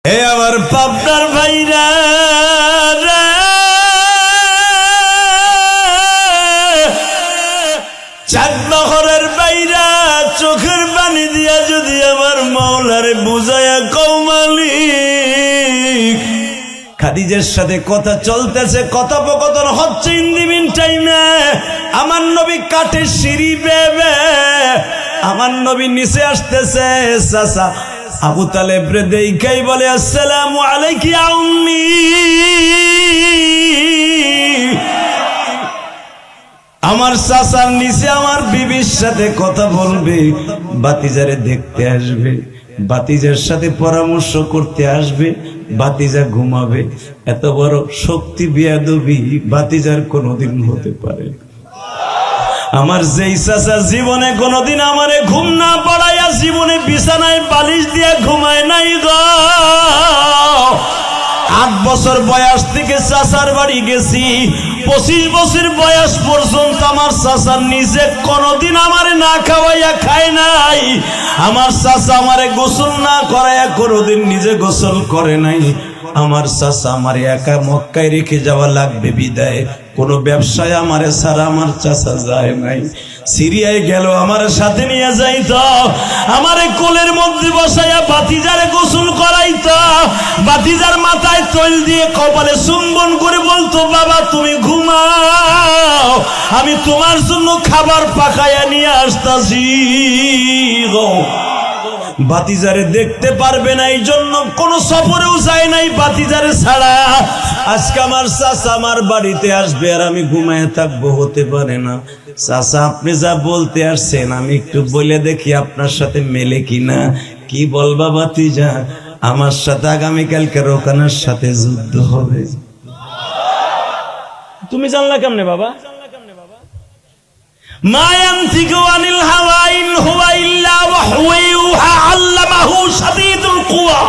এ আমার পাবনার ভাইরা চাঁদনগরের বাইরা চোখের পানি দিয়া যদি আমার মাওলারে বুঝায়া কৌমালিক খাদিজার সাথে কথা চলতেছে, কথোপকথন হচ্ছে। ইন দি মিন টাইমে আমার নবী কাঠের সিঁড়ি বেবে আমার নবী নিচে আসতেছে। চাচা আবু তালেব রে দেখাই বলে, আসসালামু আলাইকি ইয়া উম্মি। আমার চাচার নিচে আমার বিবির সাথে কথা বলবে, বাতিজারে দেখতে আসবে, বাতিজার সাথে পরামর্শ করতে আসবে, বাতিজা ঘুমাবে। এত বড় শক্তি বিয়াদবি বাতিজার কোনোদিন হতে পারে? আমার যেই চাচা জীবনে কোনোদিন আমারে ঘুম না পড়াইয়া জীবনে বিছানায় বালিশ দিয়ে ঘুমায় নাই গো। 8 বছর বয়স থেকে চাচার বাড়ি গেছি, 25 বছর বয়স পর্যন্ত আমার চাচার নিজে কোনোদিন আমারে না খাওয়াইয়া খায় নাই। আমার চাচা আমারে গোসল না করাইয়া কোনোদিন নিজে গোসল করে নাই। আমার চাচা আমারে একা মক্কায় রেখে যাওয়া লাগবে বিদায় কোনো ব্যবসায় আমারে ছাড়া আমার চাচা যায় নাই। সিরিয়ায় গেল আমার সাথে নিয়ে যাইতো, আমারে কোলের মধ্যে বসাইয়া বাতিজারে গোসল করাইতো, বাতিজার মাথায় তৈল দিয়ে কপালে চুম্বন করে বলতো, বাবা তুমি ঘুমাও, আমি তোমার জন্য খাবার পাকাইয়া নিয়ে আসতাছি গো। বাতিজারে দেখতে পারবে না, এই জন্য কোন সফরেও যায় নাই বাতিজারে ছাড়া। আজকে আমার চাচা আমার বাড়িতে আসবে আর আমি ঘুমায় থাকবো, হতে পারে না। চাচা আপনি যা বলতে আসছেন আমি একটু বলে দেখি আপনার সাথে মেলে কিনা। কি বলবা বাতিজা? আমার সাথে আগামীকালকে রোকানার সাথে যুদ্ধ হবে। তুমি জানলা কেমনে বাবা? মা ইয়ানতিকু আনিল হাওয়া ইন হুয়া ইল্লা ওয়াহয়ু ইউহা আল্লামাহু শাদীদুল কুওয়া।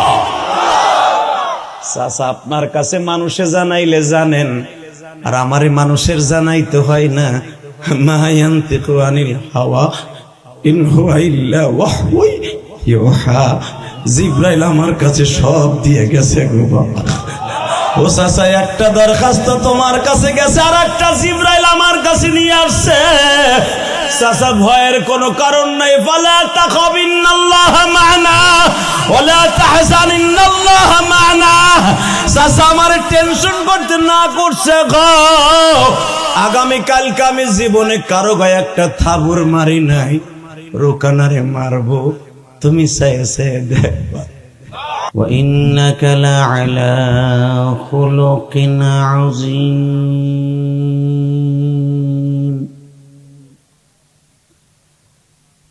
চাচা আপনার কাছে মানুষে জানাইলে জানেন, আর আমারে মানুষের জানাইতে হয় না। মা ইয়ানতিকু আনিল হাওয়া ইন হুয়া ইল্লা ওয়াহয়ু ইউহা। জিবরাইল আমার কাছে সব দিয়ে গেছে গো বাবা। ও চাচা একটা দরখাস্ত তোমার কাছে গেছে, আর একটা জিবরাইল আমার কাছে নিয়ে আসছে। চাচা ভয়ের কোনো কারণ নাই। ফালা তাখাব ইন্নাল্লাহা মা'না ওয়ালা তাহজান ইন্নাল্লাহা মা'না। চাচা আমার টেনশন করতে না করছে গো। আগামী কালকে আমি জীবনে কারো গায়ে একটা থাবুর মারি নাই, রোকানারে মারবো। তুমি চাইছে দেখবা। وإنك لعلى خلق عظيم.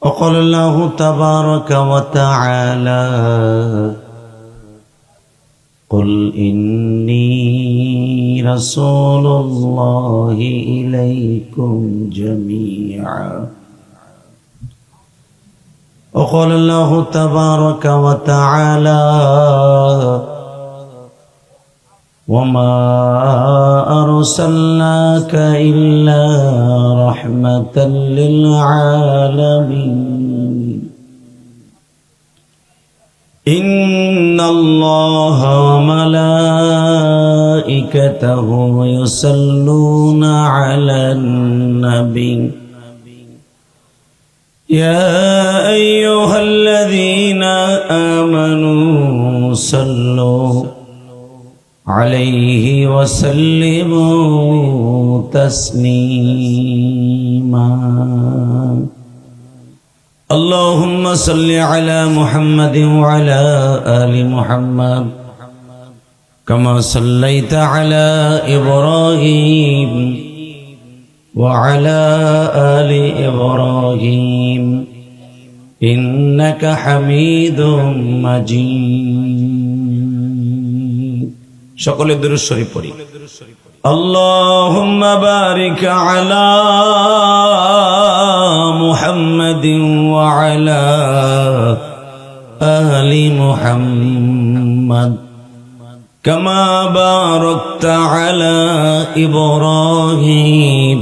وقال الله تبارك وتعالى قل إني رسول الله إليكم جميعا. وقال الله تبارك وتعالى وما أرسلناك إلا رحمة للعالمين. إن الله وملائكته يصلون على النبي يا أيها الذين آمنوا صلوا عليه وسلموا تسليما. اللهم صل على محمد وعلى آل محمد كما صليت على إبراهيم وعلى آل إبراهيم إنك حميد مجيد. সকলে দুরূদ শরীফ পড়ি। اللهم بارك على محمد وعلى آل محمد كما باركت على إبراهيم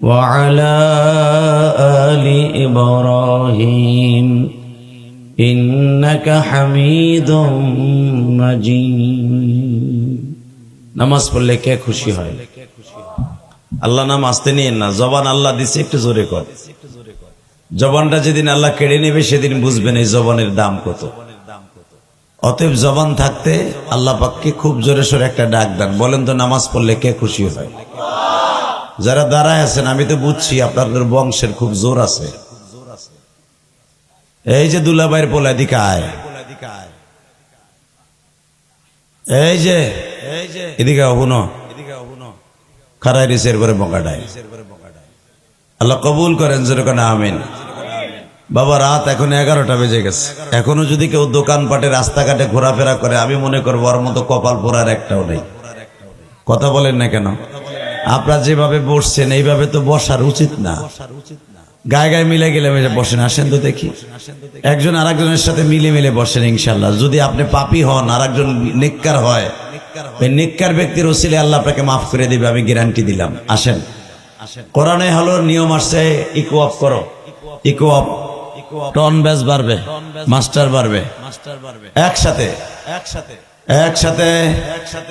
وعلى آل إبراهيم ইন্নাকা হামিদুম মাজিদ। নামাজ পড়লে কে খুশি হয়? আল্লাহ নাম আসতে নিয়েন না, জবান আল্লাহ দিছে, একটু জোরে কর। জবানটা যেদিন আল্লাহ কেড়ে নেবে সেদিন বুঝবেন এই জবানের দাম কত। অতএব জবান থাকতে আল্লাহ পাককে খুব জোরে সোরে একটা ডাক দেন, বলেন তো নামাজ পড়লে কে খুশি হয়? যারা দাঁড়ায় আছেন আমি তো বুঝছি আপনাদের বংশের খুব জোর আছে। এই যে দুলাভাইয়ের পোলা দিকে আয়, এই যে এদিকে হুনো খারাই রিসের করে বকাটায়। আল্লাহ কবুল করেন যেরকম আমিন। বাবা রাত এখন 11টা বেজে গেছে, এখনো যদি কেউ দোকানপাটে রাস্তাঘাটে ঘোরাফেরা করে আমি মনে করবো ওর মতো কপাল পোড়ার একটাও নেই। কথা বলেন না কেন? আপনারা যেভাবে বসছেন এইভাবে তো বসার উচিত না। গায়ে গায়ে মিলে গেলে বসেন, আসেন তো দেখি। একজন আরেকজনের সাথে মিলে মিলে বসেন ইনশাল্লাহ। যদি আপনি পাপী হন আর একজন নেককার হয়, ওই নেককার ব্যক্তির ওসিলে আল্লাহ আপনাকে মাফ করে দিবে, আমি গ্যারান্টি দিলাম। আসেন, কোরআনে হলো নিয়ম আসছে, ইকো অফ করো, ইকো অফ, টন ব্যাস বাড়বে, মাস্টার বাড়বে, একসাথে একসাথে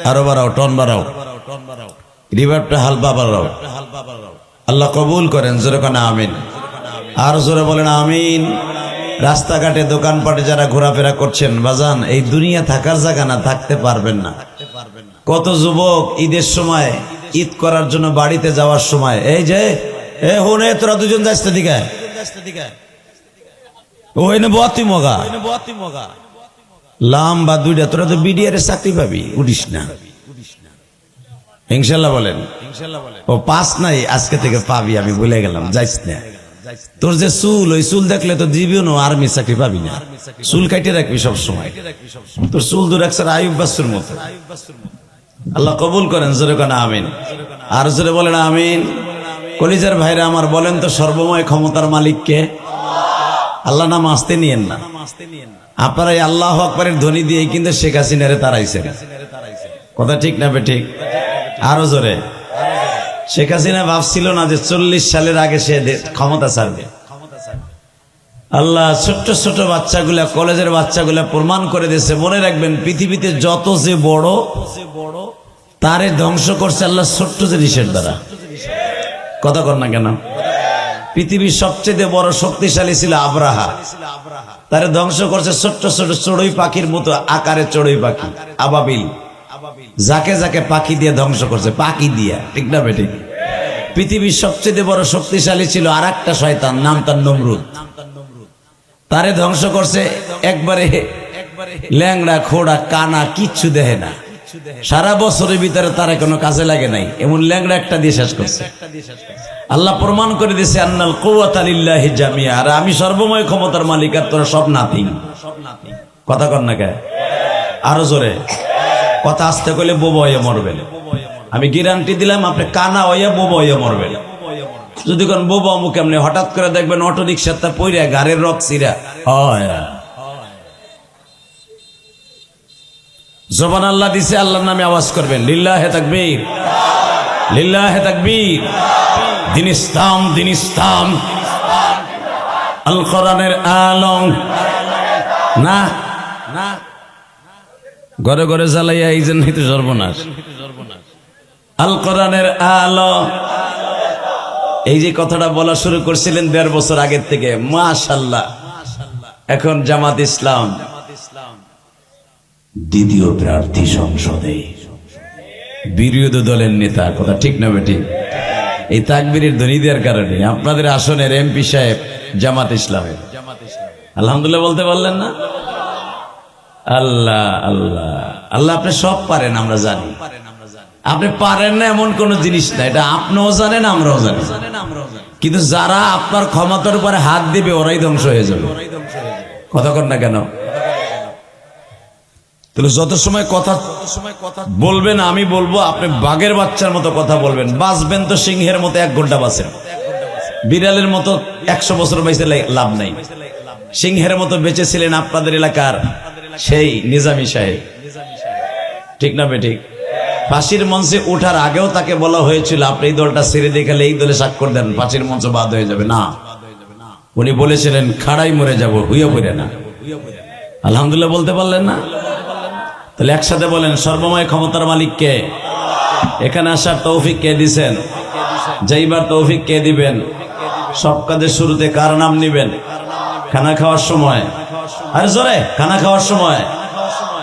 আরো বাড়াও, টন বাড়াও, রিভার্বটা হালকা বাড়াও। আল্লাহ কবুল করেন যেরকম আমিন। আর জোরে বলেন আমিন। রাস্তাঘাটে দোকানপাটে যারা ঘোরাফেরা করছেন, বাজান এই দুনিয়া থাকার জায়গা না, থাকতে পারবেন না। কত যুবক ঈদের সময় ঈদ করার জন্য বাড়িতে যাওয়ার সময়, এই যে এ হুনে তোরা দুজন যাস দিকে ওই না বতি মগা লাম্বা দুইটা, তোরা তো বিডিআর এর চাকরি পাবি, উঠিস না ইনশাল্লাহ বলেন। ও পাস নাই, আজকে থেকে পাবি, আমি বলে গেলাম, যাইস না। তোর যে চুল, ওই চুল দেখলে তো দিবিও না, আর্মি চাকরি পাবি না। চুল কাটে রাখবি সব সময়, তোর চুল দূর রাখছে আয়ুব বাসুর মতো। আল্লাহ কবুল করেন জোরে কোন আমিন। আর জোরে বলেন আমিন। কলিজার ভাইরা আমার, বলেন তো সর্বময় ক্ষমতার মালিককে? আল্লাহ নাম আসতে নিয়েন না। আপনারা এই আল্লাহু আকবারের ধ্বনি দিয়ে কিন্তু শেখ হাসিনারে তাড়াইছেন। কথা ঠিক না বেঠিক? আরো জোরে। শেখ হাসিনা ভাবছিল না যে 40 সালের আগে সে ক্ষমতা ছাড়বে। আল্লাহ ছোট্ট ছোট বাচ্চাগুলা, কলেজের বাচ্চাগুলা প্রমাণ করে দিয়েছে। মনে রাখবেন, পৃথিবীতে যত যে বড় তারে ধ্বংস করছে আল্লাহ ছোট্ট জিনিসের দ্বারা। কথা কর না কেন? পৃথিবীর সবচেয়ে বড় শক্তিশালী ছিল আব্রাহা, তারে ধ্বংস করছে ছোট্ট ছোট চড়ুই পাখির মতো আকারে চড়ুই পাখি, আবাবিল। যাকে যাকে পাখি দিয়ে ধ্বংস করছে, পাখি দিয়া। ঠিক না বেঠিক? পৃথিবীর সবচেয়ে বড় শক্তিশালী ছিল আর একটা শয়তান, নাম তার নমরুদ। তারে ধ্বংস করছে একবারে ল্যাংড়া খোড়া কানা, কিচ্ছু দেহে না। সারা বছরের ভিতরে তারা কোনো কাজে লাগে নাই, এমন ল্যাংড়া একটা দিয়ে শেষ করছে। আল্লাহ প্রমাণ করে দিয়েছে আন্নাল কুওয়াতা লিল্লাহি জামিয়া, আর আমি সর্বময় ক্ষমতার মালিক, আর তোরা সব নাথিং। কথা কর না কে? আরো জোরে। কথা আসতে কইলে বোবা হয়ে মরবেন। আমি গ্যারান্টি দিলাম, আপনি কানা হইয়া বোবা হইয়া মরবেন। যদি কোন বোবা মুখে আপনি হঠাৎ করে দেখবেন অটো রিক্সাটা পইরা গাড়ির রক সিরা হয়। জবান আল্লাহ দিছে, আল্লাহর নামে আওয়াজ করবেন, লিল্লাহে তাকবীর, লিল্লাহে তাকবীর। দিন ইসলাম, দিন ইসলাম, আল কোরআনের আলম। না না, ঘরে ঘরে জ্বালাইয়া এই জন্যই তো সর্বনাশ। আল কোরআনের আলো, এই যে কথাটা বলা শুরু করছিলেন 1.5 বছর আগের থেকে, মাশাআল্লাহ। এখন জামাত ইসলাম দ্বিতীয় প্রার্থী সংসদে, বিরোধী দলের নেতা। কথা ঠিক না বেঠিক? এই তাকবীরের ধ্বনি দেওয়ার কারণে আপনাদের আসনের এমপি সাহেব জামাত ইসলামের। আলহামদুলিল্লাহ বলতে পারলেন না? আল্লাহ আল্লাহ আল্লাহ, আপনি সব পারেন, আমরা জানি। আপনি পারেন না এমন কোন জিনিস না, এটা আপনিও জানেন, আমরাও জানি। কিন্তু যারা আপনার ক্ষমতার উপরে হাত দিবে ওরাই ধ্বংস হয়ে যাবে। কথা কর না কেন? তাহলে যত সময় কথা বলবেন, আমি বলবো, আপনি বাঘের বাচ্চার মতো কথা বলবেন। বাঁচবেন তো সিংহের মতো 1 ঘন্টা বাঁচেন, বিড়ালের মতো 100 বছর বেঁচে লাভ নাই। সিংহের মতো বেঁচেছিলেন আপনাদের এলাকার সেই নিজামী সাহেব। ঠিক না বেঠিক? ফাঁসির মঞ্চে ওঠার আগেও তাকে বলা হয়েছিল, আপনি এই দলটা ছেড়ে দেখালে এই দলে স্বাক্ষর দেন, ফাঁসির মঞ্চ বাদ হয়ে যাবে। না, উনি বলেছিলেন খাড়াই মরে যাব, হুইয়া পড়ে না। আলহামদুলিল্লাহ বলতে পারলেন না? তাহলে একসাথে বলেন, সর্বময় ক্ষমতার মালিক কে? এখানে আসার তৌফিক কে দিছেন? যাইবার তৌফিক কে দিবেন? সব কাজের শুরুতে কার নাম নিবেন? খানা খাওয়ার সময়, আরে জোরে, খানা খাওয়ার সময়,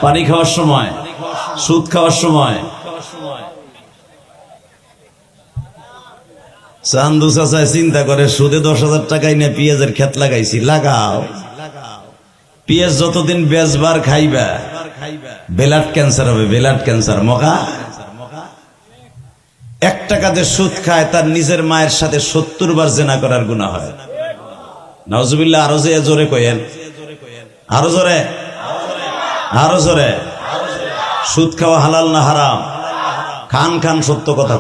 পানি খাওয়ার সময়, সুদ খাওয়ার সময়। চান্দু চাচায় চিন্তা করে সুদে 10,000 টাকায় নিয়ে পেঁয়াজের ক্ষেত লাগাইছি। লাগাও, পেঁয়াজ যতদিন বেচবার খাইবা ব্লাড ক্যান্সার হবে, ব্লাড ক্যান্সার। মকা 1 টাকা যে সুদ খায় তার নিজের মায়ের সাথে 70 বার জেনা করার গুনাহ হয়। নাউজুবিল্লাহ। আরো যে জোরে কইেন, আরো জোরে, আরো জোরে। সুদ খাওয়া হালাল না হারাম? খান খান, সত্য কথা।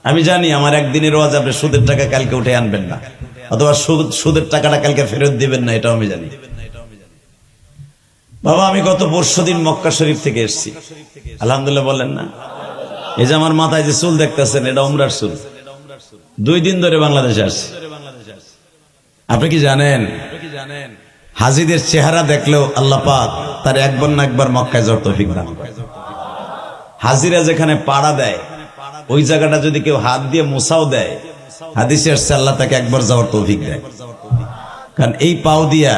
আমি জানি আমার একদিনের ওয়াজ, আপনি সুদের টাকা কালকে উঠে আনবেন না, অথবা সুদের টাকাটা কালকে ফেরত দিবেন না, এটাও আমি জানি। বাবা, আমি গত পরশুদিন মক্কা শরীফ থেকে এসেছি। আলহামদুলিল্লাহ বলেন না? এই যে আমার মাথায় যে চুল দেখতেছেন, এটা উমরার চুল। 2 দিন ধরে বাংলাদেশে আসছি। আপনি কি জানেন, হাজিদের চেহারা দেখলেও আল্লাহ পাক তার একবার না একবার মক্কায় যাওয়ার তৌফিক দান করে। হাজিরা যেখানে পাড়া দেয়, ওই জায়গাটা যদি কেউ হাত দিয়ে মুছাও দেয়, হাদিসে আসছে আল্লাহ তাকে একবার যাওয়ার তৌফিক দেয়। কারণ এই পাও দিয়া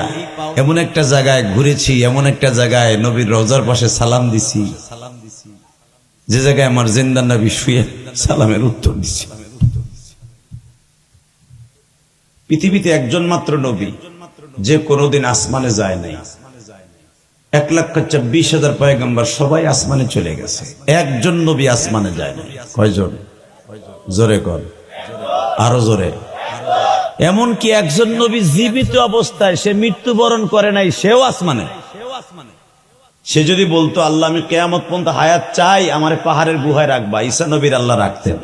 এমন একটা জায়গায় ঘুরেছি, এমন একটা জায়গায় নবীর রওজার পাশে সালাম দিছি, যে জায়গায় আমার জিন্দার নবী শুয়ে সালামের উত্তর দিছি। পৃথিবীতে একজন মাত্র নবী যে কোনোদিন আসমানে যায় নাই। 1,24,000 পয়গম্বর সবাই আসমানে চলে গেছে, একজন নবী আসমানে যায় নাই। কয়জন? জোরে কর, আরো জোরে। এমনকি একজন নবী জীবিত অবস্থায়, সে মৃত্যুবরণ করে নাই, সেও আসমানে। সে যদি বলতো আল্লাহ আমি কিয়ামত পর্যন্ত হায়াত চাই, আমারে পাহাড়ের গুহায় রাখবা, ঈসা নবীর আল্লাহ রাখতেন।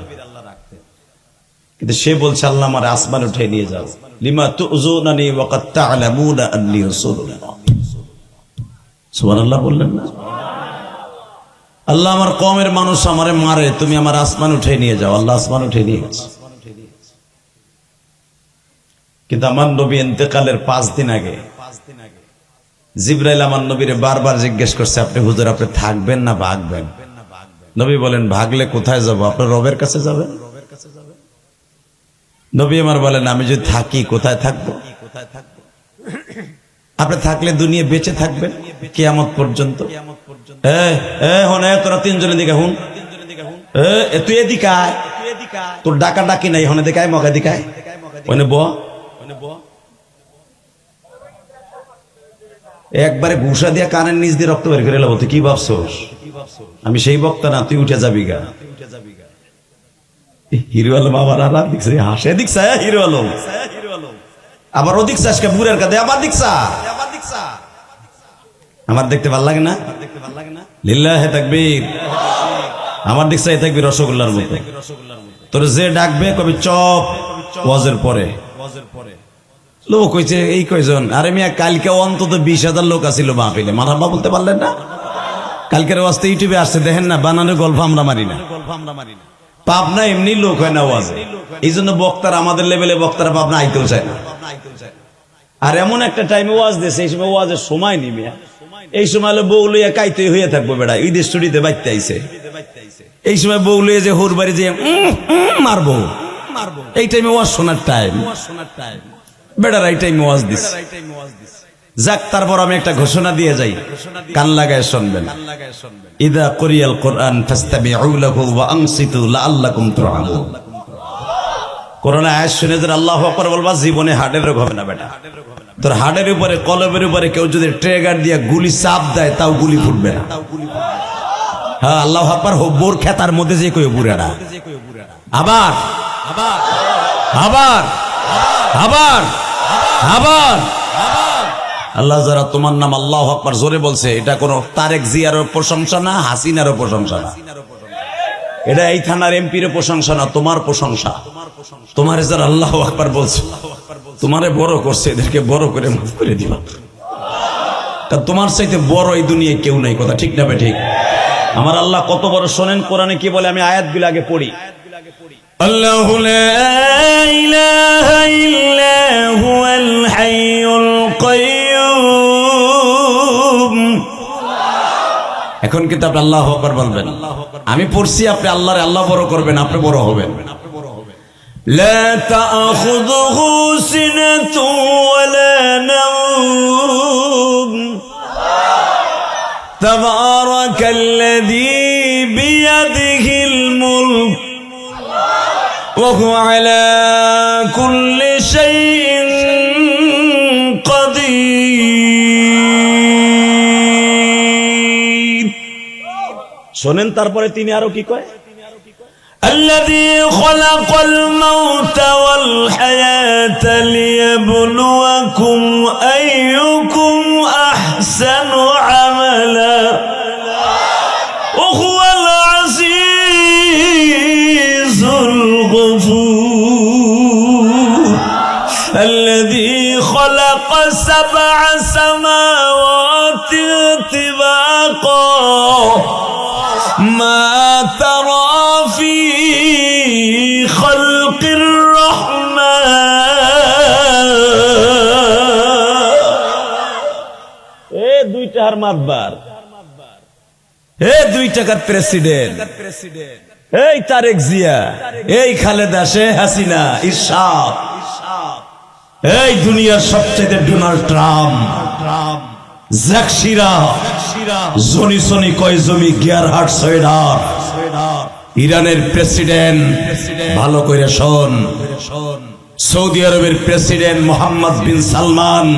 কিন্তু সে বলছে আল্লাহ আমার আসমান উঠে নিয়ে যাও। লিমা তুযুনানি ওয়া ক্বাদ তা'লামুনা আন্নী রাসূলুল্লাহ। সুবহানাল্লাহ বললেন না? আল্লাহ আমার কওমের মানুষ আমারে মারে, তুমি আমার আসমান উঠে নিয়ে যাও। আল্লাহ আসমান উঠে নিয়ে গেছে। কিন্তু আমার নবী ইন্তেকালের 5 দিন আগে জিবরাইল আমার নবীরে বারবার জিজ্ঞেস করছে, আপনি হুজুর আপনি থাকবেন না ভাগবেন? নবী বলেন, ভাগলে কোথায় যাব? আপনার রবের কাছে যাবেন। নবী আমার বলেন, আমি যদি থাকি কোথায় থাকবো? আপনি থাকলে দুনিয়া বেঁচে থাকবেন কিয়ামত পর্যন্ত। তোরা 3 জনের দিকে হুন, তুই এদিকে আয়, তোর ডাকা ডাকি নাই, হনে দেখায় মগা দেখায়, ওনে ব একবারে ঘুষা দিয়া কানের নিচ দিয়ে রক্ত বের করে এলাম। তুই কি ভাবছোস আমি সেই বক্তা না? তুই উঠে যাবি গা। হিরো আলম আবার আর দেখছে, হাসে দিকছা হিরো আলম, আবার ও দিকছা আজকে বুড়ের কাঁধে, আবার দিকছা। আমার দেখতে ভাল লাগে না? লিল্লাহে তাকবীর। আমার দিকছা এ থাকবি রসগোল্লার মতো। তোর যে ডাকবে কবি চপ ওয়াজের পরে। লোক হয়েছে এই কয়জন। আরে মিয়া, কালকে অন্তত 20,000 লোক আসিল মাহফিলে। মারহাবা বলতে পারলেন না? কালকের ওয়াজতে ইউটিউবে আসছে, দেখেন না? বানানোর গল্প আমরা মারি না। পাবনা এমনি লোক হয় না ওয়াজে, এই জন্য বক্তার আমাদের লেভেলে বক্তারা পাবনা আইতেও চায় না। আর এমন একটা টাইমে ওয়াজ দিয়েছে, এই সময় ওয়াজের সময় নিবে। এই সময় হলো বউ লইয়া কাইতে হইয়া থাকবো বেড়া, ঈদের ছুটিতে বাইতে আইছে। এই সময় বউ লইয়া যে হোর বাড়ি যে মারবো, এই টাইমে ওয়াজ শোনার টাইম। বেড়ার এই টাইমে ওয়াজ দিস। যাক, তারপর আমি একটা ঘোষণা দিয়ে যাই, কান লাগায় শুনবেন। ইদা কুরিয়াল কুরআন ফাসতামিউ লাহু ওয়া আনসিতু লাআল্লাকুম তুরহামুন। কোরআনের আয়াত শুনে যারা আল্লাহু আকবার বলবা, জীবনে হার্টের রোগ হবে না বেটা। তোর হার্টের উপরে, কলবের উপরে কেউ যদি ট্রিগার দিয়ে গুলি চাপ দেয়, তাও গুলি ফুটবে না। হ্যাঁ, আল্লাহু আকবার হব্বর খেতার মধ্যে যে কই বুড়াটা। আবার আবার আবার আবার আবার আল্লাহ যারা তোমার নাম আল্লাহু আকবার জোরে বলছে, এটা কোনো তারেক জিয়ারও প্রশংসা না, হাসিনারও প্রশংসা না, এটা এই থানার এমপির প্রশংসা না, তোমার প্রশংসা। তোমারে যারা আল্লাহু আকবার বলছে, তোমারে বড় করছে, এদেরকে বড় করে মাফ করে দিবা। তা তোমার চাইতে বড় এই দুনিয়ায় কেউ নাই। কথা ঠিক না? ঠিক। আমার আল্লাহ কত বড় শোনেন, কোরআনে কি বলে? আমি আয়াতগুলো আগে পড়ি। আল্লাহু লা ইলাহা ইল্লা হুয়াল হাইয়ুল কাইয়্যুম এখন কিন্তু আপনি আল্লাহু আকবার বলবেন। আমি পড়ছি, আপনি আল্লাহরে আল্লাহ বড় করবেন, আপনি বড় হবেন। লা তাখুযুহু সিনাতুন ওয়ালা নাওম তাবারাকাল্লাযী বিয়াদিহিল মুলক ওয়া হুয়া আলা কুল্লি শাইইন কাদির। শোনেন তারপরে তিনি আরো কি কয়, الذي خلق الموت والحياة ليبلوكم أيكم أحسن عملا وهو العزيز الغفور الذي خلق 7 سماوات طباقا ما ترى في خلق الرحمن এ দুই টাকার মাতবার, এ 2 টাকার প্রেসিডেন্ট, এই তারেক জিয়া, এই খালেদা, শেখ হাসিনা, ইরশাদ, এই দুনিয়ার সবচেয়ে ডোনাল্ড ট্রাম্প, জ্যাকশিরা, জনি সনি কয় জমি, গিয়ারহার্ট সোয়েডার, ইরানের প্রেসিডেন্ট, ভালো করে শোন, সৌদি আরবের প্রেসিডেন্ট মোহাম্মদ বিন সালমান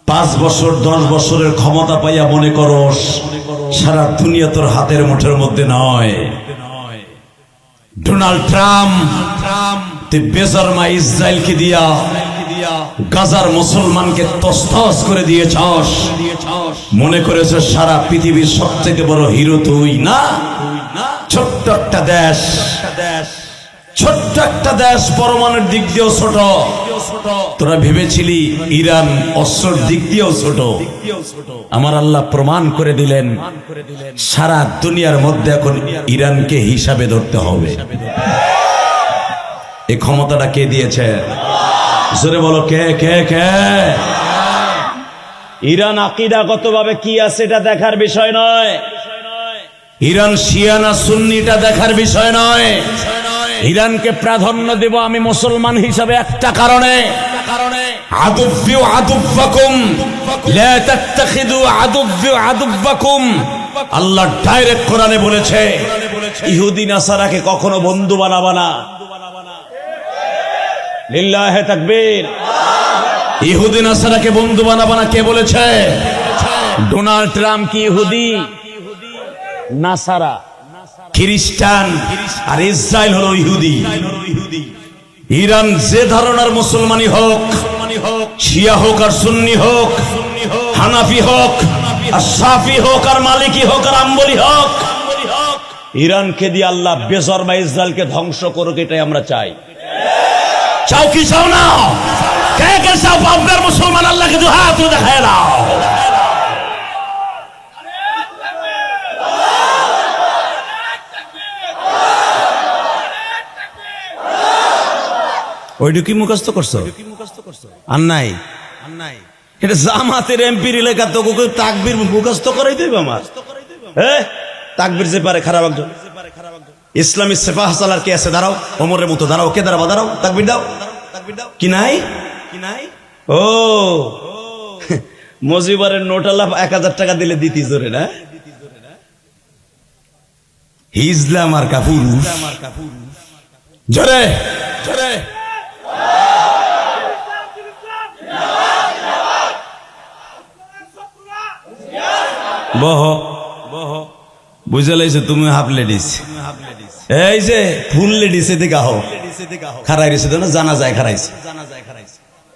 5 বছর 10 বছরের ক্ষমতা পাইয়া মনে করস সারা দুনিয়া তোর হাতের মুঠের মধ্যে নয়। ডোনাল্ড ট্রাম্প তুই বেজরমা ইসরায়েলকে দিয়া গাজার মুসলমানকে তসতস করে দিয়েছস, মনে করেছ সারা পৃথিবীর সবচেয়ে বড় হিরো তুই না। ছোট্ট একটা দেশ, ছোট্ট একটা দেশ, পরমাণুর দিক দিয়েও ছোট। তোরা ভেবেছিলি ইরান অস্ত্রের দিক দিয়েও ছোট। আমার আল্লাহ প্রমাণ করে দিলেন সারা দুনিয়ার মধ্যে এখন ইরানকে হিসাবে ধরতে হবে। এই ক্ষমতাটা কে দিয়েছে? জোরে বলো, কে কে কে? ইরান আকীদাগতভাবে কি আছে এটা দেখার বিষয় নয়, ইরান শিয়া না সুন্নিটা দেখার বিষয় নয়। ইরানকে প্রাধান্য দেব আমি মুসলমান হিসাবে একটা কারণে, আদুব্বিউ আদুব্বাকুম লা তাত্তাখিযু আদুব্বিউ আদুব্বাকুম। আল্লাহ ডাইরেক্ট কোরআনে বলেছে ইহুদি নাসারাকে কখনো বন্ধু বানাবা না। লিল্লাহি তাকবীর। ইহুদি নাসারাকে বন্ধু বানাবা না কে বলেছে? ডোনাল্ড ট্রাম্প কি ইহুদি? নাসারা খ্রিস্টান, আর ইসরায়েল হলো ইহুদি। ইরান যে ধরনের মুসলমানি হোক, শিয়া হোক আর সুন্নি হোক, হানাফি হোক আর শাফি হোক আর মালিকি হোক আর আম্বলি হোক, ইরানকে দিয়ে আল্লাহ বেজরমা ইসরায়েলকে ধ্বংস করুক, এটাই আমরা চাই। চাও কি চাও না? কে কে চাও? আপনার মুসলমান আল্লাহকে দু হাত দেখায় দাও। ওইটা কি মুখস্থ করছো? আর নাই, এটা জামাতের এমপির এলাকা, তো তাকবীর মুখস্থ করাই দেবে আমার। তাকবীর যে পারে খারাপ একজন ইসলামী সেফাহ সালার কে আছে? দাঁড়াও, ওমরের মতো দাঁড়াও। কে দাঁড়াবা? দাঁড়াও, তাকবীর দাও। কি নাই? ও মজিবরের নোটালা 1000 টাকা দিলে দিতি জোরে না? হিজলাম আর কাপুর জোরে জোরে। বহ বহ, বুঝে লাইছে তুমি হাফ লেডিস, এই যে ফুল লেডিস, এদিকে আও। খারাই রয়েছে না, জানা যায় খারাইছে,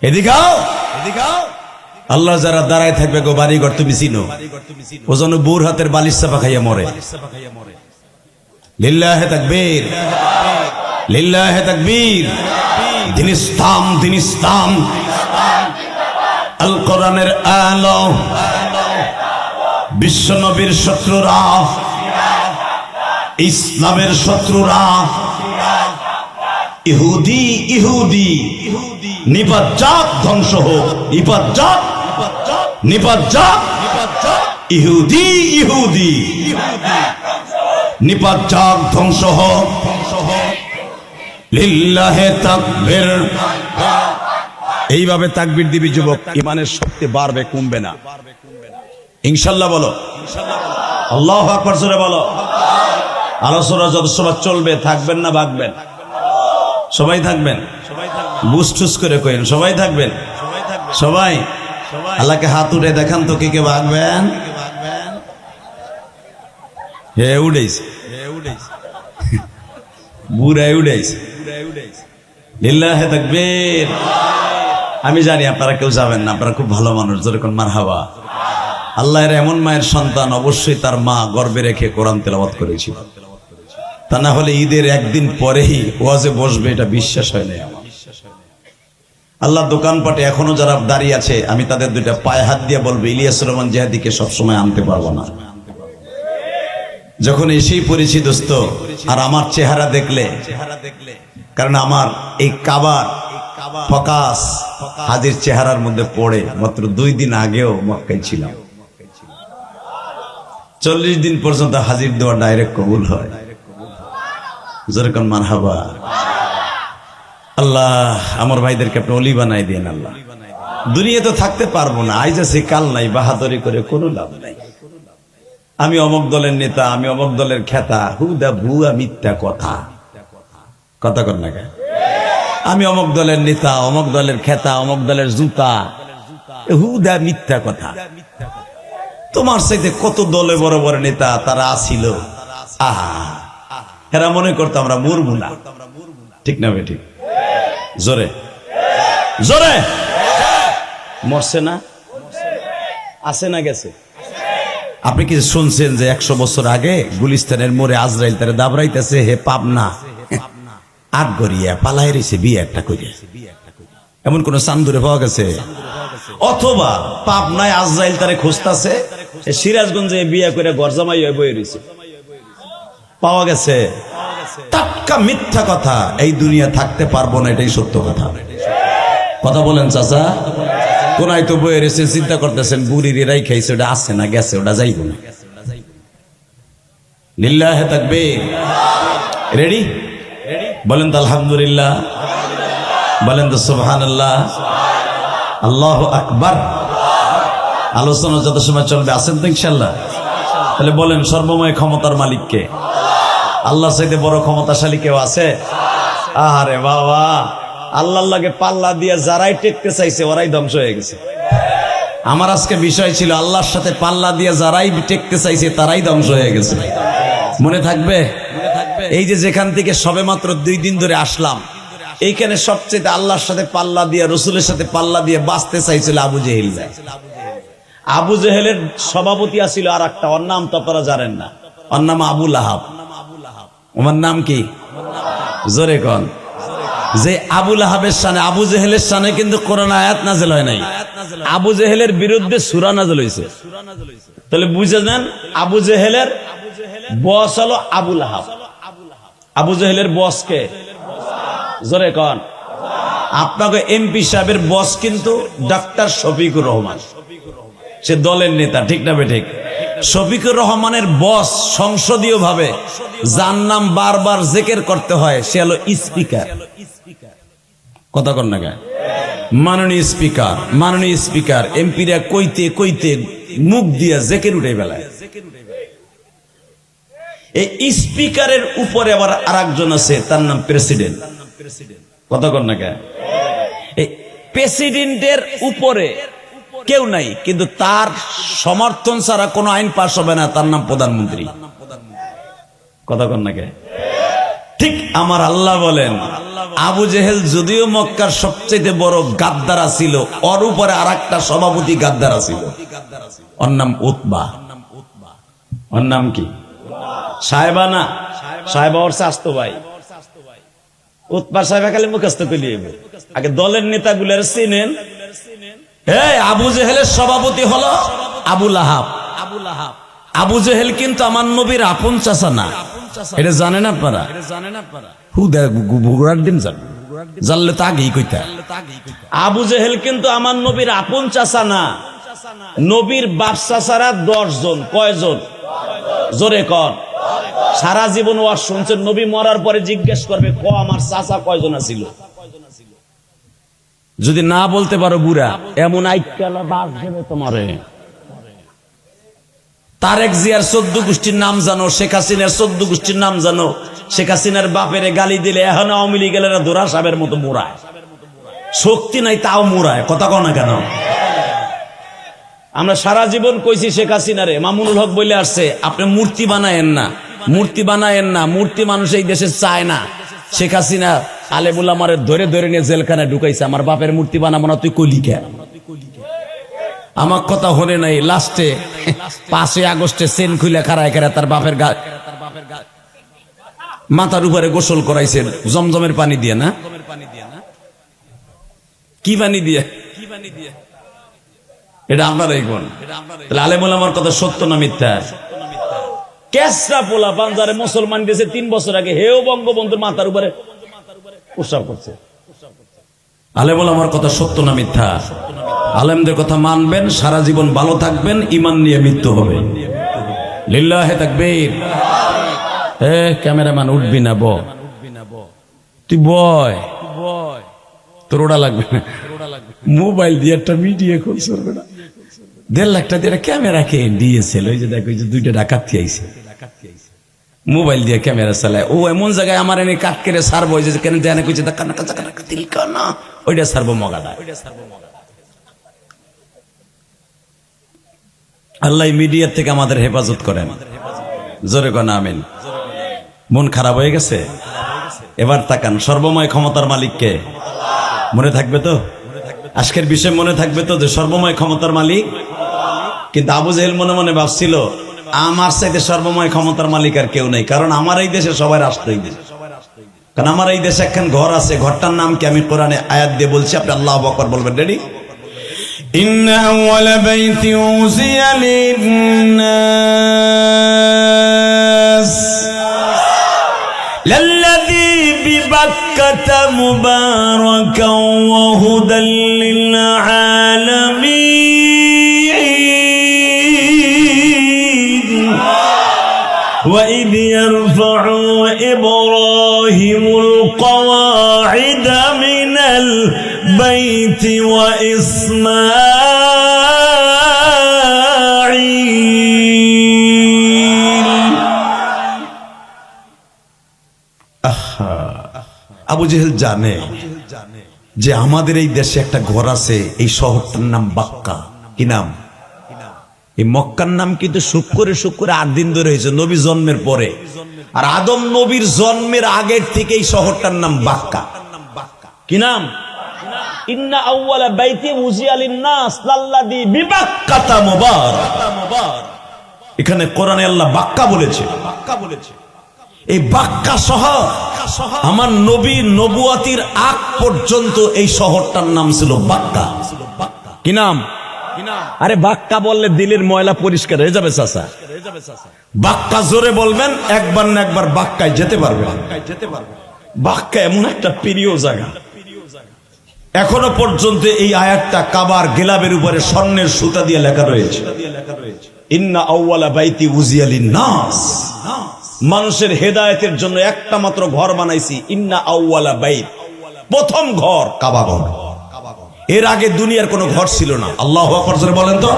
এদিকে আও, এদিকে আও। আল্লাহ যারা দাঁড়ায় থাকবে গো বাড়ি ঘর তুমি চিনো, ও যেন বউর হাতের বালিশ চাপা খাইয়া মরে। লিল্লাহি তাকবীর, লিল্লাহি তাকবীর। দিন ইসলাম, দিন ইসলাম, আল কোরআনের আলো, বিশ্ব নবীর শত্রুরা, ইসলামের শত্রুরা, ইহুদি ইহুদি নিপাত জাত ধ্বংস হোক, নিপাত জাত নিপাত জাত ইহুদি ইহুদি নিপাত যাক, ধ্বংস হোক, লিল্লাহে তাকবীর। এইভাবে তাকবীর দিবি যুবক, ইমানের শক্তি বাড়বে, কমবে না। ইনশাআল্লাহ বলো, আল্লাহু আকবার জোরে বলো। আলোচনা যত সময় চলবে, থাকবেন না ভাগবেন? সবাই থাকবেন, বুঝঠুস করে কইেন সবাই থাকবেন, সবাই। আল্লাহকে হাত উঠে দেখান তো কে কে ভাগবেন। হে উড়েছে, বুড়াই উড়েছে, লিল্লাহে তাকবীর। আমি জানি আপনারা কেউ যাবেন না, আপনারা খুব ভালো মানুষ, যেরকম মারহাবা। আল্লাহর এমন মায়ের সন্তান, অবশ্যই তার মা গর্বে রেখে কোরআন তেলাওয়াত করেছিল, তা না হলে ঈদের একদিন পরেই ওয়াজে বসবে, এটা বিশ্বাস হয় না আমার। আল্লাহ দোকানপাটে এখনো যারা দাঁড়িয়ে আছে, আমি তাদের দুইটা পায়ে হাত দিয়ে বলবো, ইলিয়াসুর রহমান জিহাদিকে সবসময় আনতে পারবো না। যখন এসেই পড়েছি দোস্ত, আর আমার চেহারা দেখলে, কারণ আমার এই কাবার ফোকাস হাজির চেহারার মধ্যে পড়ে। মাত্র 2 দিন আগেও মক্কায় ছিলাম, 40 দিন পর্যন্ত হাজির দেওয়া ডাইরেক্ট কবুল হয়। যেরকম মারহাবা। আল্লাহ আমার ভাইদেরকে আপনি অলি বানাই দিন। আল্লাহ, দুনিয়া তো থাকতে পারবো না, আইজ আছে কাল নাই, বাহাদুরি করে কোনো লাভ নাই। আমি অমক দলের নেতা, আমি অমক দলের খেতা, হুদা ভুয়া মিথ্যা কথা, কথা কর না কেন? আমি অমক দলের নেতা, অমক দলের খেতা, অমক দলের জুতা, হুদা মিথ্যা কথা। তোমার সাথে কত দলে বড় বড় নেতা তারা আসিল, এরা মনে করতো আমরা মরবো না, ঠিক না বেঠিক? জোরে জোরে মরছে না? আছে না গেছে? আপনি কি শুনছেন যে 100 বছর আগে গুলিস্তানের মোড়ে আজরাইল তারে দাবরাইতেছে, হে পাবনা আট গড়িয়া পালাই রয়েছে বিয়ে একটা করিয়া? এমন কোন চান্দুরে পাওয়া গেছে? অথবা পাবনায় আজরাইল তারে খুঁজতেছে, সিরাজগঞ্জে বিয়ে করে গরজামাই হয়ে বয়ে রয়েছে, পাওয়া গেছে? টাটকা মিথ্যা কথা। এই দুনিয়া থাকতে পারবো না, এটাই সত্য কথা। কথা বলেন চাচা? কোনায় তো বয়ে রয়েছে, চিন্তা করতেছেন বুড়ির এরাই খাইছে, ওটা আসছে না গেছে, ওটা যাইব না। লিল্লাহে তাকবীর। রেডি? বলেন তো আলহামদুলিল্লাহ, বলেন তো সুবহানাল্লাহ, আল্লাহু আকবার। আলোচনা যত সময় চলবে, আছেন তো ইনশাআল্লাহ? তাহলে বলেন, সর্বময় ক্ষমতার মালিককে? আল্লাহর চাইতে বড় ক্ষমতাশালী কেউ আছে? আরে বাবা, আল্লাহর লাগে পাল্লা দিয়ে যারাই টেকতে চাইছে ওরাই ধ্বংস হয়ে গেছে। আমার আজকে বিষয় ছিল, আল্লাহর সাথে পাল্লা দিয়ে যারাই টেকতে চাইছে তারাই ধ্বংস হয়ে গেছে। মনে থাকবে? এই যে যেখান থেকে সবে মাত্র 2 দিন ধরে আসলাম, এইখানে সবচেয়ে আল্লাহর সাথে পাল্লা দিয়ে, রসুলের সাথে পাল্লা দিয়ে বাঁচতে চাইছিল আবু জেহেল। আবু জেহেলের সভাপতি আছিল আর একটা, ওর নাম তো আপনারা জানেন না, ওর নাম আবু লাহাব। ওর নাম কি? জোরে কোন? যে আবু লাহাবের শানে, আবু জেহেলের শানে কিন্তু কোরআন আয়াত নাযিল হয় নাই, আবু জেহেলের বিরুদ্ধে সূরা নাযিল হয়েছে। তাহলে বুঝে নেন, আবু জেহেলের বস হলো আবু লাহাব। আবু জেহেলের বস কে? জোরে কোন? আপনাকে এমপি সাহেবের বস কিন্তু ডক্টর শফিকুর রহমান, সে দলের নেতা, ঠিক না বেঠিক? শফিকুর রহমানের বস সংসদীয় ভাবে যার নাম বারবার জিকির করতে হয়, সে হলো স্পিকার। কথা কর না কেন? মাননীয় স্পিকার, মাননীয় স্পিকার। এমপিরা কইতে কইতে মুখ দিয়া জিকির উঠে বেলায়। এই স্পিকারের উপরে আবার আরেকজন আছে, তার নাম প্রেসিডেন্ট। কথা কর না কেন? এই প্রেসিডেন্টের উপরে কেউ নাই, কিন্তু তার সমর্থন ছাড়া কোনো আইন পাস হবে না, তার নাম প্রধানমন্ত্রী। কথা কন না কে? ঠিক আমার আল্লাহ বলেন, আবু জেহেল যদিও মক্কার সবচেয়ে বড় গাদ্দার ছিল, ওর উপরে আরেকটা সভাপতি গাদ্দার ছিল, ওর নাম উতবা। ওর নাম কি? সাহেবা না, সাহেবা ওর স্বাস্থ্য ভাই। উতবা সাহেবা খালি মুখস্থ করিয়ে, আগে দলের নেতাগুলোর চিনেন। আবু জেহেলের সভাপতি হলো আবু লাহাব। আবু জেহেল কিন্তু আমার নবীর আপন চাচা না, এটা জানেন আপনারা? জানলে তো আগেই কইতা। আবু জেহেল কিন্তু আমার নবীর আপন চাচা না, নবীর বাপ চাচারা 10 জন। কয়জন? জোরে কর। সারা জীবন ওয়াজ শুনছেন, নবী মরার পরে জিজ্ঞেস করবে ক আমার চাচা কয়জন ছিল? যদি না বলতে পারো বুড়া, এমন আইকালা বাস দেবে তোমারে। তারেক জিয়ার 14 গোষ্ঠীর নাম জানো, শেখ হাসিনার 14 গোষ্ঠীর নাম জানো। শেখ হাসিনার বাপেরে গালি দিলে এখন আওয়ামী লীগের দোরা সাহেবের মতো মোড়ায়, শক্তি নাই তাও মোড়ায়। কথা কও না কেন? আমরা সারা জীবন কইছি শেখ হাসিনারে, মামুনুল হক বলে আসছে আপনি মূর্তি বানায়েন না, মূর্তি বানায়েন না, মূর্তি মানুষ এই দেশে চায় না। শেখ হাসিনা আলেমুল আমারে ধরে ধরে নিয়ে জেলখানায় ঢুকাইছে, আমার বাপের মূর্তি বানাবো না, তুই কইলি কেন? আমার কথা হলে নাই। লাস্টে 5 আগস্টে চেন খুলে খাড়ায় খাড়ায় তার বাপের মাথার উপরে গোসল করাইছেন জমজমের পানি দিয়ে। না কি পানি দিয়ে? এটা আপনারাই কোন আলেমুল আমার কথা সত্য না মিথ্যা? কেসরা পোলা পাঞ্জারে মুসলমান দিয়েছে 3 বছর আগে, হেও বঙ্গবন্ধুর মাথার উপরে প্রস্রাব করছে। আলেমুল আমার কথা সত্য না মিথ্যা? আলেমদের কথা মানবেন, সারা জীবন ভালো থাকবেন, ঈমান নিয়ে মৃত্যু হবে। লিল্লাহে তাকবীর। ক্যামেরাম্যান উঠবি না, তুই বয়, তোর ওটা লাগবে না। মোবাইল দিয়ে একটা মিডিয়া করছে, 1.5 লাখ টাকা দিয়ে ক্যামেরা কে দিয়েছিল। ওই যে দেখো, ওই যে 2টা ডাকাতি আইছে, মোবাইল দিয়ে ক্যামেরা চালায়। ও এমন জায়গায় আমার এনে কাট কেড়ে সারবো, ওই যে কেন জানে কইছে না, ওইটা সারবো মগাটা। আল্লাহ মিডিয়ার থেকে আমাদের হেফাজত করেন। জোরে কোন আমিন। মন খারাপ হয়ে গেছে? এবার তাকান, সর্বময় ক্ষমতার মালিককে মনে থাকবে তো? আজকের বিষয় মনে থাকবে তো যে সর্বময় ক্ষমতার মালিক? কিন্তু আবু জেহেল মনে মনে ভাবছিল আমার চাইতে সর্বময় ক্ষমতার মালিক আর কেউ নেই, কারণ আমার এই দেশে সবাই রাষ্ট্রই। কারণ আমার এই দেশে একখান ঘর আছে, ঘরটার নাম কি আমি কোরআনে আয়াত দিয়ে বলছি, আপনি আল্লাহু আকবার বলবেন। রেডি? ইন্না আউয়ালা বাইতি উযিয়া লিন-নাস লাল্লাযী বিবাক্কাতা মুবারাকান ওয়া হুদাল লিল আলামিন وإذ يرفع إبراهيم القواعد من البيت وإسماعيل। আবু জেহেল জানে যে আমাদের এই দেশে একটা ঘর আছে, এই শহরটার নাম বাক্কা। কি নাম? এই মক্কার নাম কিন্তু শুক্রে 8 দিন ধরে হয়েছে, নবী জন্মের পরে। আর আদম নবীর জন্মের আগের থেকে এই শহরটার নাম বাক্কা। কি নাম? ইন্না আউয়ালা বাইতি উযিয়া লিন-নাস লাল্লাযী বিবাক্কাতা মুবারাক। এখানে কোরআনে আল্লাহ বাক্কা বলেছে। এই বাক্কা শহর আমার নবী নবুয়াতির আগ পর্যন্ত এই শহরটার নাম ছিল বাক্কা। কি নাম? আরে বাক্কা বললে দিলের ময়লা পরিষ্কার হয়ে যাবে চাচা। বাক্কা জোরে বলবেন, একবার না একবার বাক্কায় যেতে পারবে। বাক্কা এমন একটা প্রিয় জায়গা, এখনো পর্যন্ত এই আয়াতটা কাবার গিলাফের উপরে স্বর্ণের সুতা দিয়ে লেখা রয়েছে, ইন্না আউয়ালা বাইতি উযিয়া লিন-নাস। মানুষের হেদায়েতের জন্য একটা মাত্র ঘর বানাইছি, ইন্না আউয়ালা বাইত, প্রথম ঘর কাবা ঘর। এর আগে দুনিয়ার কোনো ঘর ছিল না। আল্লাহু আকবার জোরে বলেন তো।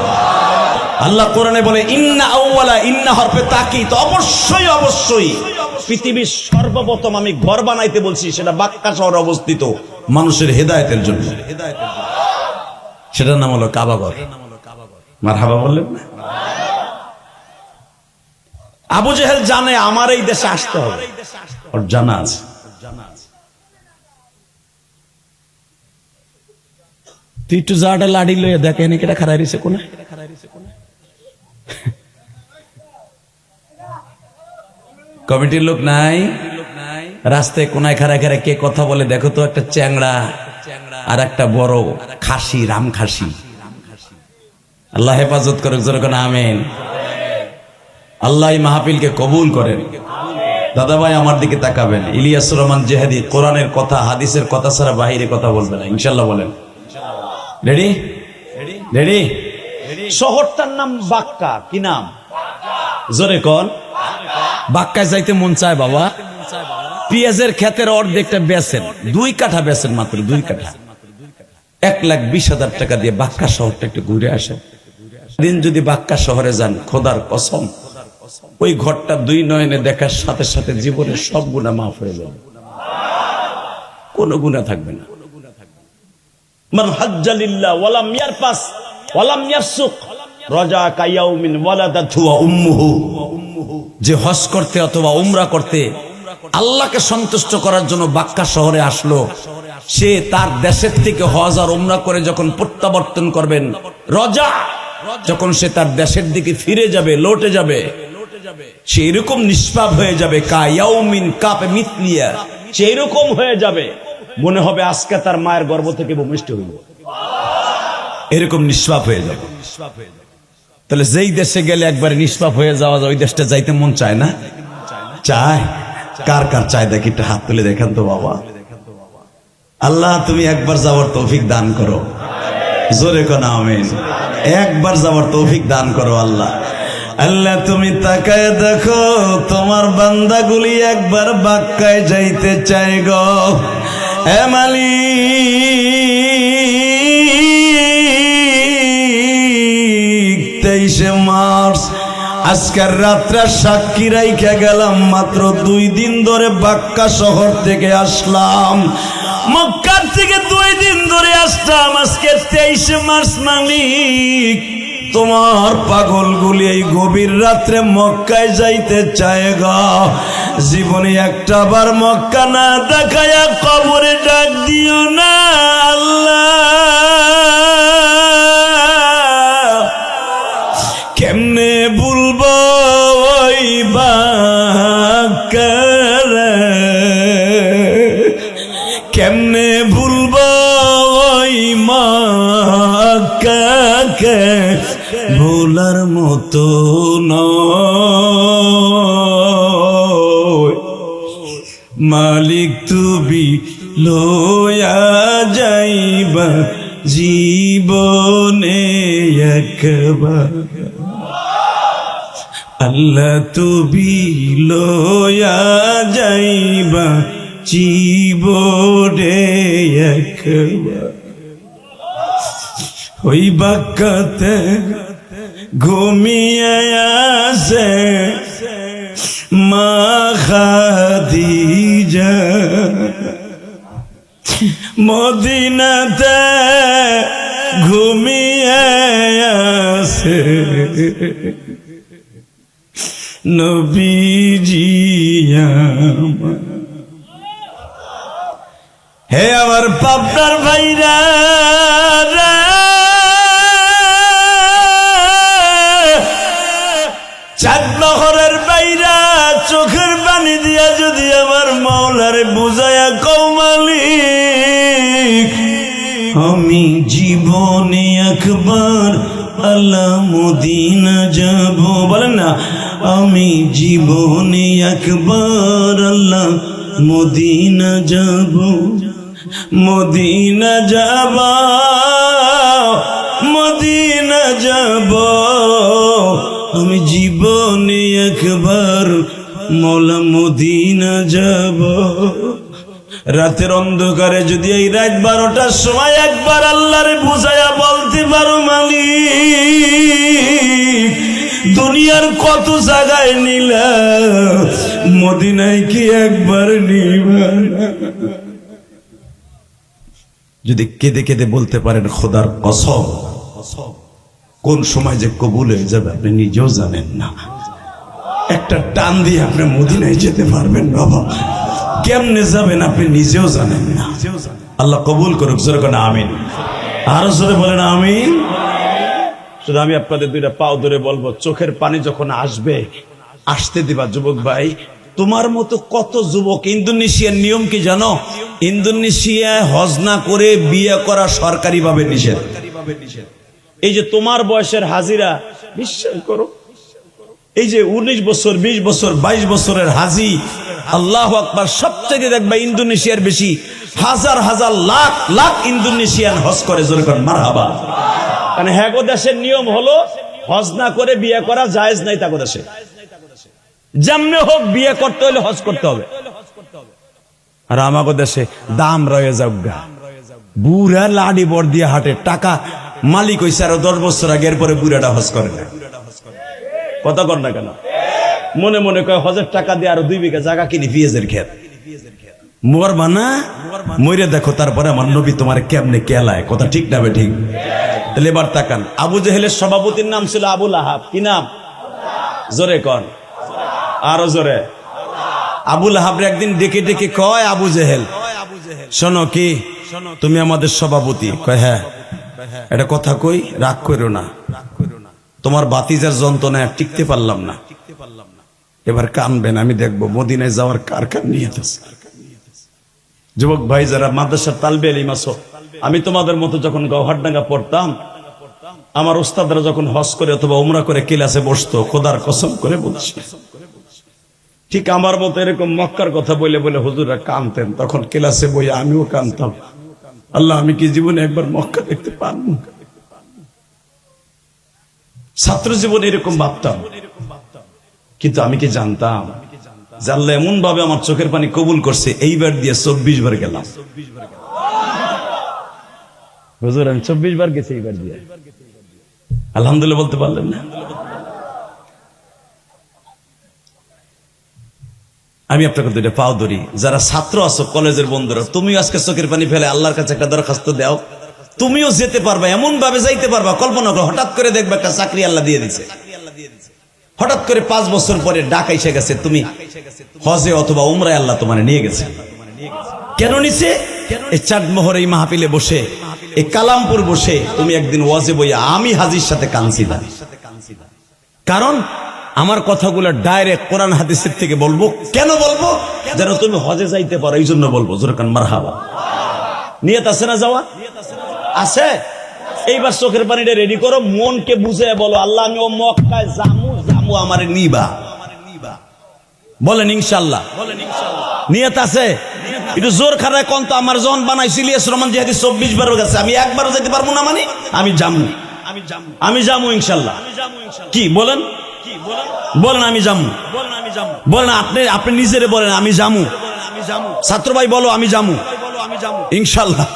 আল্লাহ কোরআনে বলে ইন্না আউয়ালা, ইন্না হরফে তাকিদ, অবশ্যই অবশ্যই পৃথিবীর সর্বপ্রথম আমি ঘর বানাইতে বলছি, সেটা বাক্কা শহরে অবস্থিত, মানুষের হেদায়েতের জন্য। সেটার নাম হলো কাবা ঘর। মারহাবা বললেন না? আবু জেহেল জানে আমার এই দেশে আসতে হবে, ওর জানা আছে। তুই একটু জাটা লাড়ি লইয়া দেখে এনে কেটা খারাই রয়েছে কোনে। কমিটির লোক নাই, রাস্তায় কোনায় খাড়ায় খাড়ায় কে কথা বলে দেখো তো। একটা চ্যাংড়া আর একটা বড় খাসি, রাম খাসি। আল্লাহ হেফাজত করে, যেরকম আমিন। আল্লাহ মাহফিলকে কবুল করেন। দাদা ভাই আমার দিকে তাকাবেন। ইলিয়াসুর রহমান জেহাদি কোরআনের কথা হাদিসের কথা ছাড়া বাহিরে কথা বলবে না, ইনশাল্লাহ বলেন। রেডি? রেডি? শহরটার নাম বাক্কা। কি নাম? জোরে কোন। বাক্কায় যাইতে মন চায় বাবা। পেঁয়াজের ক্ষেতের অর্ধেকটা বেচেন, 2 কাঠা বেচেন, মাত্র 2 কাঠা। 1,20,000 টাকা দিয়ে বাক্কা শহরটা একটু ঘুরে আসেন। দিন যদি বাক্কা শহরে যান, খোদার কসম ওই ঘরটা 2 নয়নে দেখার সাথে সাথে জীবনের সব গুনাহ মাফ হয়ে যাবে, কোনো গুনাহ থাকবে না। মান হাজ্জা লিল্লাহ ওয়ালাম ইয়ারফাস ওয়ালাম ইয়াফসুক রাজা কায়াউমিন ওয়ালাদাতহু উম্মুহু। যে হজ করতে অথবা উমরা করতে আল্লাহকে সন্তুষ্ট করার জন্য বাক্কা শহরে আসলো, সে তার দেশের থেকে হজ আর উমরা করে যখন প্রত্যাবর্তন করবেন, রজা যখন সে তার দেশের দিকে ফিরে যাবে, লৌটে যাবে, সে এরকম নিষ্পাপ হয়ে যাবে, কায়াউমিন কাপে মিথলিয়া, সে এরকম হয়ে যাবে মনে হবে আজকে তার মায়ের গর্ভ থেকে ভূমিষ্ঠ হইল, এরকম নিষ্পাপ হয়ে যাবে। তাহলে যেই দেশে গেলে একবারে নিষ্পাপ হয়ে যাওয়া যায়, ওই দেশটা যাইতে মন চায় না? চায়। কার কার চায় দেখি, একটা হাত তুলে দেখেন তো বাবা। আল্লাহ তুমি একবার যাওয়ার তৌফিক দান করো, জোরে কোন আমিন। একবার যাওয়ার তৌফিক দান করো আল্লাহ। আল্লাহ তুমি তাকায় দেখো, তোমার বান্দাগুলি একবার বাক্কায় যাইতে চাই গো। এ মালিক, 23 মার্চ আজকের রাত্রে সাক্ষী রাইখা গেলাম, মাত্র 2 দিন ধরে বাক্কা শহর থেকে আসলাম, মক্কা থেকে 2 দিন ধরে আসলাম। আজকে 23 মার্চ মালিক, তোমার পাগলগুলি এই গভীর রাত্রে মক্কায় যাইতে চায় গো। জীবনে একটা বার মক্কা না দেখায়া কবরে ডাক দিও না আল্লাহ। কেমনে ভুলবো ওই বাক্কা, কেমনে ভুলবো ওই মক্কাকে, ভোলার মতো নয়। মালিক তুমি লয়া যাইবা জীবনে একবার, আল্লাহ তুমি লয়া যাইবা জীবনে একবার। ওই বাক্কাতে ঘুমিয়ে আসে মা খাদিজা, মদিনাতে ঘুমিয়ে আসে নবীজি আমার। হে আমার পাবনার ভাইরা, চাঁদনগরের বাইরা, চোখের পানি দিয়া যদি আমার মাওলারে বুঝায়া কও মালিক, আমি জীবনে একবার আল্লাহ মদিনা যাব। বলেন না, আমি জীবনে একবার আল্লাহ মদিনা যাব, মদিনা যাব, মদিনা যাব। আমি জীবনে একবার মৌলা মদিনা যাব। রাতের অন্ধকারে যদি এই রাত 12টার সময় একবার আল্লাহরে বুঝায়া বলতে পারো মালিক, দুনিয়ার কত জায়গায় নিলা, মদিনায় কি একবার নিবা? যদি কেঁদে কেঁদে বলতে পারেন খোদার কসম, কোন সময় যে কবুল হয়ে যাবে আপনি নিজেও জানেন না। একটা টান দিয়ে আপনি মদিনায় যেতে পারবেন বাবা, কেমনে যাবেন আপনি নিজেও জানেন না। আল্লাহ কবুল করুক, জোরে কোন আমিন। আরো জোরে বলেন আমিন। শুধু আমি আপনাদের 2টা পাও ধরে বলবো, চোখের পানি যখন আসবে আসতে দিবা। যুবক ভাই, তোমার মতো কত যুবক, ইন্দোনেশিয়ার নিয়ম কি জানো? ইন্দোনেশিয়ায় হজ না করে বিয়ে করা সরকারি ভাবে নিষেধ। এই যে তোমার বয়সের হাজিরা, বিশ্বাস করো, এই যে 19 বছর 20 বছর 22 বছরের হাজি, আল্লাহু আকবার, সবচেয়ে দেখবা ইন্দোনেশিয়ার বেশি, হাজার হাজার লাখ লাখ ইন্দোনেশিয়ান হজ করে। জোরে করেন মারহাবা। কারণ হ্যাগো দেশের নিয়ম হলো হজ না করে বিয়ে করা জায়েজ নাই তাগো দেশে। যেমনে হোক বিয়ে করতে হলে হজ করতে হবে। আর আমাগো দেশে দাম রয়ে যাওগা, বুড়া লাডি বর দিয়ে হাটে টাকা মালিক হইছে আরো 10 বছর আগে, এরপরে বুড়াটা হজ করে না। কথা কর না কেন? মনে মনে কয় হজের টাকা দিয়ে আরো 2 বিঘা জায়গা কিনি পেঁয়াজের ক্ষেত। মরবা না, মরে দেখো তারপরে আমার নবী তোমার কেমনে কেলায়। কথা ঠিক না? ঠিক। তাহলে এবার তাকান, আবু জেহেলের সভাপতির নাম ছিল আবু লাহাব। কি নাম? জোরে কন, আরো জোরে। আবু লাহাবরে একদিন ডেকে ডেকে কয়, আবু জেহেল শোনো, কি তুমি আমাদের সভাপতি? কয় হ্যাঁ। এটা কথা কই, রাগ করো না, তোমার বাতিজার যন্ত্রণায় টিকতে পারলাম না, এবার কানবেন, আমি দেখবো মদিনায় যাওয়ার কার কার নিয়ত আছে। যুবক ভাই যারা মাদ্রাসার তালবে ইলম আছো, আমি তোমাদের মতো যখন গওহারডাঙ্গা পড়তাম, আমার উস্তাদরা যখন হজ করে অথবা উমরা করে ক্লাসে বসতো, খোদার কসম করে বলছি, ঠিক আমার মতো এরকম মক্কার কথা বলে বলে হুজুররা কানতেন। তখন ক্লাসে বই আমিও কানতাম, আল্লাহ আমি কি জীবনে একবার মক্কা দেখতে পারবো? ছাত্র জীবনে এরকম ভাবতাম, কিন্তু আমি কি জানতাম যে আল্লাহ এমন ভাবে আমার চোখের পানি কবুল করছে, এইবার দিয়ে 24 বার গেলাম। হুজুর আমি 24 বার গেছি এইবার দিয়ে, আলহামদুলিল্লাহ বলতে পারলেন না? আমি আপনাকে দুইটা পাও ধরি, যারা ছাত্র আছো কলেজের বন্ধুরা, তুমিও আজকে চোখের পানি ফেলে আল্লাহর কাছে একটা দরখাস্ত দাও, তুমিও যেতে পারবা, এমন ভাবে যাইতে পারবা, কল্পনা করো হঠাৎ করে দেখবে একটা চাকরি আল্লাহ দিয়ে দিছে, হঠাৎ করে 5 বছর পরে ডাক এসে গেছে, তুমি হজে অথবা উমরায় আল্লাহ তোমার নিয়ে গেছে। কেন নিছে? এই চাঁদমোহর এই মাহফিলে বসে, এই কালামপুর বসে তুমি একদিন ওয়াজে বইয়া আমি হাজির সাথে কানছিলাম, কারণ আমার কথাগুলো ডাইরেক্ট কোরআন হাদিসের থেকে বলবো। কেন বলবো? যেন তুমি হজে যাইতে পারো, এই জন্য বলবো। জোরে কান মারহাবা। নিয়ত আছে না যাওয়া? আছে। এইবার চোখের পানিটা রেডি করো, মনকে বুঝে বলো, আল্লাহ আমি ও মক্কায় জামু, জামু আমারে নিবা। বলেন ইনশাআল্লাহ। নিয়ত আছে? একটু জোর খারায় কোন তো, আমার যখন বানাইছিলি রহমান জিহাদি 24 বার গেছে, আমি একবারও যেতে পারবো না, মানে আমি জামু, আমি জামু ইনশাআল্লাহ। কি বলেন? বলেন আমি জামু, বলেন আপনি নিজেরে বলেন আমি জামু। ছাত্র ভাই বলো আমি জামু ইনশাআল্লাহ।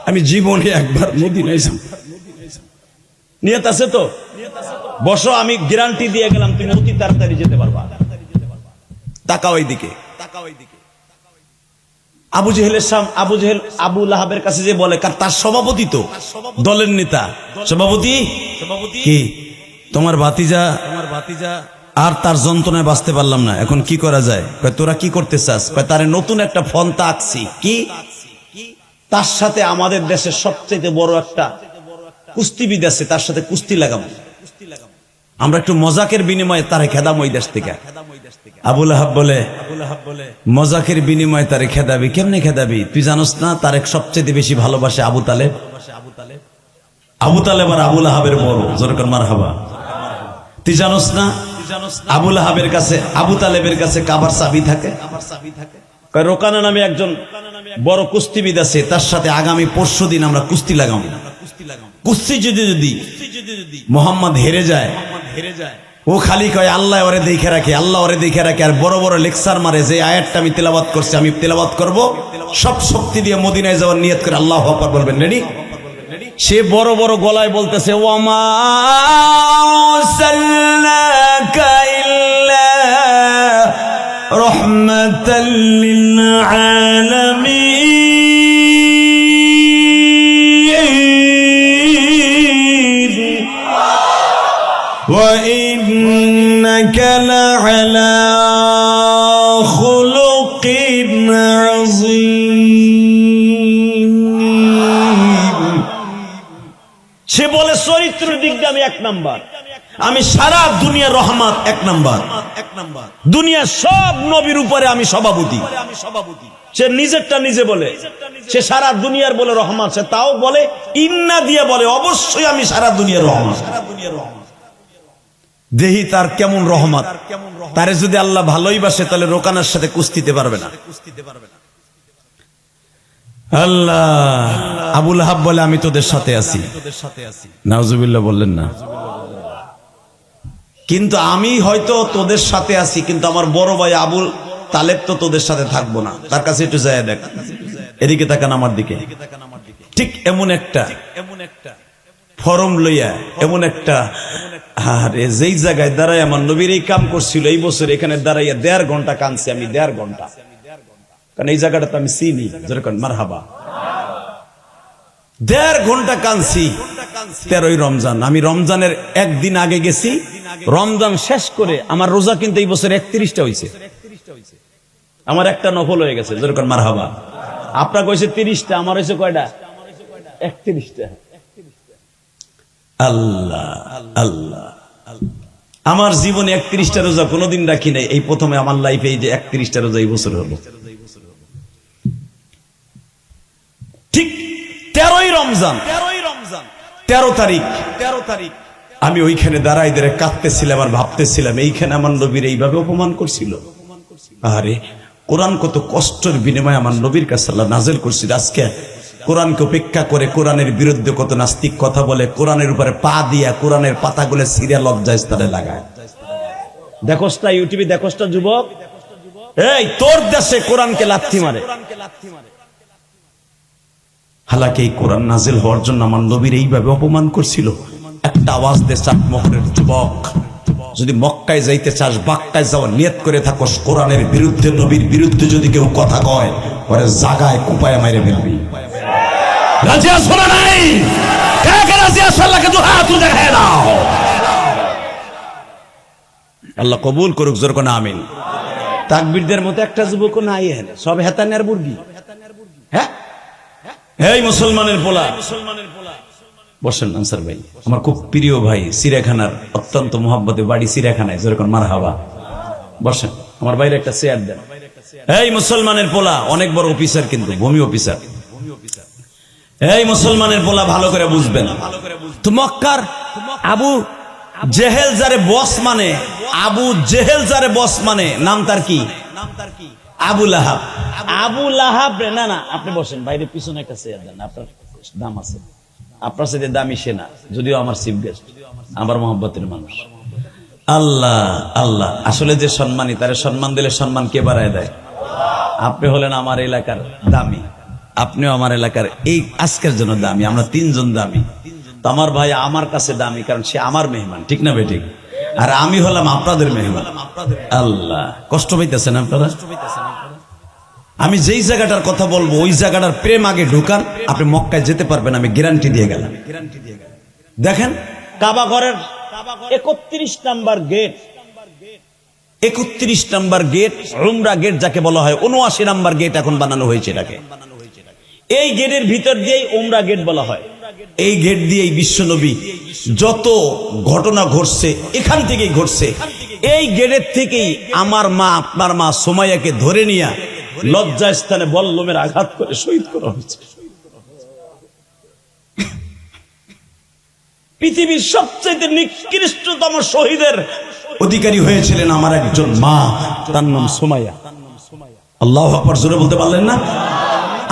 আমি জীবনে একবার মদিনায় যাব। নিয়ত আছে তো? বসো, আমি গ্যারান্টি দিয়ে গেলাম তুমি অতি তাড়াতাড়ি যেতে পারবা। তাকাও এইদিকে। আবু জেহেলের আবু জেহেল আবু লাহাবের কাছে যে বলে, কার তার সভাপতি তো, দলের নেতা, সভাপতি কি তোমার ভাতিজা আর তার যন্ত্রণায় বাঁচতে পারলাম না, এখন কি করা যায়? কয় তোরা কি করতে চাস? কয় তারে নতুন একটা ফন্তা আঁকছি। কি? তার সাথে আমাদের দেশের সবচেয়ে বড় একটা কুস্তিবিদ আছে, তার সাথে কুস্তি লাগাবো, আমরা একটু মজাকের বিনিময়ে তারে খেদাম ওই দেশ থেকে। আবু লাহাব বলে, মজাকের বিনিময়ে তারে খেদাবি? কেমনে খেদাবি? তুই জানোস না তার সবচেয়ে বেশি ভালোবাসে আবু তালেব। আবু তালেব আর আবু লাহাবের বড়। জোরে কর মারহাবা। তুই জানোস না আবু লাহাবের কাছে, আবু তালেবের কাছে কাবার চাবি থাকে। রোকানা নামে একজন বড় কুস্তিবিদ আছে, তার সাথে আগামী 25 দিন আমরা কুস্তি লাগাবো। কুস্তি যদি মোহাম্মদ হেরে যায়, ও খালি কয় আল্লাহ ওরে দেখে রাখে, আল্লাহ ওরে দেখে রাখে, আর বড় বড় লেকচার মারে যে আয়াতটা আমি তেলাওয়াত করছি, আমি তেলাওয়াত করব, সব শক্তি দিয়ে মদিনায় যাওয়ার নিয়ত করে আল্লাহু আকবার বলবেন। রেডি? সে বড় বড় গলায় বলতেছে, ওয়ামা আরসালনাকা ইল্লা রাহমাতাল লিল আলামিন ওয়া ইন্নাকা লাআলা খুলুকিন আযীম। সে বলে চরিত্রের দিক দিয়ে আমি 1 নাম্বার, আমি সারা দুনিয়ার রহমত 1 নাম্বার, দুনিয়ার সব নবীর উপরে আমি সভাপতি। সে নিজেরটা নিজে বলে, সে সারা দুনিয়ার বলে রহমত, সে তাও বলে ইন্না দিয়ে বলে অবশ্যই আমি সারা দুনিয়ার রহমত। দেহি তার কেমন রহমত। তারে যদি আল্লাহ ভালোই বাসে তাহলে রোকানার সাথে কুস্তিতে পারবে না। আল্লাহ, আবুল আহাব বলে আমি তোদের সাথে আছি, নাউজুবিল্লাহ বললেন না? কিন্তু আমি হয়তো তোদের সাথে আছি, কিন্তু আমার বড় ভাই আবুল তালেব তো তোদের সাথে থাকবো না। তার কাছে একটু যায় দেখ, এদিকে তাকান আমার দিকে। ঠিক এমন একটা ফরম লইয়া, এমন একটা, আরে যেই জায়গায় দাঁড়ায় আমার নবীর এই কাম করছিল, এই বছর এখানে দাঁড়াইয়া 1.5 ঘন্টা কাঁদছি আমি, 1.5 ঘন্টা, কারণ এই জায়গাটা তো আমি চিনি। যেরকম মারহাবা, 1.5 ঘন্টা কাঁদছি। 13ই রমজান, আমি রমজানের একদিন আগে গেছি, রমজান শেষ করে আমার রোজা কিন্তু এই বছর 31টা হয়েছে, আমার একটা নফল হয়ে গেছে। যেরকম মারহাবা, আপনার কইছে 30টা, আমার হয়েছে কয়টা? 31টা। আল্লাহ আল্লাহ, আমার জীবনে 31টা রোজা কোনোদিন রাখি নাই, এই প্রথমে আমার লাইফে এই যে 31টা রোজা এই বছর হলো। ঠিক 13ই রমজান, 13 তারিখ আমি ওইখানে দাঁড়াই দাঁড়ায় কাঁদতেছিলাম আর ভাবতেছিলাম, এইখানে আমার নবীর এইভাবে অপমান করছিল। আরে কোরআন কত কষ্টের বিনিময়ে আমার নবীর কাছে আল্লাহ নাযিল করছিল। আজকে কোরআনকে উপেক্ষা করে কোরআনের বিরুদ্ধে কত নাস্তিক কথা বলে, কোরআনের উপরে পা দিয়া কোরআনের পাতাগুলো সিরিয়া লজ্জায় স্থানে লাগায়। দেখোসটা ইউটিউবে, দেখোসটা যুবক, এই তোর দেশে কোরআনকে লাথি মারে। হালাকি এই কোরআন নাজিল হওয়ার জন্য আমার নবীর এইভাবে অপমান করছিল। একটা আওয়াজ দে চাটমোহরের যুবক, যদি মক্কায় যাইতে চাস, বাক্কায় যাওয়ার নিয়ত করে থাকস, কোরআনের বিরুদ্ধে, নবীর বিরুদ্ধে যদি কেউ কথা কয়, ওরে জাগায় কুপায় মাইরে ফেলবি। রাজি আছো না নাই? কে কে রাজি আছো? আল্লাহকে দুই হাত তুলে দেখায় দাও। আল্লাহ কবুল করুক, জোর করে আমিন। তাকবীরদের মতো একটা যুবকও নাই এখানে, সব হেতানের মুরগি। হ্যাঁ, এই মুসলমানের পোলা, বসেন আনসার ভাই, আমার খুব প্রিয় ভাই, সিরাখানার অত্যন্ত মোহাব্বতে বাড়ি সিরাখানায়। যেরকম মারহাবা, বসেন। আমার বাইরে একটা চেয়ার দেন। এই মুসলমানের পোলা, অনেক বড় অফিসার, কিন্তু ভূমি অফিসার। এই মুসলমানের পোলা, ভালো করে বুঝবেন তো, মক্কার আবু জেহেল যারে বস মানে, আবু জেহেল যারে বস মানে, নাম তার কি? আবু লাহাব। আবু লাহাব রে, না না আপনি বসেন, বাইরে পিছনে একটা চেয়ার দেন, আপনার দাম আছে, আপনার সাথে দামি সেনা, যদিও আমার চিফ গেস্ট, আমার মহব্বতের মানুষ। আল্লাহ আল্লাহ, আসলে যে সম্মানী, তারে সম্মান দিলে সম্মান কে বাড়ায় দেয়? আপনি হলেন আমার এলাকার দামি, আপনিও আমার এলাকার এই আজকের জন্য দামি, আমরা 3 জন দামি। তো আমার ভাই আমার কাছে দামি, কারণ সে আমার মেহমান, ঠিক না বেঠিক? আর আমি হলাম আপনাদের মেহমান। আল্লাহ, কষ্ট পাইতেছেন আপনারা? আমি যেই জায়গাটার কথা বলবো, ওই জায়গাটার প্রেম আগে ঢুকান, আপনি মক্কায় যেতে পারবেন, আমি গ্যারান্টি দিয়ে গেলাম। দেখেন, কাবা ঘরের 31 নাম্বার গেট, 31 নাম্বার গেট, উমরা গেট যাকে বলা হয়, 79 নাম্বার গেট এখন বানানো হয়েছে এটাকে। এই গেটের ভিতর দিয়েই উমরা গেট বলা হয়। এই গেট দিয়েই বিশ্বনবী যত ঘটনা ঘটছে এখান থেকেই ঘটছে। এই গেটের থেকেই আমার মা, আপনার মা সুমাইয়াকে ধরে নিয়ে লজ্জা স্থানে বল্লমের আঘাত করে শহীদ করা হয়েছে। পৃথিবীর সবচেয়ে নিকৃষ্টতম শহীদের অধিকারী হয়েছিলেন আমার একজন মা, তার নাম সুমাইয়া। আল্লাহু আকবার, জোরে বলতে পারলেন না?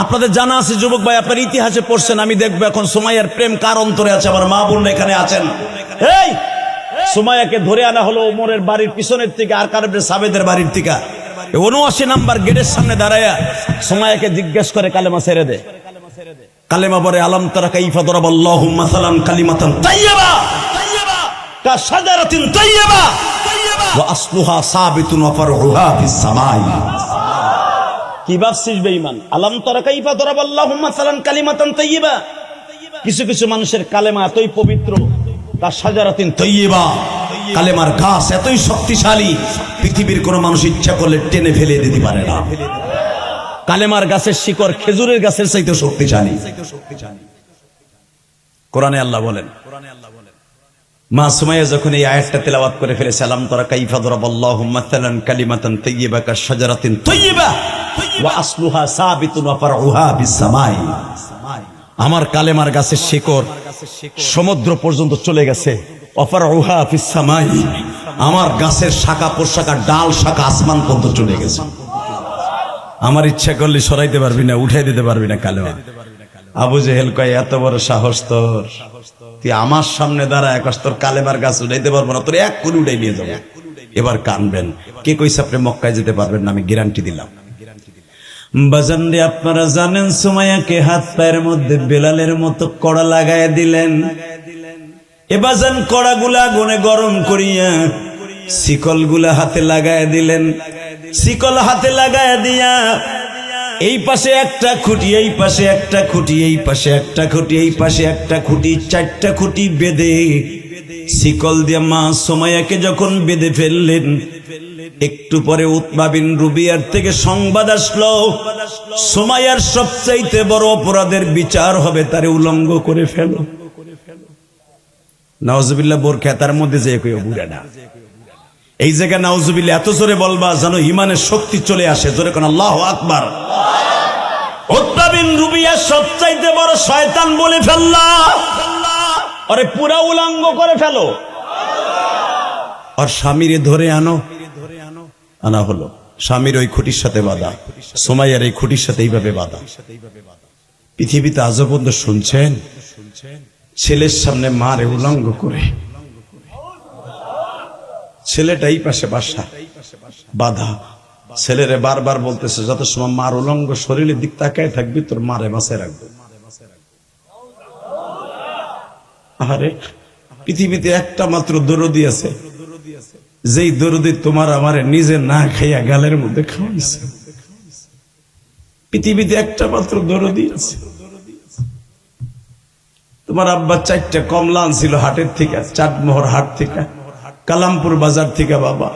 আপনাদের জানা আছে যুবক ভাই, আপনার ইতিহাসে পড়ছেন, আমি দেখবো এখন সুমাইয়ার প্রেম কার অন্তরে আছে। আমার মা বোন এখানে আছেন। এই সুমাইয়াকে ধরে আনা হলো ওমরের বাড়ির পিছনের থেকে, আর কারবে সাবেদের বাড়ির থেকে। 79 নাম্বার গেটের সামনে দাঁড়ায়া সুমাইয়াকে জিজ্ঞেস করে, কালেমা ছেড়ে দে। কালেমা পড়ে, আলাম তারা কাইফা দরাবাল্লাহু মাসালান কালিমাতান তাইয়্যিবা কাশাজারাতিন তাইয়্যিবা ওয়া আসলুহা সাবিতুন ওয়া ফারউহা ফিস সামাই। কি ভাবছিস বেঈমান? আলাম তারা কাইফা দরাবাল্লাহু মাসালান কালিমাতান তাইয়্যিবা। কিছু কিছু মানুষের কালেমা এতই পবিত্র, কাশাজারাতিন তাইয়্যিবা, কালেমার গাছ এতই শক্তিশালী, পৃথিবীর কোন মানুষ ইচ্ছা করলে টেনে ফেলে দিতে পারে না। কালেমার গাছের শিকড় খেজুরের গাছের চাইতে শক্তিশালী। কোরআনে আল্লাহ বলেন, মা সুমাইয়া যখন এই আয়াতটা তেলাওয়াত করে ফেলেছে, আলাম তারা কাইফা দরাবাল্লাহু মাসালান কালিমাতান তাইয়্যিবা কাশাজারাতিন তাইয়্যিবা ওয়া আসলুহা সাবিতুন ওয়া ফারউহা বিস সামাই। আমার কালেমার গাছের শিকড় সমুদ্র পর্যন্ত চলে গেছে, ওয়া ফারউহা ফিস সামাই, আমার গাছের শাখা প্রশাখা ডাল শাখা আসমান পর্যন্ত চলে গেছে। আমার ইচ্ছা করলে সরাইতে পারবি না, উঠাই দিতে পারবি না কালেমা। আবু জেহেল কয় এত বড় সাহস তোর, তুই আমার সামনে দাঁড়া, একবার তোর কালেমার গাছ উঠাইতে পারবো না, তোর এক কোটি উঠাই নিয়ে যাবো। এবার কানবেন, কে কইছে আপনি মক্কায় যেতে পারবেন না, আমি গ্যারান্টি দিলাম। বাজান রে, আপনারা জানেন সুমাইয়াকে হাত পায়ের মধ্যে বেলালের মতো কড়া লাগায় দিলেন। এ বাজান কড়াগুলা আগুনে গরম করিয়া শিকল গুলা হাতে লাগায় দিলেন। শিকল হাতে লাগায় দিয়া এই পাশে একটা খুঁটি, এই পাশে একটা খুঁটি, এই পাশে একটা খুঁটি, এই পাশে একটা খুঁটি, 4টা খুঁটি বেঁধে শিকল দিয়ে মা সুমাইয়াকে যখন বেঁধে ফেললেন, একটু পরে উতবা বিন রুবিয়ার থেকে সংবাদ আসলো সুমাইয়ার সবচাইতে বড় অপরাধের বিচার হবে, তারে উলঙ্গ করে ফেলো। নাউজুবিল্লাহ, বোর খেতার মধ্যে যে কেউ বুড়া না, এই জায়গায় নাউজুবিল্লাহ এত জোরে বলবা যেন ইমানের শক্তি চলে আসে। জোরে কোন আল্লাহু আকবার। উতবা বিন রুবিয়া সবচাইতে বড় শয়তান বলে ফেললা, আরে পুরা উলঙ্গ করে ফেলো। আর স্বামীরে ধরে আনা হলো, স্বামীর ওই খুঁটির সাথে বাঁধা, সুমাইয়ার এই খুঁটির সাথে এইভাবে বাঁধা। পৃথিবীতে আজও পর্যন্ত শুনছেন ছেলের সামনে মারে উলঙ্গ করে, ছেলেটা এই পাশে বাসা বাধা, ছেলেরে বারবার বলতেছে যত সময় মার উলঙ্গ শরীরের দিক তাকায় থাকবি তোর মারে বাঁচায় রাখবো। আরে পৃথিবীতে একটা মাত্র দরদি আছে, যেই দরদি তোমার আমারে নিজে না খাইয়া গালের মধ্যে খাওয়াইছে। পৃথিবীতে একটা মাত্র দরদি আছে। তোমার আব্বা 4টা কমলা আনছিল হাটের থেকে, চাটমোহর হাট থেকে, কালামপুর বাজার থেকে। বাবা,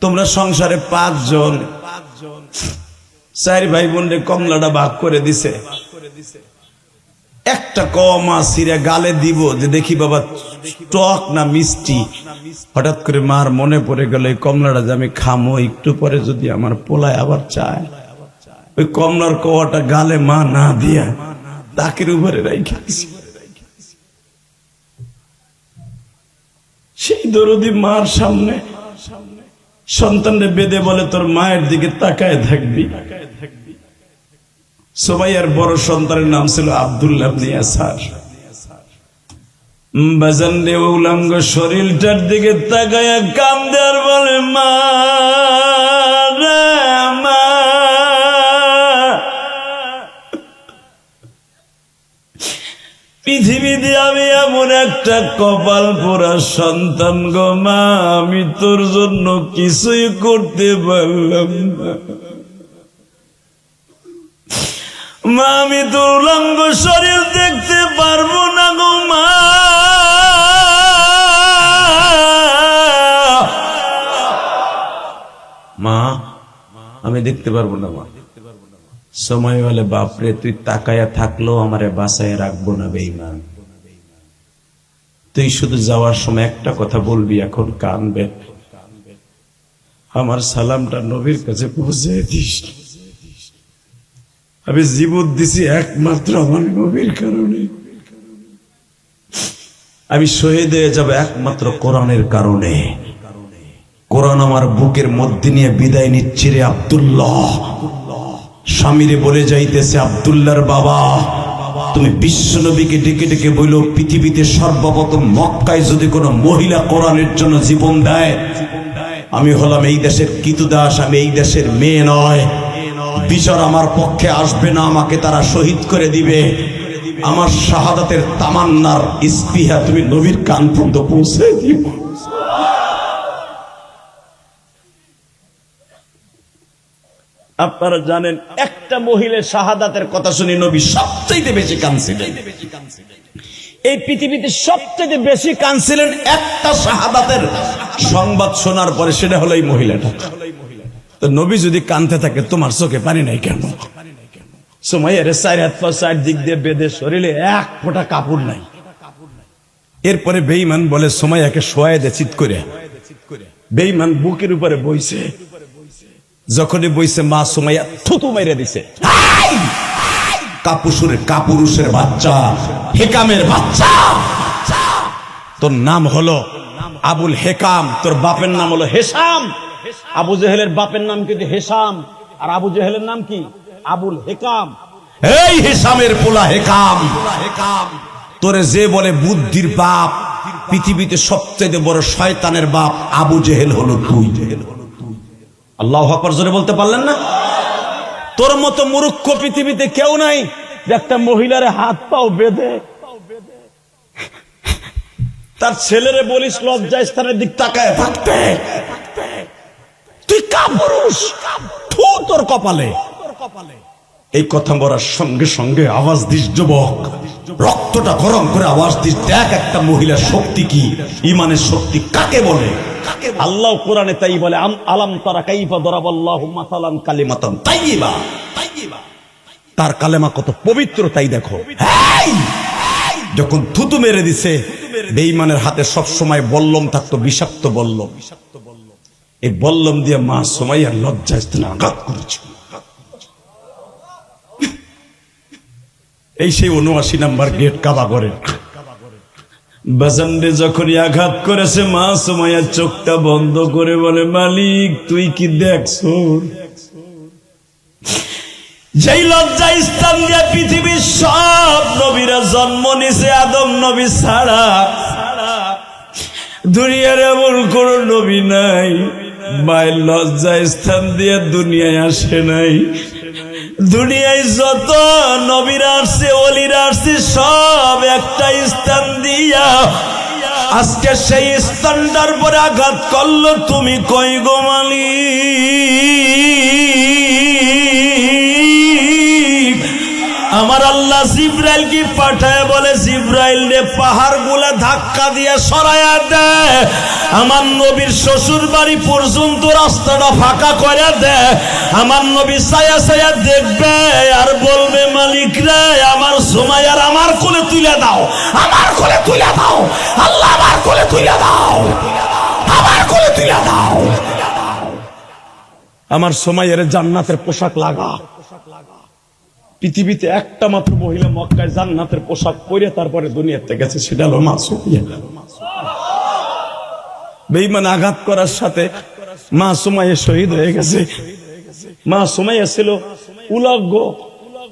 তোমরা সংসারে 5 জন, 4 ভাই বোনরে কমলাটা ভাগ করে দিছে। একটা কমা সিরে গালে দিব যে দেখি বাবা টক না মিষ্টি। হঠাৎ করে মার মনে পড়ে গেল এই কমলাটা যে আমি খামো, একটু পরে যদি আমার পোলায় আবার চায়, ওই কমলার কোয়াটা গালে মা না দিয়া তাকের উপরে রাইখা দিছে। সেই দরদি মার সামনে সন্তানরে বেঁধে বলে তোর মায়ের দিকে তাকায় থাকবি। সুমাইয়ার বড় সন্তানের নাম ছিল আব্দুল্লাহ ইবনে ইয়াসার। বাজান রে, উলঙ্গ শরীরটার দিকে তাকায় কান্দে আর বলে মা রে মা, পৃথিবীতে আমি এমন একটা কপাল পোড়া সন্তান গো মা, আমি তোর জন্য কিছুই করতে পারলাম না মা, আমি তোর উলঙ্গ শরীর দেখতে পারবো না গো মা। মা আমি দেখতে পারবো না মা। সময় বলে বাপরে, তুই তাকায়া থাকলেও আমারে বাঁচায় রাখবো না বেঈমান। তুই শুধু যাওয়ার সময় একটা কথা বলবি, এখন কানবে, আমার সালামটা নবীর কাছে পৌঁছে দিস। আমি জীবন দিছি একমাত্র আমার নবীর কারণে, আমি শহীদ হয়ে যাব একমাত্র কোরআনের কারণে। কোরআন আমার বুকের মধ্যে নিয়ে বিদায় নিচ্ছি রে আব্দুল্লাহ। স্বামীরে বলে যাইতেছে, আব্দুল্লাহর বাবা তুমি বিশ্ব নবীকে ডেকে ডেকে বইলো পৃথিবীতে সর্বপ্রথম মক্কায় যদি কোনো মহিলা কোরআনের জন্য জীবন দেয়, আমি হলাম এই দেশের কৃতদাস, আমি এই দেশের মেয়ে নয়। বিচার আমার পক্ষে আসবে না, আমাকে তারা শহীদ করে দিবে। আমার শাহাদাতের তামান্নার ইস্পিহা তুমি নবীর কান পর্যন্ত পৌঁছে দিও। আপনারা জানেন একটা মহিলার শাহাদাতের কথা শুনে নবী সবচেয়ে বেশি কাঁদছিলেন। এই পৃথিবীতে সবচেয়ে বেশি কাঁদছিলেন একটা শাহাদাতের সংবাদ শোনার পরে, সেটা হলো এই মহিলাটা। তো নবী যদি কাঁদতে থাকে তোমার চোখে পানি নাই কেন? সুমাইয়ার 4 হাত পা 4 দিক দিয়ে বেঁধে, শরীরে এক ফোঁটা কাপড় নাই। এরপরে বেঈমান বলে সুমাইয়াকে শোয়ায় দে চিৎ করে। বেঈমান বুকের উপরে বইছে, যখনই বইছে মা সুমাইয়া থুতু মেরে দিছে। কাপুরুষের বাচ্চা, হেকামের বাচ্চা, তোর নাম হলো আবুল হেকাম, তোর বাপের নাম হলো হেশাম। আবু জেহেলের বাপের নাম কিন্তু হেশাম, আর আবু জেহেলের নাম কি? আবুল হেকাম। এই হিসামের পোলা হেকাম, তোরে যে বলে বুদ্ধির বাপ, পৃথিবীতে সবচেয়ে বড় শয়তানের বাপ আবু জেহেল হলো তুই। আল্লাহু আকবার জোরে বলতে পারলেন না? তোর মতো মূর্খ পৃথিবীতে কেউ নাই যে একটা মহিলার হাত পাও বেঁধে তার ছেলেরে বলিস লজ্জা স্থানের দিক তাকায় থাকতে। তুই কাপুরুষ, থু তোর কপালে। এই কথা বলার সঙ্গে সঙ্গে আওয়াজ দিস যুবক, রক্তটা গরম করে আওয়াজ দিস, দেখ একটা মহিলার শক্তি কি, ইমানের শক্তি কাকে বলে। আল্লাহ কোরআনে তাই বলে, আলাম তারা কাইফা দরাবাল্লাহু মাসালান কালিমাতান তাইয়্যিবা। তার কালেমা কত পবিত্র তাই দেখো। যখন থুতু মেরে দিছে, বেঈমানের হাতে সব সময় বল্লম থাকতো, বিষাক্ত বল্লম। এই বল্লম দিয়ে মা সুমাইয়ার লজ্জা স্থানে আঘাত করেছিল। এই সেই ৭৯ নাম্বার গেট কাবাগরের বাজানরে যখনই আঘাত করেছে, মা সুমাইয়ার চোখটা বন্ধ করে বলে, মালিক তুই কি দেখছো? যেই লজ্জা স্থান দিয়ে পৃথিবীর সব নবীরা জন্ম নিছে আদম নবী ছাড়া, দুনিয়ার এমন কোন নবী নাই মায়ের লজ্জা স্থান দিয়ে দুনিয়ায় আসে নাই। দুনিয়ায় যত নবীরা আসছে, ওলিরা আসছে, সব একটা স্থান দিয়া আজকে সেই স্থানটার পরে আঘাত করলো। তুমি কই গো মালিক? আমার আল্লাহ জিব্রাইল কি পাঠায় বলে, জিব্রাইল রে পাহাড় গুলা ধাক্কা দিয়ে সরাইয়া দেয়, আমার নবীর শ্বশুর বাড়ি পর্যন্ত রাস্তাটা ফাঁকা করে দেয়। আমার নবী ছায়া ছায়া দেখবে আর বলবে, মালিক রে আমার সুমাইয়ার আমার কোলে তুলে দাও, আমার কোলে তুলে দাও, আল্লাহ আমার কোলে তুলে দাও, আমার কোলে তুলে দাও। আমার সুমাইয়ার জান্নাতের পোশাক লাগা। পৃথিবীতে একটা মাত্র মহিলা মক্কায় জান্নাতের পোশাক পরে তারপরে দুনিয়াতে গেছে, সেটা হলো মা সুমাইয়া। বেঈমান আঘাত করার সাথে মা সুমাইয়া শহীদ হয়ে গেছে। মা সুমাইয়া ছিল উলগ্ন,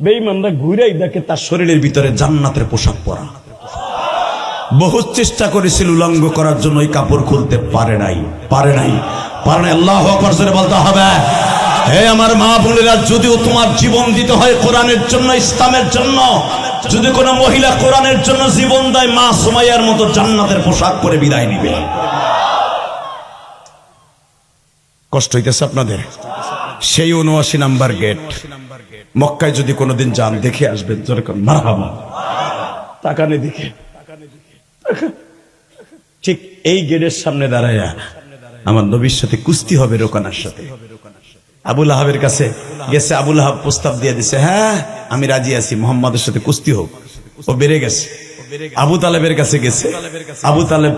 বেঈমানরা ঘুরেই দেখে তার শরীরের ভিতরে জান্নাতের পোশাক পরা। বহু চেষ্টা করেছিল উলঙ্গ করার জন্য, ওই কাপড় খুলতে পারে নাই। আল্লাহু আকবার জোরে বলতে হবে। হে আমার মা বোনেরা, যদিও তোমার জীবন দিতে হয় কোরআনের জন্য, ইসলামের জন্য, যদি কোনো মহিলা কোরআনের জন্য জীবন দেয়, মা সুমাইয়ার মতো জান্নাতের পোশাক পরে বিদায় নিবে। কষ্ট হইতেছে আপনাদের? সেই ৭৯ নাম্বার গেট মক্কায় যদি কোনোদিন যান, দেখে আসবেন। যেরকম মারহাবা, তাকানে দিকে। ঠিক এই গেটের সামনে দাঁড়ায়া আমার নবীর সাথে কুস্তি হবে, রোকানার সাথে। আবুল আহাবের কাছে গেছে, আবুল আহাব প্রস্তাব দিয়ে দিছে, হ্যাঁ আমি রাজি আছি, মুহাম্মাদের সাথে কুস্তি হোক। ও বেড়ে গেছে। আবু তালেবের কাছে গেছে, আবু তালেব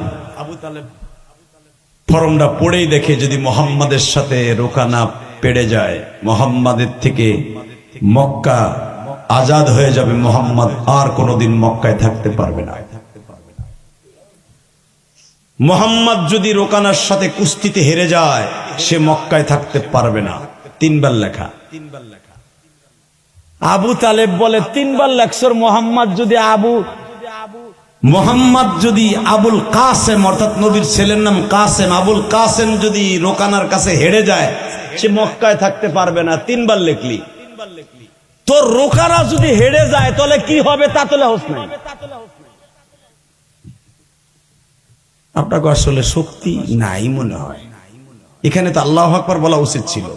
ফরমটা পড়েই দেখে, যদি মুহাম্মাদের সাথে রোকানা পেড়ে যায়, মুহাম্মাদের থেকে মক্কা আজাদ হয়ে যাবে, মুহাম্মদ আর কোনোদিন মক্কায় থাকতে পারবে না। মুহাম্মদ যদি রোকানার সাথে কুস্তিতে হেরে যায়, সে মক্কায় থাকতে পারবে না। 3 বার লেখা। আবু তালেব বলে 3 বার লেখছর, মোহাম্মদ যদি আবুল কাসেম, অর্থাৎ নবীর ছেলের নাম কাসেম, আবুল কাসেম যদি রোকানার কাছে হেরে যায়, সে মক্কায় থাকতে পারবে না। 3 বার লিখলি। তোর রোকানা যদি হেরে যায় তাহলে কি হবে? তা তোলে হোস নাই। আপনাকে আসলে শক্তি নাই মনে হয়। এখানে তো আল্লাহু আকবার বলা উচিত ছিল।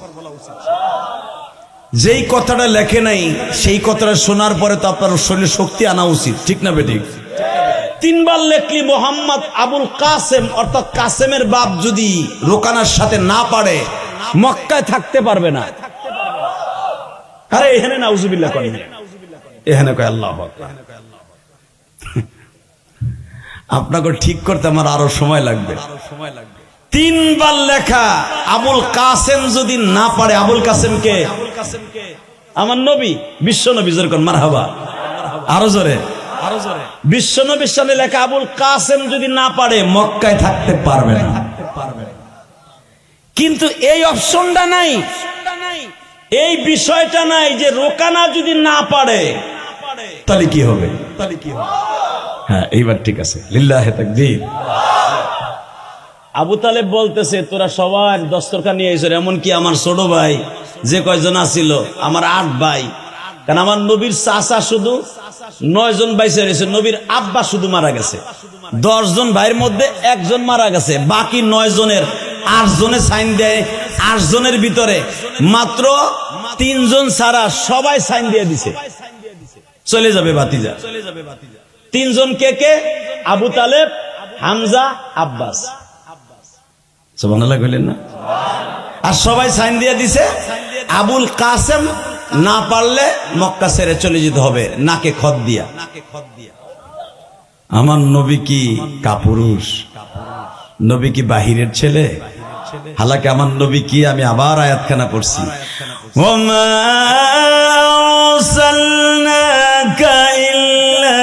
যেই কথাটা লেখে নাই, সেই কথাটা শোনার পরে তো আপনার শরীরে শক্তি আনা উচিত, ঠিক না বেঠিক? 3 বার লেখলি মোহাম্মদ আবুল কাসেম, অর্থাৎ কাসেমের বাপ যদি রোকানার সাথে না পারে, মক্কায় থাকতে পারবে না। আরে এখানে নাউজুবিল্লাহ করেন, এখানে কয় আল্লাহু আকবার। আপনাকে ঠিক করতে আমার আরো সময় লাগবে। 3 বার লেখা। আবুল কাসেম যদি না পারে, আবুল কাসেমকে আমার নবী, বিশ্ব নবী, যেরকম মারহাবা, আরো জোরে, বিশ্ব নবীর সামনে লেখা, আবুল কাসেম যদি না পারে মক্কায় থাকতে পারবে না। কিন্তু এই অপশনটা নাই। এই বিষয়টা নাই যে রোকানা যদি না পারে তাহলে কি হবে? হ্যাঁ, এইবার ঠিক আছে। লিল্লাহে তাকবীর। আবু তালেব বলতেছে তোরা সবার দস্তরখান নিয়ে এসে, এমনকি আমার ছোট ভাই যে কয়জন আছিল, আমার 8 ভাই, কারণ আমার নবীর চাচা শুধু 9 জন বাইসে রয়েছে, নবীর আব্বা শুধু মারা গেছে। 10 জন ভাইয়ের মধ্যে 1 জন মারা গেছে, বাকি 9 জনের 8 জনে সাইন দেয়। 8 জনের ভিতরে মাত্র 3 জন ছাড়া সবাই সাইন দিয়ে দিছে, চলে যাবে ভাতিজা। 3 জন কে কে? আবু তালেব, হামজা, আব্বাস। সুবহানাল্লাহ কইলেন না? আর সবাই সাইন দিয়ে দিছে। আবুল কাসেম না পারলে মক্কা ছেড়ে চলে যেতে হবে নাকে খত দিয়া। আমার নবী কি কাপুরুষ? নবী কি বাহিরের ছেলে? হালাকি আমার নবী কি, আমি আবার আয়াতখানা পড়ছি, ওমা আরসালনাকা ইল্লা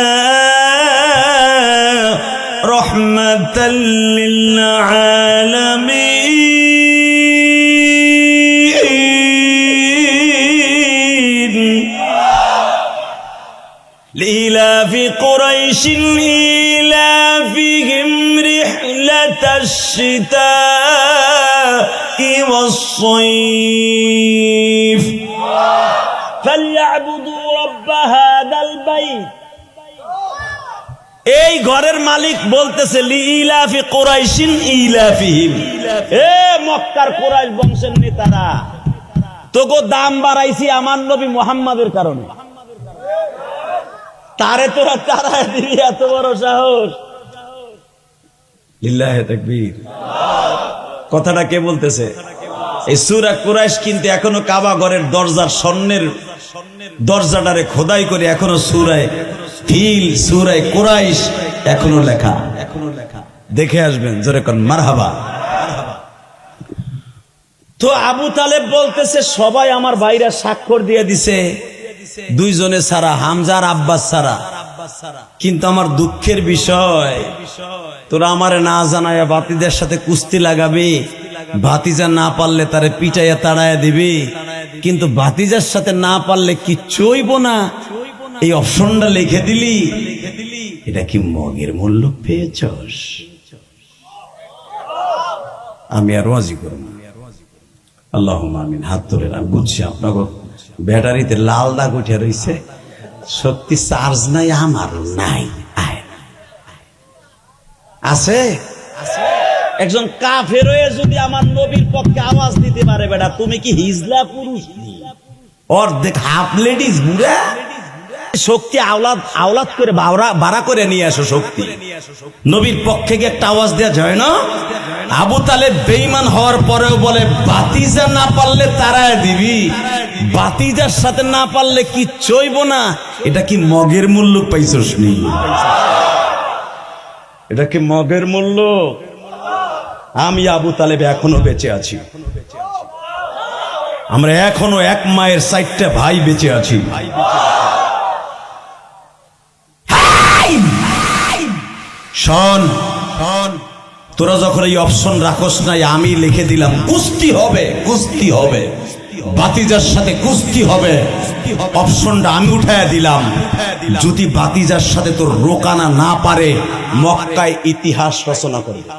রাহমাতাল লিল আলামিন লিইলাফি কুরাইশিন ইলাফিহিম রিহলাতাশ শিতা'i ওয়াস-সাইফ ফালইয়াবুদু রাব্ব হাদাল বাইত। এই ঘরের মালিক বলতেছে লিইলাফি কুরাইশিন ইলাফিহিম, এ মক্কার কুরাইশ বংশের নেতারা, তোগো দাম বাড়াইছি আমার নবী মুহাম্মাদের কারণে, তারে তোরা তারায় দিবি, এত বড় সাহস? লিল্লাহে তাকবীর। কথাটা কে বলতেছে? এই সূরা কুরাইশ কিন্তু এখনো কাবা ঘরের দরজার স্বর্ণের দরজাটারে খোদাই করে এখনো সূরায়ে ফিল, সূরায়ে কুরাইশ এখনো লেখা। দেখে আসবেন, জোরে কোন মারহাবা। তো আবু তালেব বলতেছে সবাই আমার ভাইরা স্বাক্ষর দিয়ে দিছে, 2 জনে ছাড়া, হামজা আর আব্বাস ছাড়া। কিন্তু আমার দুঃখের বিষয়, তোরা আমারে না জানায়া বাতিদের সাথে কুস্তি লাগাবি, ভাতিজা না পারলে তারে পিটাইয়া তাড়াইয়া দিবি, কিন্তু ভাতিজার সাথে না পারলে কিচ্ছু হইব না, এই অপশনটা লিখে দিলি। এটা কি মগের মূল্য পেয়েছস? আমি আর ওয়াজি করব না। আল্লাহুম্মা আমিন। হাত তুলে না, বুঝছি আপনাকে ব্যাটারিতে লাল দাগ উঠে রয়েছে, সত্যি চার্জ নাই, আমার নাই। আছে একজন কাফের হয়ে যদি আমার নবীর পক্ষে আওয়াজ দিতে পারে, বেটা তুমি কি হিজলা পুরুষ? অর্ধেক হাফ লেডিস বুড়া শক্তি আওলাদ করে বাড়া করে নিয়ে আসো শক্তি। নবীর পক্ষে কি একটা আওয়াজ দেওয়া যায় না? আবু তালেব বেঈমান হওয়ার পরেও বলে বাতিজা না পারলে তারায় দিবি, বাতিজার সাথে না পারলে কি চইব না। এটা কি মগের মূল্য পাইছস নি? এটা কি মগের মূল্য? আমি আবু তালেব এখনো বেঁচে আছি, আমরা এখনো 1 মায়ের 4টা ভাই বেঁচে আছি। শোন, তোরা যখন এই অপশন রাখস নাই, আমি লিখে দিলাম কুস্তি হবে, কুস্তি হবে, বাতিজার সাথে কুস্তি হবে। অপশনটা আমি উঠায় দিলাম। যদি বাতিজার সাথে তোর রোকানা না পারে, মক্কায় ইতিহাস রচনা করবে,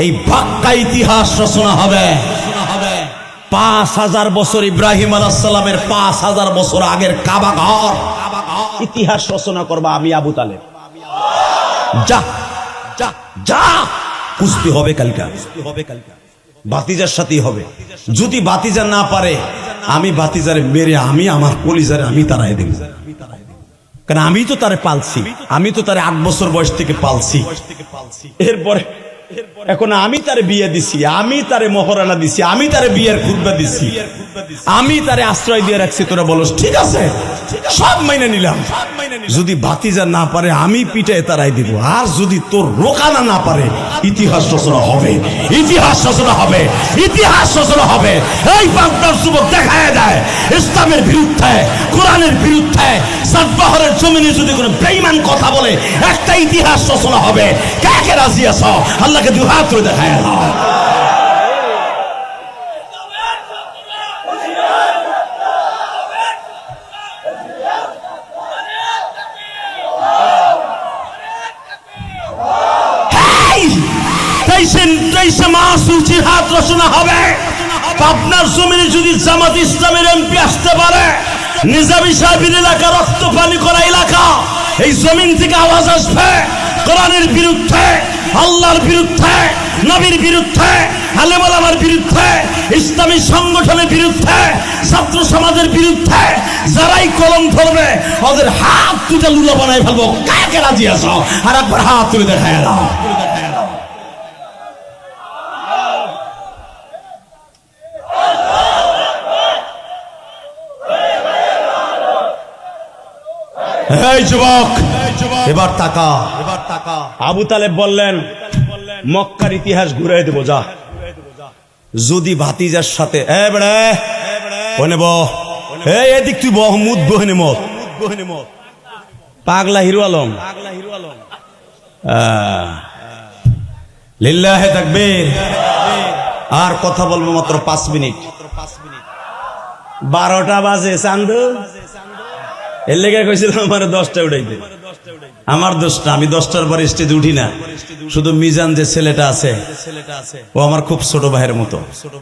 এই বাক্কা ইতিহাস রচনা হবে। 5000 বছর ইব্রাহিম আলাইহিস সালামের 5000 বছর আগের কাবা ঘর ইতিহাস রচনা করবা আমি আবু তালেব। যা যা যা, কুস্তি হবে কালকা, বাতিজার সাথেই হবে। যদি বাতিজা না পারে, আমি বাতিজারে মেরে আমি আমার কলিজারে আমি তারাই দেব, কারণ আমি তো তারে পালছি, আমি তো তারে 8 বছর বয়স থেকে পালছি। এরপরে এখন আমি তারে বিয়ে দিছি, আমি তারে মহরানা দিছি, আমি তারে বিয়ের খুতবা দিছি, আমি তারে আশ্রয় দিয়ে রাখছি। তোরা বলস ঠিক আছে, সব মাইনে নিলাম। যদি বাতিজা না পারে, আমি পিটায় তারাই দিব। আর যদি তোর রোকানা না পারে, ইতিহাস রচনা হবে, ইতিহাস রচনা হবে, ইতিহাস রচনা হবে। এই বাংলার যুবক দেখায় দেয় ইসলামের বিরুদ্ধে, কোরআনের বিরুদ্ধে, সাতবাহরের জমিনে যদি কোনো বেঈমান কথা বলে, একটা ইতিহাস রচনা হবে। কাকে রাজি আছো? আল্লাহকে 2 হাত ধরে দেখায় দাও। জিহাদ রচনা হবে। পাবনার জমিনে যদি জামাত ইসলামের এমপি আসতে পারে, নিজামী সাহেবের এলাকা রক্ত পানি করা এলাকা, এই জমিন থেকে আওয়াজ আসবে কোরআনের বিরুদ্ধে, আল্লাহর বিরুদ্ধে, নবীর বিরুদ্ধে, আলেম ওলামার বিরুদ্ধে, ইসলামী সংগঠনের বিরুদ্ধে, ছাত্র সমাজের বিরুদ্ধে। যারাই কলম ধরবে ওদের হাত দুটা লুলা বানাই ফেলবো। কাকে রাজি আছো? আর একবার হাত তুলে দেখায় দাও। এই যুবক, এবার তাকা। আবু তালেব বললেন, মক্কার ইতিহাস ঘুরে দেবো, যা। যদি ভাতিজার সাথে এদিক তুই বহমুদ বহনে মত পাগলা হিরো আলম লিল্লাহে তাকবীর। আর কথা বলবো মাত্র 5 মিনিট। 12টা বাজে চান্দু, এর লেগে কইছিলাম আমার 10টা উঠাইতে। আমার দোষটা, আমি 10টার পরে স্টেজে উঠি না। শুধু মিজান যে ছেলেটা আছে, ও আমার খুব ছোট ভাইয়ের মতো।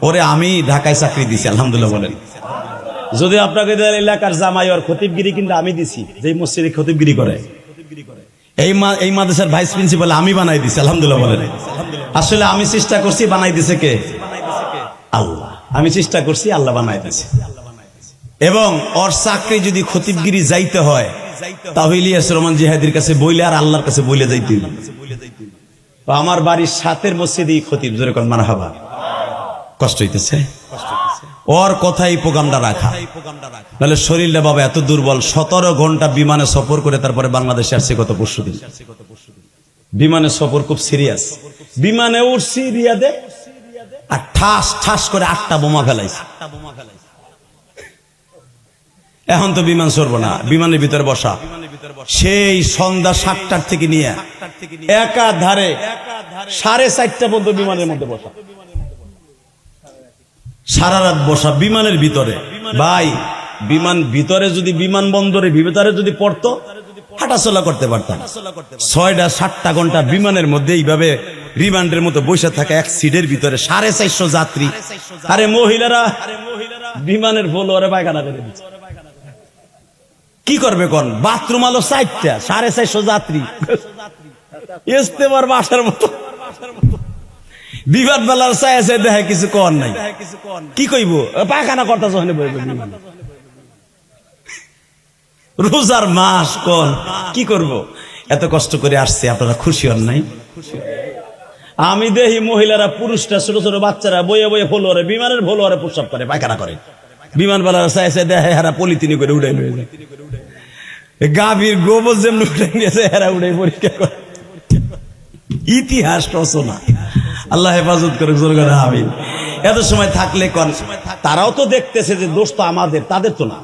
ওরে আমি ঢাকায় চাকরি দিছি, আলহামদুলিল্লাহ বলেন। যদি আপনাকে এলাকার জামাই আর খতিবগিরি কিন্তু আমি দিছি, যে মসজিদে খতিবগিরি করে, এই মাদ্রাসার ভাইস প্রিন্সিপাল আমি বানাই দিছি, আলহামদুলিল্লাহ বলেন। আসলে আমি চেষ্টা করছি, বানাই দিছে কে? আল্লাহ। আমি চেষ্টা করছি, আল্লাহ বানাই দিছে। এবং ওর চাকরি যদি খতিবগিরি যাইতে হয়, তাহলে ইলিয়াস রহমান জিহাদির কাছে বইলে আর আল্লাহর কাছে বইলে যাইতে। আমার বাড়ির সাথের মসজিদেই খতিব, জোরে কোন মারহাবা। কষ্ট হইতেছে ওর কথাই প্রোগ্রামটা রাখা, নাহলে শরীরটা বাবা এত দুর্বল। 17 ঘন্টা বিমানে সফর করে তারপরে বাংলাদেশে আসছে গত পরশুদিন। বিমানে সফর খুব সিরিয়াস। বিমানে উঠছি রিয়াদে, আর ঠাস ঠাস করে 8টা বোমা ফেলাইছে। এখন তো বিমান চড়বো না, বিমানের ভিতরে বসা। সেই সন্ধ্যা 7টার থেকে নিয়ে একাধারে 4:30টা পর্যন্ত বিমানের মধ্যে বসা, সারা রাত বসা বিমানের ভিতরে। ভাই, বিমান ভিতরে যদি বিমানবন্দরে ভিতরে যদি পড়তো, হাঁটাচলা করতে পারতাম। 6টা-7টা ঘন্টা বিমানের মধ্যে এইভাবে রিমান্ডের মতো বসে থাকা এক সিটের ভিতরে 450 যাত্রী। আরে মহিলারা বিমানের ফ্লোরে পায়খানা করে দিচ্ছে। কি করবে কোন? বাথরুম আলো 4টা, 450 যাত্রী, ইস্তেমার বাসার মতো। বিবাদ বেলার চাই দেখে কিছু কর নাই, কি কইব? পায়খানা করতে রোজার মাস, কোন কি করব? এত কষ্ট করে আসছে, আপনারা খুশি হন নাই? আমি দেখি মহিলারা, পুরুষরা, ছোট ছোট বাচ্চারা বয়ে বয়ে ফলোয়ারে, বিমানের ফলোয়ারে প্রস্রাব করে, পায়খানা করে। বিমান বেলার চাই দেখে হেরা পলিথিনি করে উড়াই লয়ে যায়। গাভীর গোবর যেমন উঠে গেছে, হেরা উড়াই পরীক্ষা করে। ইতিহাস রচনা, আল্লাহ হেফাজত করে। আমিন। এত সময় থাকলে কোন, তারাও তো দেখতেছে যে দোষ তো আমাদের, তাদের তো না।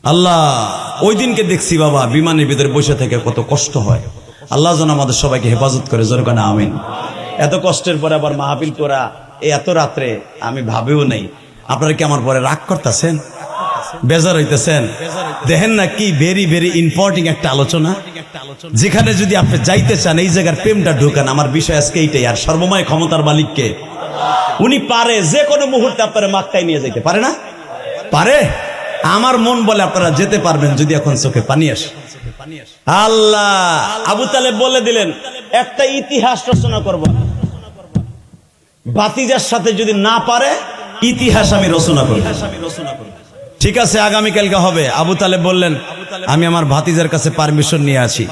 আল্লাহ, ওই দিনকে দেখছি বাবা, বিমানের ভিতরে বসে থেকে কত কষ্ট হয়। আল্লাহ যেন আমাদের সবাইকে হেফাজত করে, জোরে কোন আমিন। এত কষ্টের পরে আবার মাহফিল করা, এত রাত্রে আমি ভাবেও নাই। আপনারা কি আমার পরে রাগ করতেছেন, বেজার হইতেছেন? দেখেন না কি ভেরি ভেরি ইম্পর্টেন্ট একটা আলোচনা, যেখানে যদি আপনি যাইতে চান এই জায়গার প্রেমটা ঢুকান। আমার বিষয় আজকে এইটাই। আর সর্বময় ক্ষমতার মালিককে, উনি পারে যে কোনো মুহূর্তে আপনারা মাক্কায় নিয়ে যাইতে পারে না? পারে। আমার মন বলে আপনারা যেতে পারবেন, যদি এখন চোখে পানি আসে। আল্লাহ আবু তালেব বলে দিলেন, একটা ইতিহাস রচনা করব। ভাতিজার সাথে যদি না পারে, ইতিহাস আমি রচনা করব। ঠিক আছে, আগামীকালকে হবে। আবু তালেব বললেন, আমি আমার ভাতিজার কাছে পারমিশন নিয়ে আছি।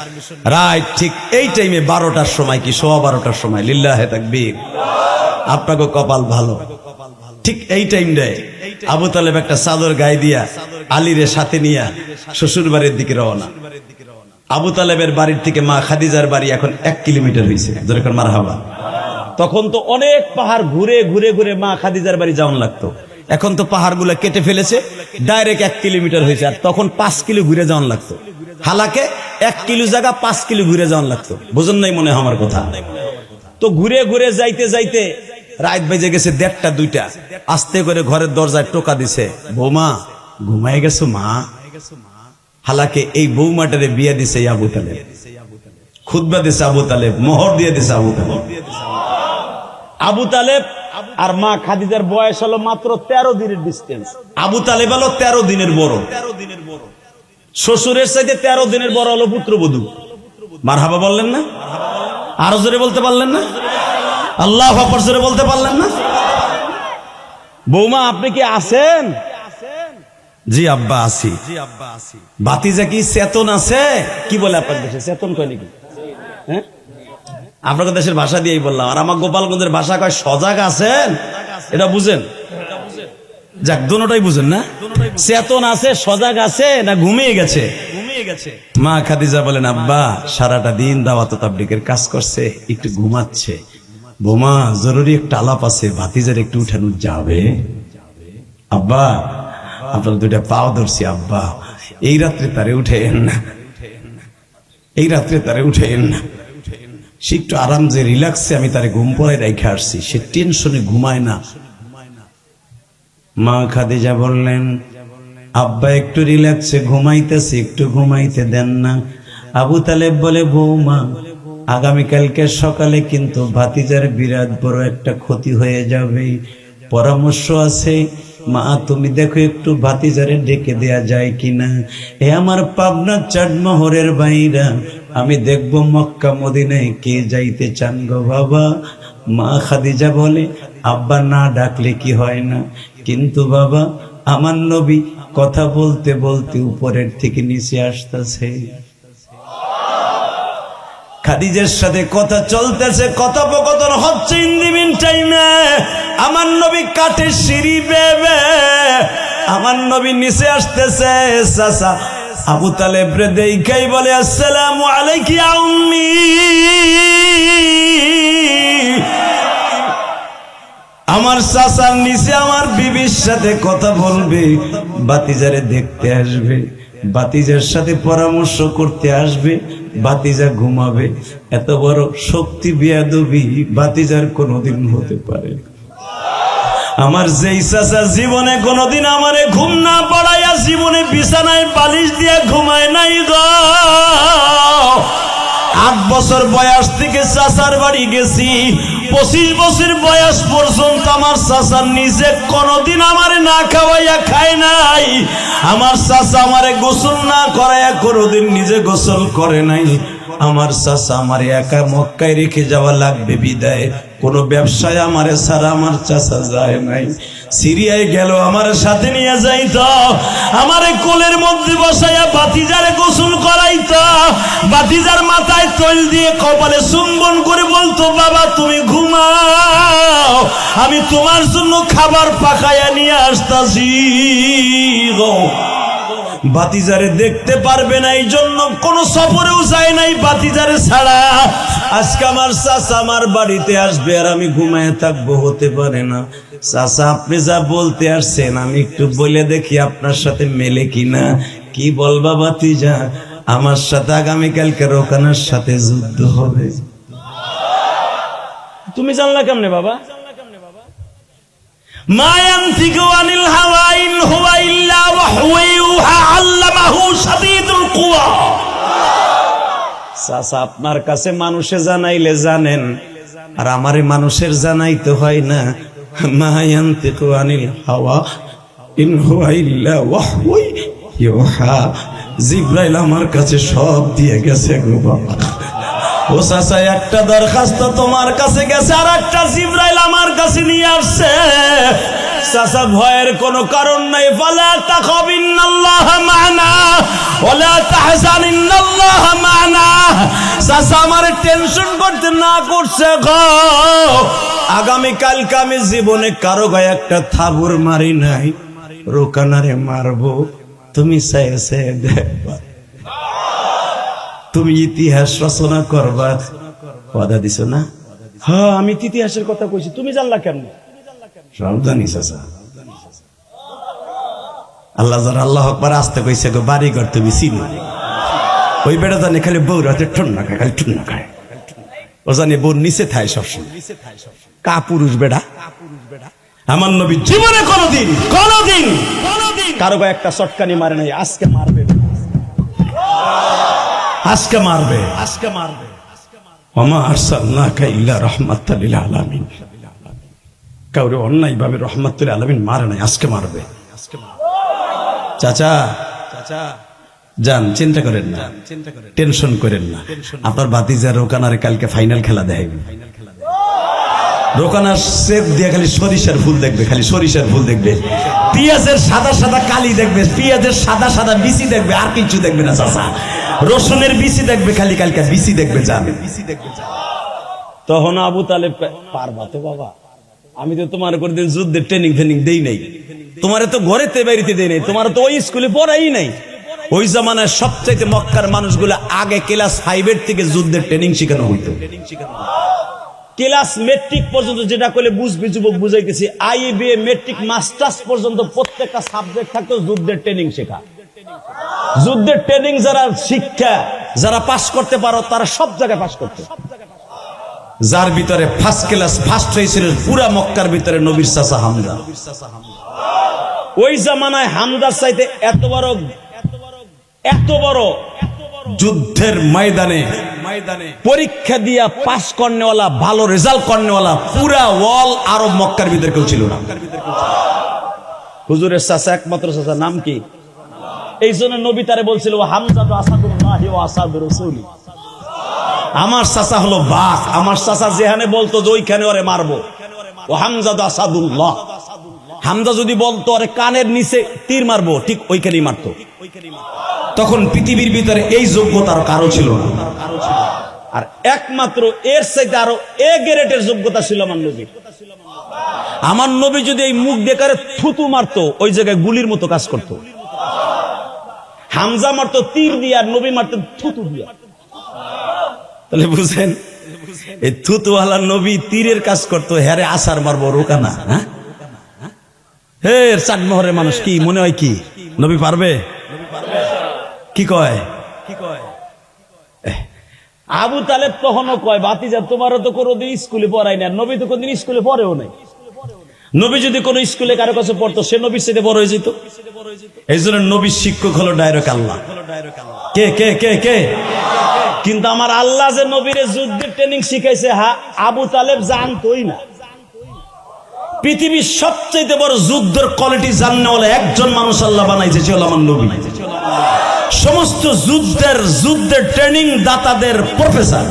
রাইট, ঠিক এই টাইমে 12টার সময়, কি 12:15টার সময়। লিল্লাহে তাকবীর। আপনাকে কপাল ভালো। ঠিক এই টাইমটায় আবু তালেব একটা চাদর গায়ে দিয়া আলীরে সাথে নিয়ে শ্বশুর বাড়ির দিকে রওনা। আবু তালেবের বাড়ির থেকে মা খাদিজার বাড়ি এখন 1 কিলোমিটার হয়েছে, যেরকম মারহাবা। তখন তো অনেক পাহাড় ঘুরে ঘুরে ঘুরে মা খাদিজার বাড়ি যাওয়ান লাগতো। এখন তো পাহাড়গুলো কেটে ফেলেছে, ডাইরেক্ট 1 কিলোমিটার হয়েছে। আর তখন 5 কিলো ঘুরে যাওয়ান লাগতো। হালাকে 1 কিলো জায়গা 5 কিলো ঘুরে যাওয়ান লাগতো। বুঝুন নাই মনে হয় আমার কথা? তো ঘুরে ঘুরে যাইতে যাইতে রাত বেজে গেছে 1:30-2টা। আস্তে করে ঘরের দরজায় টোকা দিছে, বৌমা ঘুমাই গেছো মা? হালাকে এই বৌমাটারে বিয়ে দিছে আবু তালেব, খুতবা দিছে আবু তালেব, মোহর দিয়ে দিছে আবু তালেব। আবু তালেব আর মা খাদিজার বয়স হলো মাত্র 13 দিনের ডিস্টেন্স। আবু তালেব হলো 13 দিনের বড়, শ্বশুরের চাইতে 13 দিনের বড় হলো পুত্রবধূ। মারহাবা বললেন না? আরো জোরে বলতে পারলেন না? আল্লাহু আকবার জোরে বলতে পারলেন না? বৌমা আপনি কি আছেন? জি আব্বা আছি। ভাতিজা কি চেতন আছে? কি বলে আপনার দেশে চেতন কয় নাকি? হ্যাঁ, আপনাদের দেশের ভাষা দিয়েই বললাম। আর আমার গোপালগঞ্জের ভাষা কয় সজাগ আছেন। এটা বুঝেন? যাক, দুটোটাই বুঝেন না? চেতন আছে, সজাগ আছে না ঘুমিয়ে গেছে? মা খাদিজা বলেন, আব্বা সারাটা দিন দাওয়াত তাবলীগের কাজ করছে, একটু ঘুমাচ্ছে। বোমা জরুরি একটা আলাপ আছে, ভাতিজার একটু উঠানো যাবে? আব্বা আপনার দুইটা পাও ধরছি আব্বা, এই রাত্রে তারে উঠেন না, এই রাত্রে তারে উঠেন না। সে একটু আরাম যে রিল্যাক্সে আমি তারে ঘুম পড়ায় রেখে আসছি, সে টেনশনে ঘুমায় না। মা খাদিজা বললেন, আব্বা একটু রিল্যাক্সে ঘুমাইতেছে, একটু ঘুমাইতে দেন না। আবু তালেব বলে, বৌমা আগামীকালকে সকালে কিন্তু ভাতিজার বিরাট বড় একটা ক্ষতি হয়ে যাবে, পরামর্শ আছে। মা তুমি দেখো একটু ভাতিজারে ডেকে দেয়া যায় কিনা। এ আমার পাবনা চাটমোহরের ভাইরা, আমি দেখবো মক্কা মদিনায় কে যাইতে চান গো বাবা। মা খাদিজা বলে, আব্বা না ডাকলে কি হয় না, কিন্তু বাবা আমার নবী কথা বলতে বলতে উপরের থেকে নিচে আসতেছে। খাদিজার সাথে কথা চলতেছে, কথোপকথন হচ্ছে। ইন দি মিন টাইমে আমার নবী কাঠের সিঁড়ি বেবে আমার নবী নিচে আসতেছে। চাচা আবু তালেব রে দেখাই বলে, আসসালামু আলাইকি ইয়া উম্মি। আমার চাচার নিচে আমার বিবির সাথে কথা বলবে, ভাতিজারে দেখতে আসবে, ভাতিজার সাথে পরামর্শ করতে আসবে, ভাতিজা ঘুমাবে। এত বড় শক্তি বেয়াদবি ভাতিজার কোনোদিন হতে পারে? আমার যেই চাচা জীবনে কোনোদিন আমারে ঘুম না পড়াইয়া জীবনে বিছানায় বালিশ দিয়ে ঘুমায় নাই গো। 8 বছর বয়স থেকে চাচার বাড়ি গেছি, 25 বছর বয়স পর্যন্ত আমার চাচা নিজে কোনোদিন আমারে না খাওয়াইয়া খায় নাই। আমার চাচা আমারে গোসল না করাইয়া কোনোদিন নিজে গোসল করে নাই। আমার চাচা আমারে একা মক্কায় রেখে যাওয়া লাগবে বিদায় কোনো ব্যবসায় আমারে ছাড়া আমার চাচা যায় নাই। সিরিয়ায় গেল আমার সাথে নিয়ে যাইতো, আমারে কোলের মধ্যে বসাইয়া ভাতিজারে গোসল করাইতো, ভাতিজার মাথায় তৈল দিয়ে কপালে চুম্বন করে বলতো, বাবা তুমি ঘুমাও, আমি তোমার জন্য খাবার পাকাইয়া নিয়ে আসতাছি। ভাতিজারে দেখতে পারবে না, এই জন্য কোন সফরেও যায় নাই ভাতিজারে ছাড়া। আজকে আমার চাচা আমার বাড়িতে আসবে আর আমি ঘুমায় থাকবো, হতে পারে না। চাচা আপনি যা বলতে আসছেন আমি একটু বলে দেখি আপনার সাথে মেলে কিনা। কি বলবা ভাতিজা? আমার সাথে আগামীকালকে রোকানার সাথে যুদ্ধ হবে। তুমি জানলা কেমনে বাবা? মা ইয়ানতিকু আনিল হাওয়া ইন হুয়া ইল্লা ওয়াহয়ু ইউহা আল্লামাহু শাদীদুল কুওয়া। চাচা আপনার কাছে মানুষে জানাইলে জানেন, আর আমারে মানুষের জানাইতে হয় না। মা ইয়ানতিকু আনিল হাওয়া ইন হুয়া ইল্লা ওয়াহয়ু ইউহা। জিবরাইল আমার কাছে সব দিয়ে গেছে গো বাবা। ও চাচা একটা দরখাস্ত তোমার কাছে গেছে, আর একটা জিবরাইল আমার কাছে নিয়ে আসছে। চাচা ভয়ের কোনো কারণ নাই। ফালা তাখাব ইন্নাল্লাহা মা'না ওয়ালা তাহজান ইন্নাল্লাহা মা'না। চাচা আমারে টেনশন করতে না করছে গো। আগামী কালকে আমি জীবনে কারো গায়ে একটা থাবুর মারি নাই, রোকানারে মারবো। তুমি চাইছে দেখবা, তুমি ইতিহাস রচনা করবা, ওয়াদা দিছো না? হ্যাঁ আমি ইতিহাসের কথা কইছি, তুমি জানলা কেমনে? সাবধানী চাচা। আল্লাহ যারা আল্লাহ আকবার আসতে কইছে গো, বাড়ি ঘর তুমি চিনো। ওই বেটা জানে খালি বউ রাতে ঠন্না খায়, খালি ঠন্না খায়। ও জানে বউ নিচে থায় সবসময়, কা পুরুষ বেড়া। আমার নবী জীবনে কোনোদিন কোনোদিন কারো গায়ে একটা চটকানি মারে নাই। আজকে মারবে, আজকে মারবে, আজকে মারবে। ওমা আরসালনাকা ইল্লা রাহমাতাল লিল আলামিন। কাউরে অন্যায় ভাবে রহমাতুল আলামিন মারে নাই, আজকে মারবে। চাচা যান, চিন্তা করেন না, টেনশন করেন না। আপনার ভাতিজা রোকানারে কালকে ফাইনাল খেলা দেখাইবে। রোকানার সেপ দিয়ে খালি সরিষার ফুল দেখবে, খালি সরিষার ফুল দেখবে, পেঁয়াজের সাদা সাদা কালি দেখবে, পেঁয়াজের সাদা সাদা বিচি দেখবে, আর কিছু দেখবে না চাচা। রসুনের বিচি দেখবে, খালি কালকে বিচি দেখবে, যাবে। তখন আবু তালেব পারবা তো বাবা, আমি তো তোমার কোনদিন যুদ্ধের ট্রেনিং দেই নাই, তোমার তো ঘরেতে বাড়িতে দেই নাই, তোমার তো ওই স্কুলে পড়াই নাই। ওই জামানায় সবচাইতে মক্কার মানুষগুলো আগে ক্লাস 5 থেকে যুদ্ধের ট্রেনিং শেখানো হইতো। ক্লাস মেট্রিক পর্যন্ত যেটা করলে বুঝবি যুবক, বুঝাইতেছি, আইবিএ মেট্রিক মাস্টার্স পর্যন্ত প্রত্যেকটা সাবজেক্ট থাকতো যুদ্ধের ট্রেনিং শেখা। যুদ্ধের ট্রেনিং যারা শিক্ষা যারা পাস করতে পারো তারা সব জায়গায় পাস করতে। যার ভিতরে ফার্স্ট ক্লাস ফার্স্ট হয়েছিল পুরা মক্কার ভিতরে নবীর চাচা হামজা। ওই জামানায় হামজার চাইতে এত বড় যুদ্ধের ময়দানে পরীক্ষা দিয়া পাস করনেওয়ালা, ভালো রেজাল্ট করনেওয়ালা পুরা ওয়াল আরব মক্কার ভিতরে কেউ ছিল না। হুজুরের চাচা, একমাত্র চাচা, নাম কি? এই জন্য নবী তারে বলছিল, হামজা তো আসাদুল্লাহ ওয়া আসাদুর রাসূলি, আমার চাচা হলো বাঘ। আমার চাচা যেখানে বলতো যে ওইখানে ওরে মারবো, ও হামজা তো আসাদুল্লাহ। হামজা যদি বলতো ওরে কানের নিচে তীর মারবো, ঠিক ওইখানেই মারতো। তখন পৃথিবীর ভিতরে এই যোগ্যতার কারো ছিল না, আর একমাত্র এর চাইতে আরো এ গ্রেডের যোগ্যতা ছিল আমার নবীর। আমার নবী যদি এই মুখ দেখারে থুতু মারতো, ওই জায়গায় গুলির মতো কাজ করতো। হামজা মারতো তীর দিয়ে, আর নবী মারতেন থুতু দিয়ে। তাহলে বুঝেন, এই থুতুওয়ালা নবী তীরের কাজ করতো, হ্যারে আসার মারবো রোকানা। হে চাটমোহরের মানুষ কি মনে হয়, কি নবী পারবে? কি কয়? আবু তালেব তখনও কয়, ভাতিজা তোমারও তো কোনোদিন স্কুলে পড়াই না, নবী তো কোনদিন স্কুলে পড়েও নাই। নবী যদি কোন স্কুলে কারো কাছে পড়তো, সে নবীর সাথে বড় হয়ে যেত। এই জন্য নবীর শিক্ষক হলো ডাইরেক্ট আল্লাহ। কে কে কে কে? কিন্তু আমার আল্লাহ যে নবীর যুদ্ধের ট্রেনিং শিখাইছে, আবু তালেব জানতোই না। পৃথিবীর সবচেয়ে বড় যুদ্ধের কোয়ালিটি জাননেওয়ালা একজন মানুষ আল্লাহ বানাইছে, সে হলো আমার নবী। সমস্ত যুদ্ধের ট্রেনিং দাতাদের প্রফেসর।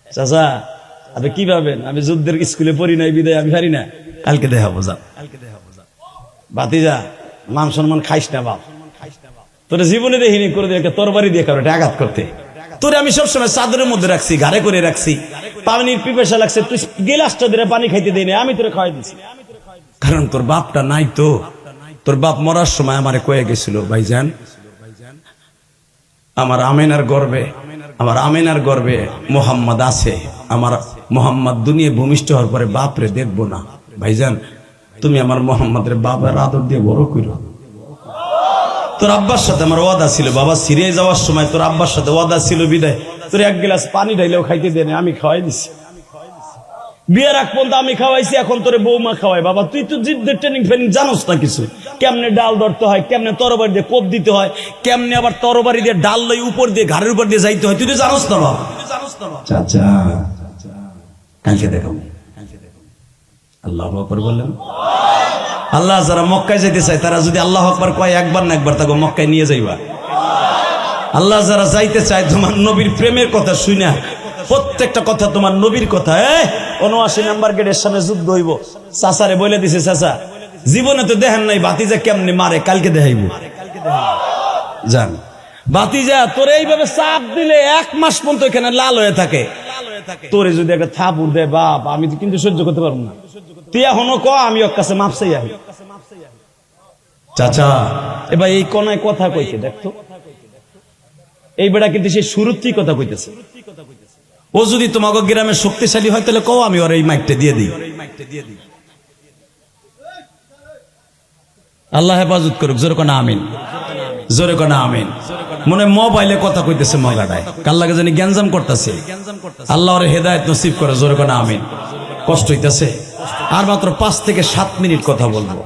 চাচা আপনি কি ভাবেন আমি যুদ্ধের স্কুলে পড়ি নাই বিদায় আমি পারি না? কালকে দেখাবো, যান ভাতিজা, মান সম্মান খাইস না বাপ, তোর জীবনে দেখিনি করে দিয়ে তরবারি দিয়ে কারো আঘাত করতে। তোরে আমি সবসময় চাদরের মধ্যে রাখছি, ঘাড়ে করে রাখছি, পানির পিপাসা লাগছে, তুই গিলাসটা ধরে পানি খাইতে দিই না, আমি তোরে খাওয়াই দিছি। কারণ তোর বাপটা নাই তো। তোর বাপ মরার সময় আমারে কয়ে গেছিল, ভাইজান আমার আমেনার গর্বে মোহাম্মদ আছে, আমার মোহাম্মদ দুনিয়া ভূমিষ্ঠ হওয়ার পরে বাপরে দেখবো না, ভাইজান তুমি আমার মোহাম্মদের বাবার আদর দিয়ে বড় করো। তোর আব্বার সাথে আমার ওয়াদা ছিল, বাবা সিরে যাওয়ার সময় তোর আব্বার সাথে ওয়াদা ছিল বিদায় তোর এক গ্লাস পানি ঢাইলেও খাইতে দেয় না, আমি খাওয়াই দিছি। বিয়ের আগ পর্যন্ত আমি খাওয়াইছি, এখন তোরে বৌমা খাওয়াই। বাবা তুই তো যুদ্ধের ট্রেনিং জানোস না কিছু, কেমনে ডাল ধরতে হয়, কেমনে তরবারি দিয়ে কোপ দিতে হয়, কেমনে আবার তরবারি দিয়ে ডাল লই উপর দিয়ে ঘাড়ের উপর দিয়ে যাইতে হয়, তুই তো জানোস না বাবা। চাচা কালকে দেখাবো। আল্লাহু আকবার বললেন। আল্লাহ যারা মক্কায় যেতে চায় তারা যদি আল্লাহু আকবার কয় একবার না একবার, তাকে মক্কায় নিয়ে যাইবা। আল্লাহ যারা যাইতে চায় তোমার নবীর প্রেমের কথা শুনা, প্রত্যেকটা কথা তোমার নবীর কথা। ৭৯ নাম্বার গেটের সামনে যুদ্ধ হইব, চাচারে বলে দিছে, চাচা জীবনে তো দেখেন নাই ভাতিজা কেমনে মারে, কালকে দেখাইব। জান ভাতিজা তোরে এইভাবে চাপ দিলে 1 মাস পর্যন্ত এখানে লাল হয়ে থাকে, তোরে যদি একটা থাপুর দেয় বাপ, আমি তো কিন্তু সহ্য করতে পারবো না। তুই এখনো ক আমি ওর কাছে মাপ চাই আহি। চাচা এবার এই কোনায় কথা কইতে দেখতো, এই বেটা কিন্তু সে শুরুতেই কথা কইতেছে। ও যদি তোমাকে গ্রামে শক্তিশালী হয় তাহলে কও, আমি ওর এই মাইকটা দিয়ে দিই। আল্লাহ হেফাজত করুক, জোরে কোনা আমিন, জোরে কোনা আমিন। মনে মোবাইলে কথা কইতেছে মগাটায়, কাল লাগে জানি গ্যাঞ্জাম করতেছে, আল্লাহ ওর হেদায়েত নসিব করে, জোরে কোনা আমিন। কষ্ট হইতেছে, আর মাত্র 5 থেকে 7 মিনিট কথা বলবো।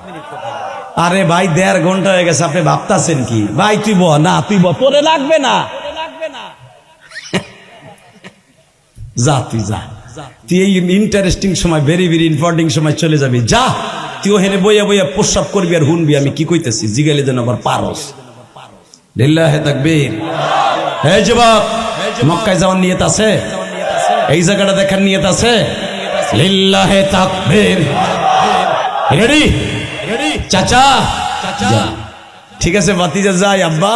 আরে ভাই 1.5 ঘন্টা হয়ে গেছে, আপনি ভাবতাছেন কি? ভাই তুই বল না, তুই বল, তোরে লাগবে না, যা তুই যা, তুই এই ইন্টারেস্টিং সময়, ভেরি ভেরি ইম্পর্টেন্ট সময় চলে যাবি, যা তুই ওখানে বইয়া বইয়া প্রস্রাব করবি আর হুনবি আমি কি কইতেছি, জিগাইলে যেন আবার পারস। লিল্লাহে তাকবীর। হে যুবক, মক্কায় যাওয়ার নিয়ত আছে? এই জায়গাটা দেখার নিয়ত আছে? লিল্লাহে তাকবীর। রেডি? চাচা ঠিক আছে, ভাতিজা যাই, আব্বা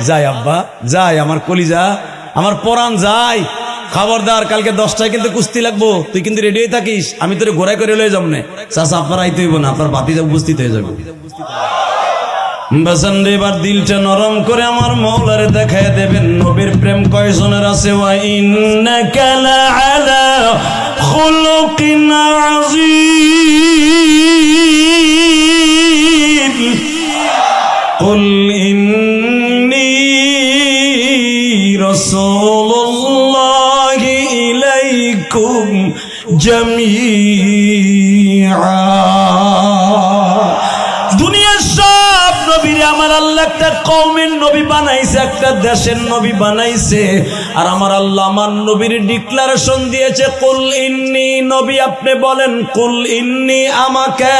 যাই, আব্বা যাই, আমার কলিজা, আমার পরাণ যাই। খবরদার, কালকে 10টায় কিন্তু কুস্তি লাগবো, তুই কিন্তু রেডি হয়ে থাকিস, আমি তোরে ঘোরাই করে লয়ে যাবো না। চাচা আপনার আইতে হইব না, আপনার ভাতিজা উপস্থিত হয়ে যাবে। বাসানরে এবার দিলটা নরম করে আমার মওলারে দেখায় দেবেন নবীর প্রেম কয়জনের আছে। ওয়া ইন্নাকা লাআলা খুলুকিন আযীম কুল ইন্নী রাসূলুল্লাহি ইলাইকুম জামিআ। দুনিয়ার সব নবীরে আমার আল্লাহ একটা কওমের নবী বানাইছে, একটা দেশের নবী বানাইছে, আর আমার আল্লাহ আমার নবীর ডিক্লারেশন দিয়েছে কুল ইন্নী, নবী আপনি বলেন কুল ইন্নী, আমাকে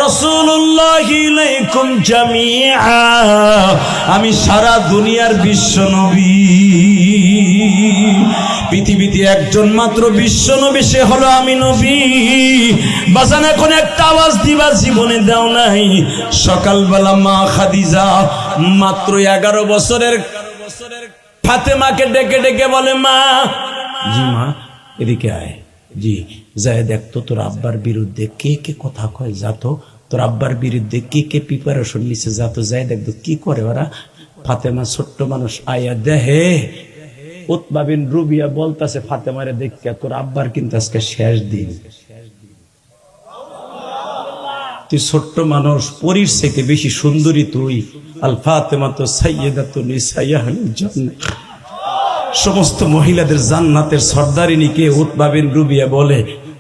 রাসূলুল্লাহি ইলাইকুম জামিআ, আমি সারা দুনিয়ার বিশ্ব নবী। পৃথিবীতে একজন মাত্র বিশ্ব নবী, সে হলো আমি নবী। বাজান এখন একটা আওয়াজ দিবা, জীবনে দাও নাই। সকালবেলা মা খাদিজা মাত্র 11 বছরের ফাতেমাকে ডেকে ডেকে বলে, মা, জি মা এদিকে আয়, জি যায় দেখতো তোর আব্বার বিরুদ্ধে কে কে কথা কয়, যাতো তোর আব্বার বিরুদ্ধে কে কে প্রিপারেশন নিছে, যাতো যায় দেখতো কি করে ওরা। ফাতেমা ছোট্ট মানুষ, আয়া দেহে উতবা বিন রুবিয়া বলতাছে ফাতেমারে দেখে, তোর আব্বার কিন্তু আজকে শেষ দিন। তুই ছোট্ট মানুষ, পরীর থেকে বেশি সুন্দরী তুই। আল ফাতেমা তো সাইয়্যিদাতুন নিসাইয়াল জান্নাহ, সমস্ত মহিলাদের জান্নাতের সর্দারিনী কে? উতবা বিন রুবিয়া বলে,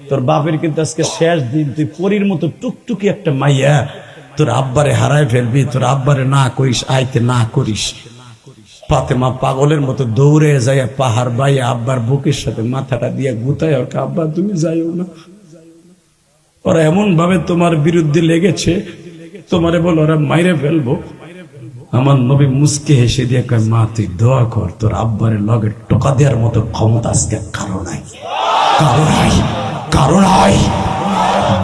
তোর বাপের কিন্তু আজকে শেষ দিন, তুই পরীর মতো টুকটুকি একটা মাইয়া, তোর আব্বারে হারায় ফেলবি, তোর আব্বারে না করিস, আইতে না করিস। ফাতেমা পাগলের মতো দৌড়ে যায়, পাহাড় বাইয়া আব্বার বুকের সাথে মাথাটা দিয়ে গুতায়, ওকে আব্বা তুমি যাইও না, ওরা এমন ভাবে তোমার বিরুদ্ধে লেগেছে, তোমারে বল ওরা মাইরে ফেলবো। আমার নবী মুস্কে হেসে দিয়ে কয়, মা তুই দোয়া কর, তোর আব্বারে লগে টোকা দেওয়ার মতো ক্ষমতা আজকে কারো নাই, কারো নাই, কারো নাই।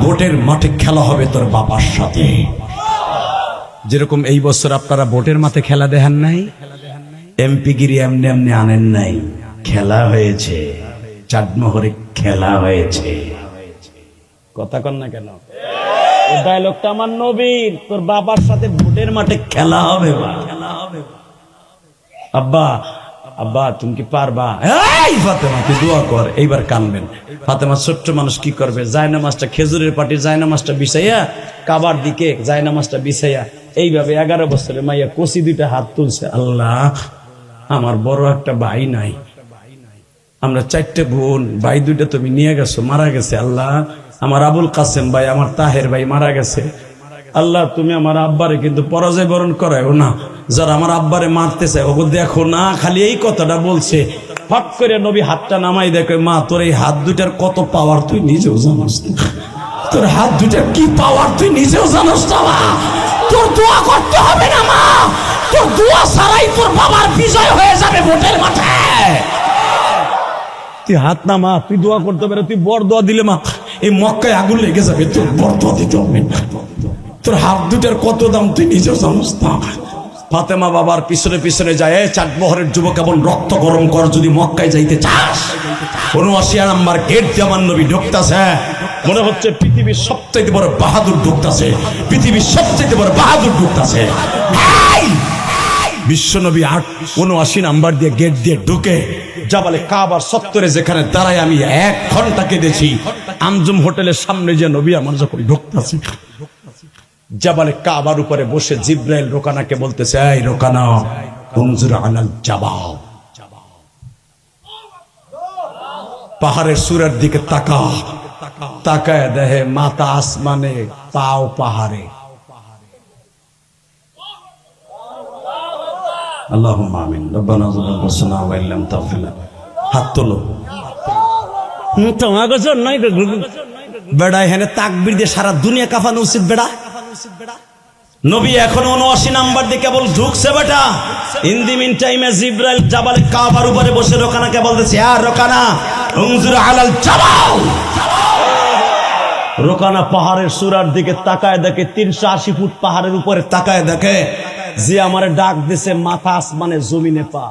ভোটের মাঠে খেলা হবে তোর বাবার সাথে, যেরকম এই বছর আপনারা ভোটের মাঠে খেলা দেখেন নাই, এমপি গিরি এমনি এমনি আনেন নাই, খেলা হয়েছে, চাটমোহরে খেলা হয়েছে। কথা কন না কেন? এই ডায়লগটা আমার নবীর, তোর বাবার সাথে ভোটের মাঠে খেলা হবে, আব্বা আব্বা তুমি কি পারবা? এই ফাতেমা তুই দোয়া কর। এইবার কানবেন। ফাতেমা ছোট্ট মানুষ কি করবে, জায়নামাজটা খেজুরের পাটির জায়নামাজটা বিছাইয়া কাবার দিকে জায়নামাজটা বিছাইয়া এইভাবে 11 বছরের মাইয়া কচি দুইটা হাত তুলছে, আল্লাহ আমার বড় একটা ভাই নাই, আমরা 4টে বোন, ভাই 2টা তুমি নিয়ে গেছো, মারা গেছে। আল্লাহ আমার আবুল কাসেম ভাই, আমার তাহের ভাই মারা গেছে। আল্লাহ তুমি আমার আব্বারে কিন্তু পরাজয় বরণ করায়ও না, যারা আমার আব্বারে মারতে চায় ওকে দেখো না। খালি এই কথাটা বলছে, ফট করে নবী হাতটা নামাই দেখে, মা তোর এই হাত দুটার কত পাওয়ার তুই নিজেও জানোস না, তোর হাত দুটার কি পাওয়ার তুই নিজেও জানোস না। মা তোর দোয়া করতে হবে না, মা তোর দোয়া ছাড়াই তোর বাবার বিজয় হয়ে যাবে ভোটের মাঠে। তুই হাত না মা, তুই দোয়া করতে পারে, তুই বর দোয়া দিলে মা এই মক্কায় আগুন লেগে যাবে, তোর বর দোয়া দিতে হবে। তোর হাত দুটার কত দাম তুই নিজেও জানোস না। ফাতেমা বাবার পিছনে পিছনে যায়, চাটমোহরের যুবক এমন রক্ত গরম কর, যদি মক্কায় যাইতে চাস ৭৯ নাম্বার গেট দিয়ে আমার নবী ঢুকতাছে। মনে হচ্ছে পৃথিবীর সবচেয়ে বড় বাহাদুর ঢুকতাছে, পৃথিবীর সবচেয়ে বড় বাহাদুর ঢুকতাছে। বিশ্বনবী ৭৯ নাম্বার দিয়ে গেট দিয়ে ঢুকে জাবালে কাবার চত্বরে যেখানে দাঁড়ায় আমি 1 ঘন্টা কেঁদেছি। আঞ্জুম হোটেলের সামনে যে নবী আমার যখন ঢুকতাছে, জাবালে কাবার উপরে বসে জিব্রাইল রোকানাকে বলতেছে, এই রোকানা উনজুর আলাল জাবাল, পাহাড়ের সুরের দিকে তাকা। তাকায় দেখে মাথা আসমানে, পাও পাহাড়ে। আল্লাহুম্মা আমিন। রব্বানা যালামনা ওয়া ইল্লাম তাগফির লানা। হাত তোলো। তোমাকে জন্যই বেড়া এখানে তাকবীর দিয়ে সারা দুনিয়া কাঁপানো উচিত বেড়া। নবী এখন 79 নাম্বার দিয়ে কেবল ঢুকছে বেটা। ইন দি মিন টাইমে জিব্রাইল জাবালে কাবার উপরে বসে রোকানাকে বলতেছে, আর রোকানা উনজুর আলাল জাবাল। রোকানা পাহাড়ের চূড়ার দিকে তাকায় দেখে, 380 ফুট পাহাড়ের উপরে তাকায় দেখে যে আমারে ডাক দিছে, মাথা আসমানে জমিনে পা।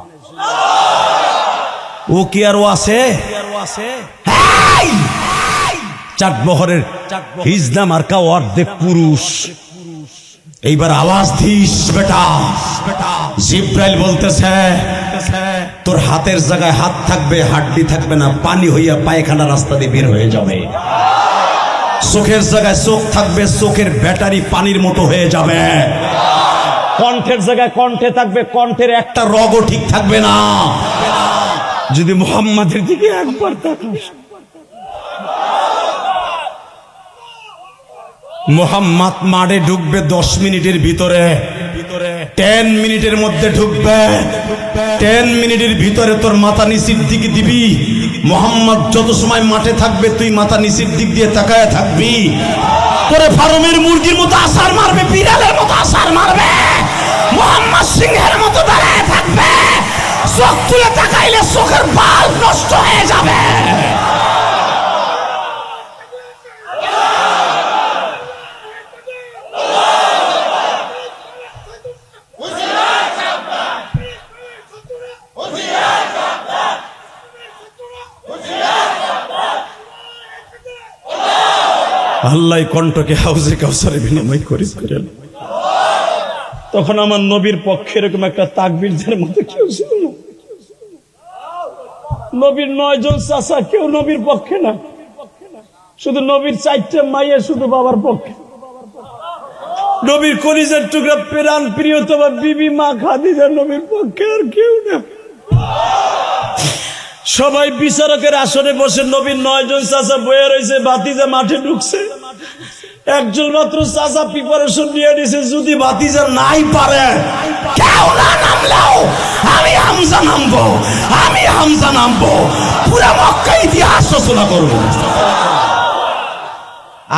ও কি আর ও আছে? চাটবহরের হিজনা মার্কা অর্ধেক পুরুষ। এইবার আওয়াজ দিস বেটা। জিব্রাইল বলতেছে, তোর হাতের জায়গায় হাত থাকবে, হাড্ডি থাকবে না, পানি হইয়া পায়খানা রাস্তা দিয়ে বের হয়ে যাবে। চোখের জায়গায় চোখ থাকবে, চোখের ব্যাটারি পানির মতো হয়ে যাবে। কণ্ঠের জায়গায় কণ্ঠে থাকবে, কণ্ঠের একটা রগও ঠিক থাকবে না। যদি মুহাম্মাদের দিকে একবার তাকাস, মুহাম্মদ মাঠে ঢুকবে 10 মিনিটের ভিতরে, 10 মিনিটের মধ্যে ঢুকবে। 10 মিনিটের ভিতরে তোর মাথা নিচের দিকে দিবি। মুহাম্মদ যত সময় মাঠে থাকবে তুই মাথা নিচের দিক দিয়ে তাকায় থাকবি। তোরে ফার্মের মুরগির মতো আসার মারবে, বিড়ালের মতো আসার মারবে। মুহাম্মদ সিংহের মতো দাঁড়ায় থাকবে। চোখ তুলে তাকাইলে চোখের বাল্ব নষ্ট হয়ে যাবে। আল্লাহ কণ্ঠকে হাউজে কাউসারে বিনিময় করেন। তখন আমার নবীর পক্ষে এরকম একটা তাকবীরের মতো কেউ ছিল না। নবীর 9 জন চাচা, কেউ নবীর পক্ষে না। শুধু নবীর 4টে মাইয়া শুধু বাবার পক্ষে। নবীর কলিজার টুকরা প্রাণ প্রিয়তমা বিবি মা খাদিজা নবীর পক্ষে, আর কেউ না। সবাই বিচারকের আসনে বসে, নবীর 9 জন চাচা বয়ে রয়েছে, ভাতিজা মাঠে ঢুকছে। একজন মাত্র চাচা প্রিপারেশন নিয়ে নিছে, যদি ভাতিজা নাই পারে, কেউ না নামলেও আমি হামজা নামবো, আমি হামজা নামবো, পুরা মক্কা ইতিহাস রচনা করবো।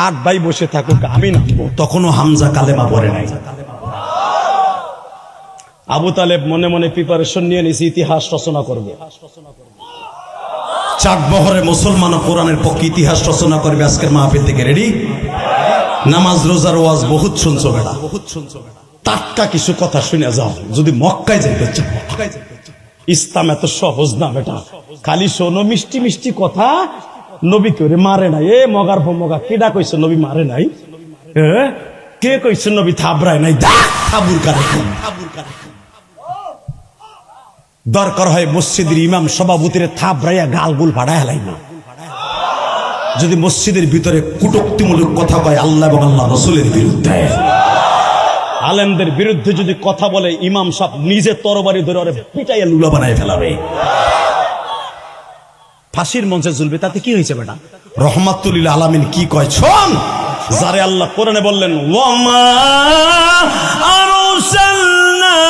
8 ভাই বসে থাকুক, আমি নামবো। তখনও হামজা কালেমা পড়ে নাই। আবু তালেব মনে মনে প্রিপারেশন নিয়ে নিছে, ইতিহাস রচনা করবে। চাটবহরে মুসলমান কোরআনের পক্ষে ইতিহাস রচনা করবে। আজকের মাহফিল থেকে রেডি? নামাজ রোজার ওয়াজ বহুত শুনছো বেটা, টাটকা কিছু কথা শুনে যাও। যদি মক্কায় যাইতে চাও, ইসলাম এত সহজ না বেটা। খালি শোনো মিষ্টি মিষ্টি কথা। নবী তোরে মারে নাই। এ মগার মগা কেডা কইছে নবী মারে নাই? কে কইছে নবী থাবরায় নাই? দরকার হয় মসজিদের ইমাম সভাপতির থাবরাইয়া গালগুল ফাড়ায় হেলাই না। যদি মসজিদের ভিতরে কটূক্তিমূলক কথা কয় আল্লাহ এবং আল্লাহ রাসূলের বিরুদ্ধে, আলেমদের বিরুদ্ধে যদি কথা বলে, ইমাম সাহেব নিজে তরবারি ধরে ওরে পিটাইয়া লুলা বানায় ফেলাবে, ফাঁসির মঞ্চে ঝুলবে। তাতে কি হয়েছে বেটা? রহমাতুল লিল আলামিন কি কয় শোন। যারে আল্লাহ কোরআনে বললেন, ওয়ামা আরসালনাকা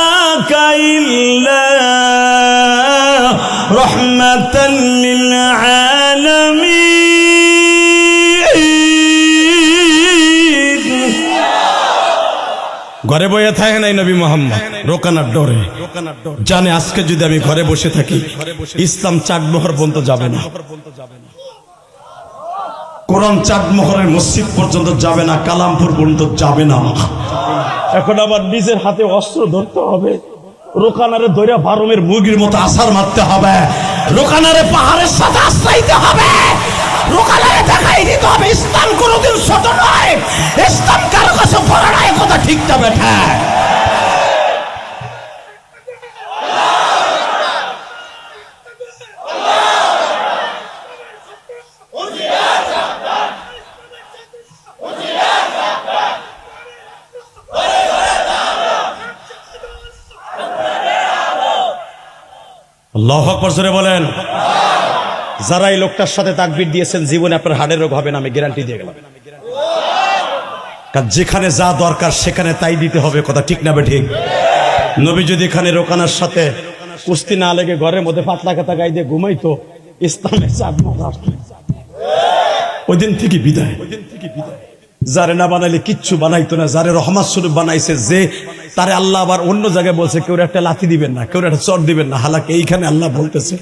ইল্লা রাহমাতাল লিল আলামিন। ঘরে বসে থাকে নাই নবী মুহাম্মদ, রোকানার ডরে। জানে আজকে যদি আমি ঘরে বসে থাকি, ইসলাম চাটমোহর পর্যন্ত যাবে না, কোরআন চাটমোহরের মসজিদ পর্যন্ত যাবে না, কালামপুর পর্যন্ত যাবে না। এখন আবার নিজের হাতে অস্ত্র ধরতে হবে, রোকানারে ধরে ফার্মের মুরগির মতো আছাড় মারতে হবে, রোকানারে পাহাড়ের সাথে আশ্রাইতে হবে, রোকানারে দেখাই দিতে হবে ইসলাম কোনোদিন ছোট নয়, ইসলাম কারো কাছে বড় নয়। কথা ঠিক না বেটা? আল্লাহু আকবার জোরে বলেন। যারা এই লোকটার সাথে তাকবীর দিয়েছেন, জীবনে আপনার হাড়ের রোগ হবে না, আমি গ্যারান্টি দিয়ে গেলাম। কারণ যেখানে যা দরকার সেখানে তাই দিতে হবে। কথা ঠিক না ঠিক? নবী যদি এখানে রোকানার সাথে কুস্তি না লেগে ঘরের মধ্যে পাতলা কাতা গায়ে দিয়ে ঘুমাইতো, ইসলামের চাঁদ ওই দিন থেকে বিদায়। যারে না বানাইলে কিচ্ছু বানাইতো না, যারে রহমত স্বরূপ বানাইছে, যে তারে আল্লাহ আবার অন্য জায়গায় বলছে কেউ একটা লাথি দিবেন না, কেউ একটা চর দিবেন না। হালাকে এইখানে আল্লাহ বলতেছে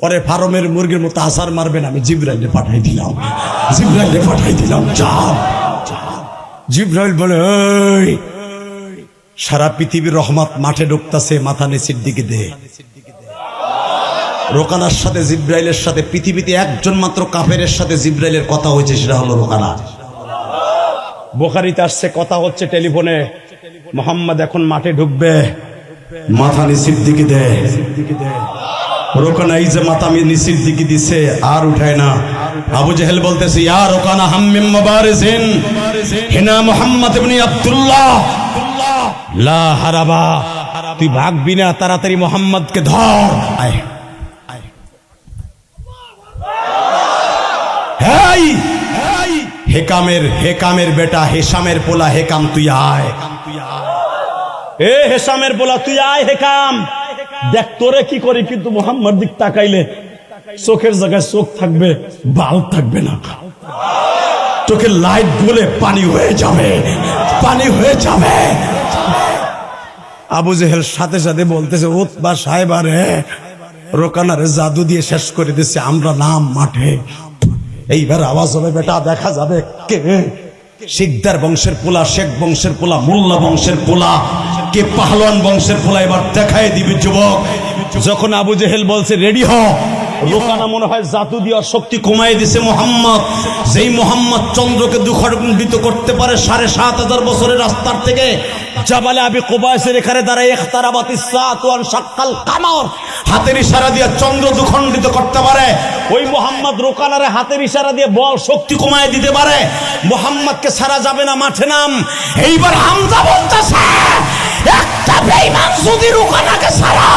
পরে ফার্মের মুরগির মতো আসার মারবেন, আমি জিবরাইলে পাঠাই দিলাম, জিবরাইলে পাঠাই দিলাম, যাও। জিবরাইল বলে ওই সারা পৃথিবীর রহমত মাঠে ঢুকতাছে, মাথা নিচের দিকে দে। রোকানার সাথে জিবরাইলের সাথে পৃথিবীতে একজন মাত্র কাফেরের সাথে জিবরাইলের কথা হয়েছে, সেটা হলো রোকানা। বুখারীতে আসছে, কথা হচ্ছে টেলিফোনে, মোহাম্মদ এখন মাঠে ঢুকবে, মাথা নিচের দিকে দে। রোকানা এই যে মাথা নিচের দিকে দিছে, আর উঠায় না। আবু জেহেল বলতেছে ইয়া রোকানা হাম্মিম মুবারিজিন হিনা মুহাম্মদ ইবনে আব্দুল্লাহ লা হারাবা, তুই ভাগবি না, তাড়াতাড়ি মুহাম্মদকে ধর। আয় হেই হেকামের বেটা, হেশামের পোলা, হেকাম তুই আয়। এ হেশামের পোলা তুই আয়, হেকাম দেখ তোরে কি করি। কিন্তু মুহাম্মদ দিক তাকাইলে চোখের জায়গায় চোখ থাকবে, বাল থাকবে না। চোখের লাইট গুলে পানি হয়ে যাবে, পানি হয়ে যাবে। আবু জেহেল সাথে সাথে বলতেছে উতবা সাহেব রে, রোকানারে জাদু দিয়ে শেষ করে দিচ্ছে, আমরা নাম মাঠে। এইবার আওয়াজ হবে বেটা, দেখা যাবে কে শিকদার বংশের পোলা, শেখ বংশের পোলা, মোল্লা বংশের পোলা, কে পাহলওয়ান বংশের পোলা, এবার দেখাই দিবি যুবক। যখন আবু জেহেল বলছে রেডি হ, রোকানা মনে হয় জাদু দিয়ে শক্তি কমাই দিছে মোহাম্মদ। যেই মোহাম্মদ চন্দ্রকে দুখণ্ডিত করতে পারে ৭,৫০০ বছরের রাস্তার থেকে, জাবালে আবি কুবাইসের এখানে দাঁড়ায় ইখতারাবাতিস সাআতু ওয়ান শাক্কাল কামর, হাতের ইশারা দিয়ে চন্দ্র দুখণ্ডিত করতে পারে। ওই মোহাম্মদ রোকানারে হাতের ইশারা দিয়ে বল শক্তি কমাই দিতে পারে। মোহাম্মদকে ছাড়া যাবে না, মাঠে নাম। এইবার হামজা বলতেছে একটা বেঈমান যদি রোকানাকে ছাড়া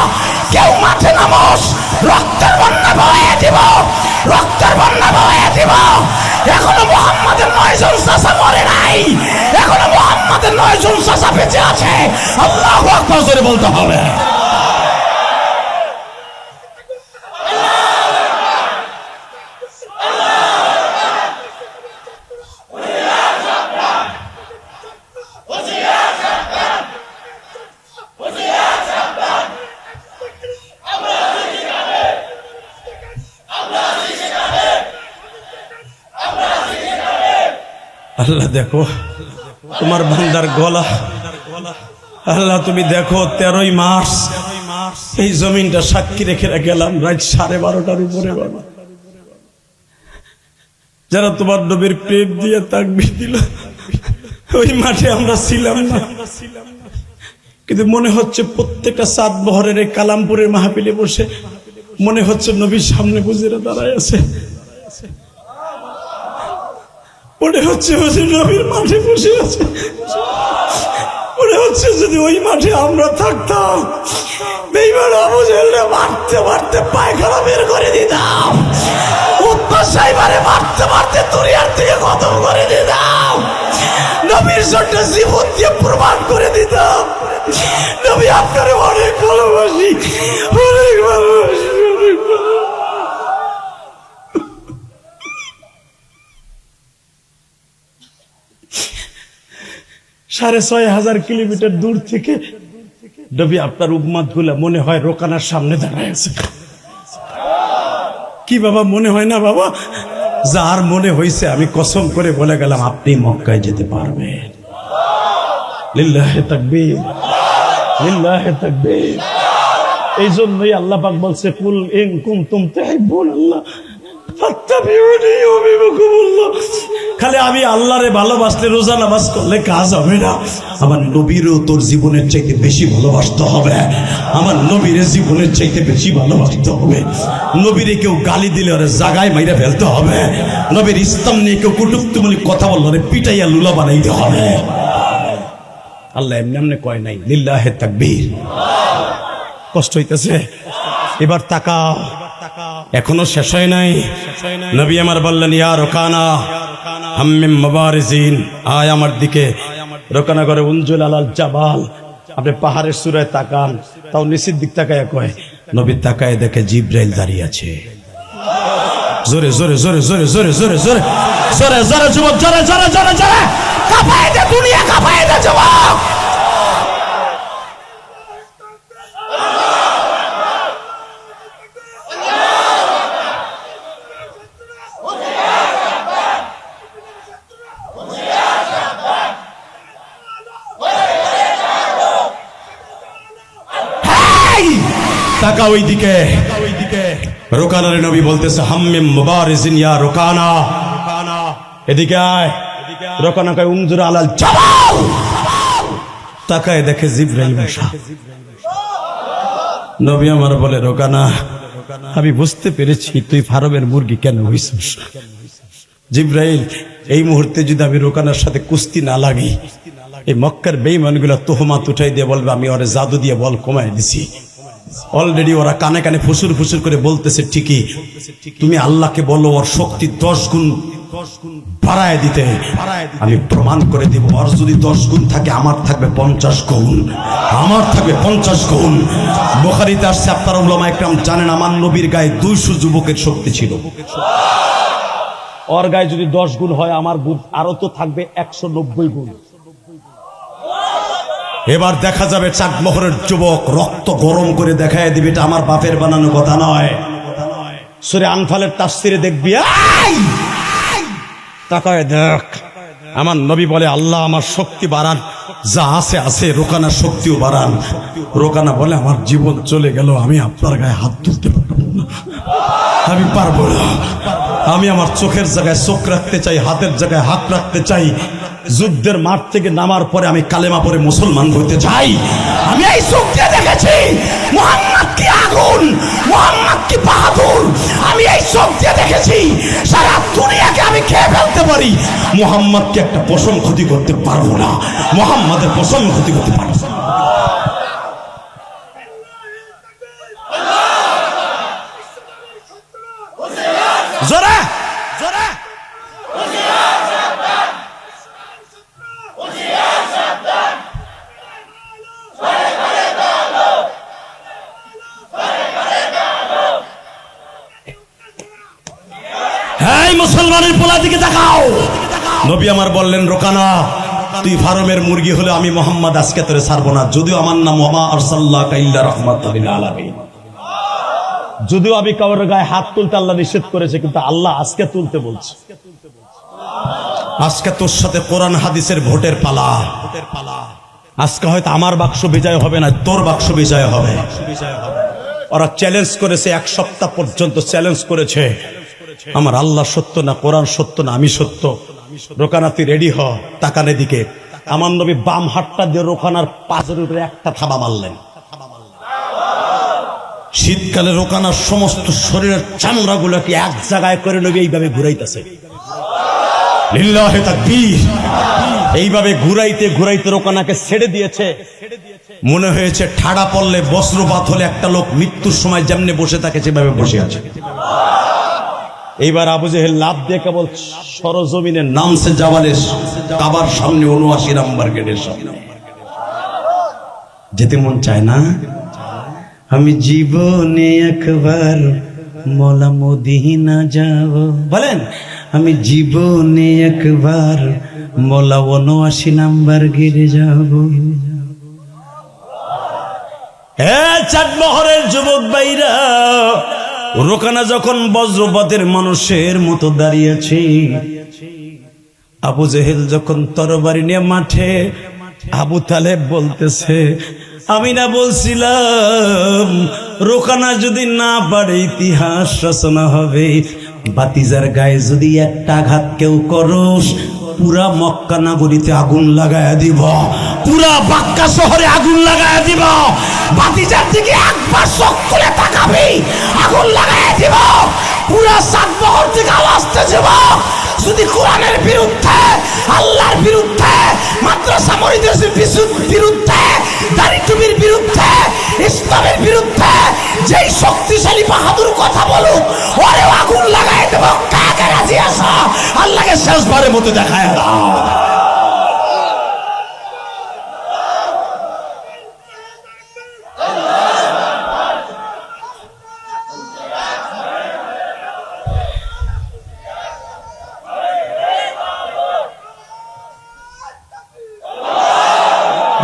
কেউ মাঠে নামস, রক্তের বন্যা বয়ে দিব, রক্তের বন্যা বয়ে দিব। এখনো মুহাম্মাদের ৯ জন চাচা মরে নাই, এখনো মুহাম্মাদের ৯ জন চাচা বেঁচে আছে। আল্লাহু আকবার জোরে বলতে হবে। আল্লাহ দেখো তোমার বান্দার গলা, আল্লাহ তুমি দেখো 13ই মার্চ এই জমিনটা সাক্ষী রেখে গেলাম রাত 12:30টার উপরে। বাবা যারা তোমার নবীর প্রেম দিয়ে তাকবীর দিল, ওই মাঠে আমরা ছিলাম না, কিন্তু মনে হচ্ছে প্রত্যেকটা সাত বহরের এই কালামপুরের মাহফিলে বসে মনে হচ্ছে নবীর সামনে বুঝিরা দাঁড়ায় আছে, মনে হচ্ছে নবীর মাঠে বসে আছে, মনে হচ্ছে যদি ওই মাঠে আমরা থাকতাম বেঈমান আবু জেহেলকে মারতে মারতে পায়খানা বের করে দিতাম, উতবা সাহেবরে মারতে মারতে দুনিয়ার থেকে খতম করে দিতাম, নবীর জন্য জীবন দিয়ে প্রমাণ করে দিতাম নবী আপনারে অনেক ভালোবাসি, অনেক ভালোবাসি, অনেক ভালোবাসি। ৬,৫০০ কিলোমিটার দূর থেকে নবী আপনার উম্মত গুলা মনে হয় রোকানার সামনে দাঁড়ায় আছে। কি বাবা মনে হয় না? বাবা যার মনে হয়েছে আমি কসম করে বলে গেলাম আপনি মক্কায় যেতে পারবেন। লিল্লাহে তাকবীর, লিল্লাহে তাকবীর। এই জন্যই আল্লাহ পাক বলছে কুল ইন কুনতুম তুহিব্বুনাল্লাহ ফাত্তাবিউনি ইউহিব্বুকুমুল্লাহ। খালি আমি আল্লাহরে ভালোবাসলে রোজা নামাজ করলে কাজ হবে না, আমার নবীরও তোর জীবনের চাইতে বেশি ভালোবাসতে হবে, আমার নবীরে জীবনের চাইতে বেশি ভালোবাসতে হবে। নবীরে কেউ গালি দিলে ওরে জাগায় মাইরা ফেলতে হবে, নবীর ইসলাম নিয়ে কেউ কটূক্তিমূলক কথা বললে ওরে পিটাইয়া লুলা বানাইতে হবে। আল্লাহ এমনি এমনি কয় নাই। লিল্লাহে তাকবীর। কষ্ট হইতেছে? এবার তাকাও, এখনো শেষ হয় নাই। নবী আমার বললেন ইয়া রোকানা হাম্মিম মুবারিজিন, আয় আমার দিকে। রোকানা করে উনজুল আলাল জাবাল, আপনি পাহাড়ের চূড়ায় তাকান, তাও নিচের দিক তাকায় কয়। নবী তাকায় দেখে জিবরাইল দাঁড়িয়ে আছে। জোরে জোরে জোরে জোরে জোরে জোরে জোরে জোরে জোরে যুবক, জোরে জোরে জোরে জোরে কাঁপায় দে দুনিয়া, কাঁপায় দে যুবক। তাকা ওইদিকে, রোকানার নবী বলতেছে হাম্মিম মুবারিজিন ইয়া রোকানা, এদিকে আয়। রোকানা কয় উনজুর আলাল জাবাল। তাকায় দেখে জিবরাইল বসা। নবী আমার বলে রোকানা, আমি বুঝতে পেরেছি তুই ফার্মের মুরগি কেন হইছিস। জিবরাইল, এই মুহূর্তে যদি আমি রোকানার সাথে কুস্তি না লাগি, এই মক্কার বেঈমানগুলো তোহমাত উঠাই দিয়ে বলবে আমি ওরে জাদু দিয়ে বল কমায় দিছি। অলরেডি ওরা কানে কানে ফুসুর ফুসুর করে বলতেছে ঠিকই, তুমি আল্লাহকে বলো ওর শক্তি 10 গুণ বাড়ায় দিতে, আমি প্রমাণ করে দিব। ওর যদি 10 গুণ থাকে আমার থাকবে 50 গুণ, আমার থাকবে 50 গুণ। বুখারীতে আসছে, আপনারা উলামা একরাম জানেন আমার নবীর গায়ে 200 যুবকের শক্তি ছিল। ওর গায়ে যদি 10 গুণ হয় আমার গুণ আরো তো থাকবে 190 গুণ। এবার দেখা যাবে চাকমোহরের যুবক রক্ত গরম করে দেখায় দিবে, এটা আমার বাপের বানানো কথা নয়। সূরা আনফালের তাফসিরে দেখবি, তাকায় দেখ আমার নবী বলে আল্লাহ আমার শক্তি বাড়ান, যা আছে আছে রোকানার শক্তিও বাড়ান। রোকানা বলে আমার জীবন চলে গেল, আমি আপনার গায়ে হাত তুলতে পারবো না, আমি পারবো না। আমি আমার চোখের জায়গায় চোখ রাখতে চাই, হাতের জায়গায় হাত রাখতে চাই। যুদ্ধের মাঠ থেকে নামার পরে আমি কালেমা পরে মুসলমান হইতে চাই। আমি এই চোখ দিয়ে দেখেছি মুহাম্মদ কি আগুন, মুহাম্মদ কি বাহাদুর। আমি এই চোখ দিয়ে দেখেছি সারা দুনিয়াকে আমি খেয়ে ফেলতে পারি, মুহাম্মদকে একটা পশম ক্ষতি করতে পারবো না, মুহাম্মদের পশম ক্ষতি করতে পারবো না। জোরে জোরে মুসলমানের পোলা দিকে দেখাও। নবী আমার বললেন রোকানা, তুই ফার্মের মুরগি হলে আমি মোহাম্মদ আজকে তোরে ছাড়বো না, যদিও আমার নাম ওয়া আরসালনাকা ইল্লা রাহমাতাল লিল আলামিন। যদিও আমি কারোর গায়ে হাত তুলতে আল্লাহ নিষেধ করেছে, কিন্তু আল্লাহ আজকে তুলতে বলছে। আজকে তোর সাথে কোরআন হাদিসের ভোটের পালা। আজকে হয়তো আমার বাক্স বিজয় হবে না, তোর বাক্স বিজয় হবে। ওরা চ্যালেঞ্জ করেছে, 1 সপ্তাহ পর্যন্ত চ্যালেঞ্জ করেছে, আমার আল্লাহ সত্য না কোরআন সত্য না আমি সত্য। রোকানা তুই রেডি হ, তাকানে দিকে। আমার নবী বাম হাতটা দিয়ে রোকানার পাজের উপরে একটা থাবা মারলেন। শীতকালে রোকানার সমস্ত শরীরের চামড়া গুলোকে এক জায়গায় করে নবী এইভাবে ঘুরাইতেছে। লিল্লাহি তাকবীর। এইভাবে ঘুরাইতে ঘুরাইতে রোকানাকে ছেড়ে দিয়েছে। মনে হয়েছে ঠাড়া পড়লে বস্ত্রপাত হলে একটা লোক মৃত্যুর সময় যেমনি বসে থাকে সেভাবে বসে আছে। এইবার আবু জেহেল লাভ দিয়ে কেবল সরজমিনে নামছে জাবালে কাবার সামনে, ৭৯ নাম্বার গেটের সামনে। যেতে মন চায় না? আমি জীবনে একবার মওলা মদিনা যাব, বলেন আমি জীবনে একবার মওলা ৭৯ নাম্বার গেটে যাব। হ্যাঁ চাটমোহরের যুবক ভাইরা, রোকানা যখন বজ্রপাতের মানুষের মতো দাঁড়িয়েছে, আবু জেহেল যখন তরবারি নিয়ে মাঠে, আবু তালেব বলতেছে আমি না বলছিলাম রোকানা যদি না পারে ইতিহাস রচনা হবে, বাতিজার গায়ে যদি একটা আঘাত কেউ করস পুরা মক্কা নগরীতে আগুন লাগায়া দিব, পুরা বাক্কা শহরে আগুন লাগায়া দিব। বাতিজার দিকে একবার চোখ খুলে তাকাবি, আগুন লাগায়া দিব। পুরা চাটমোহর থেকে আওয়াজ দেব, যদি কোরআনের বিরুদ্ধে, আল্লাহর বিরুদ্ধে, মাদ্রাসা মরিদের বিরুদ্ধে, দাড়ি টুপির বিরুদ্ধে, ইসলামের বিরুদ্ধে যেই শক্তিশালী বাহাদুর কথা বলুক ওরে আগুন লাগায় দেব। কাকে রাজি আসা? আল্লাহকে শেষবারের মতো দেখায় দাও।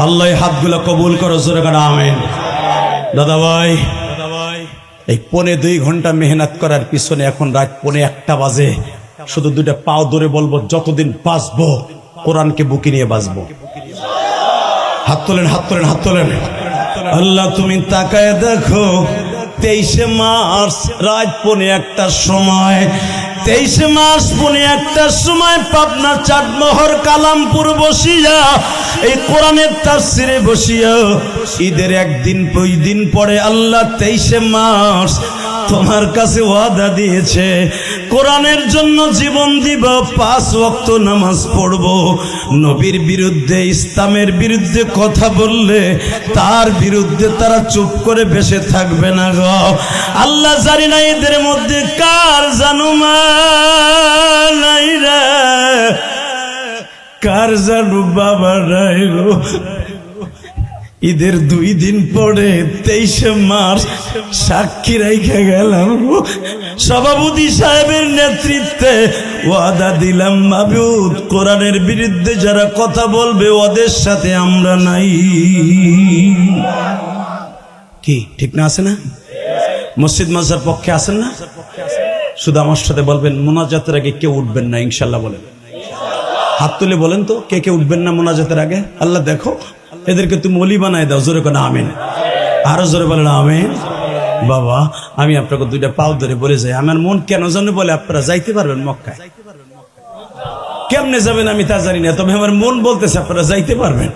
আল্লাহ এই হাতগুলো কবুল করো, জোরে কাটা আমিন। দাদা ভাই, এই 1.5 ঘন্টা মেহনত করার পিছনে এখন রাত 1:45 বাজে, শুধু 2টা পাও ধরে বলবো যতদিন বাঁচবো কোরআনকে বুকে নিয়ে বাঁচবো। হাত তোলেন, হাত তোলেন, হাত তোলেন। আল্লাহ তুমি তাকায় দেখো, 23 মার্চ রাত 1:45 সময়, 23 মার্চ 1:45 সময় পাবনা চাটমোহর কালামপুর বসিয়া এই কোরআনের তাফসিরে বসিয়া ঈদের একদিন দুই দিন পরে আল্লাহ 23 মার্চ তোমার কাছে ওয়াদা দিয়েছে কোরআনের জন্য জীবন দিব, 5 ওয়াক্ত নামাজ পড়ব। নবীর বিরুদ্ধে, ইসলামের বিরুদ্ধে কথা বললে তার বিরুদ্ধে তারা চুপ করে বসে থাকবে না গো। আল্লাহ জানি না এদের মধ্যে কার জানু মা নাই রে, কার জানু বাবা নাই গো। ঈদের 2 দিন পরে 23 মার্চ সাক্ষী রেখে গেলাম, সভাপতি সাহেবের নেতৃত্বে ওয়াদা দিলাম মাবুদ কোরআনের বিরুদ্ধে যারা কথা বলবে ওদের সাথে আমরা নাই। কি ঠিক না? আছে না? মসজিদ মাজার পক্ষে আছেন না? শুধু আমার সাথে বলবেন মোনাজাতের আগে কেউ উঠবেন না ইনশাল্লাহ বলেন। হাত তুলে বলেন তো কে কে উঠবেন না মোনাজাতের আগে। আল্লাহ দেখো এদেরকে তুমি ওলি বানায় দাও, জোরে করে আমিন। আরো জোরে বলেন আমিন। বাবা আমি আপনাকে 2টা পাও ধরে বলে যাই, আমার মন কেন জানো বলে আপনারা যাইতে পারবেন মক্কায়। কেমনে যাবেন আমি তা জানি না, তবে আমার মন বলতেছে আপনারা যাইতে পারবেন।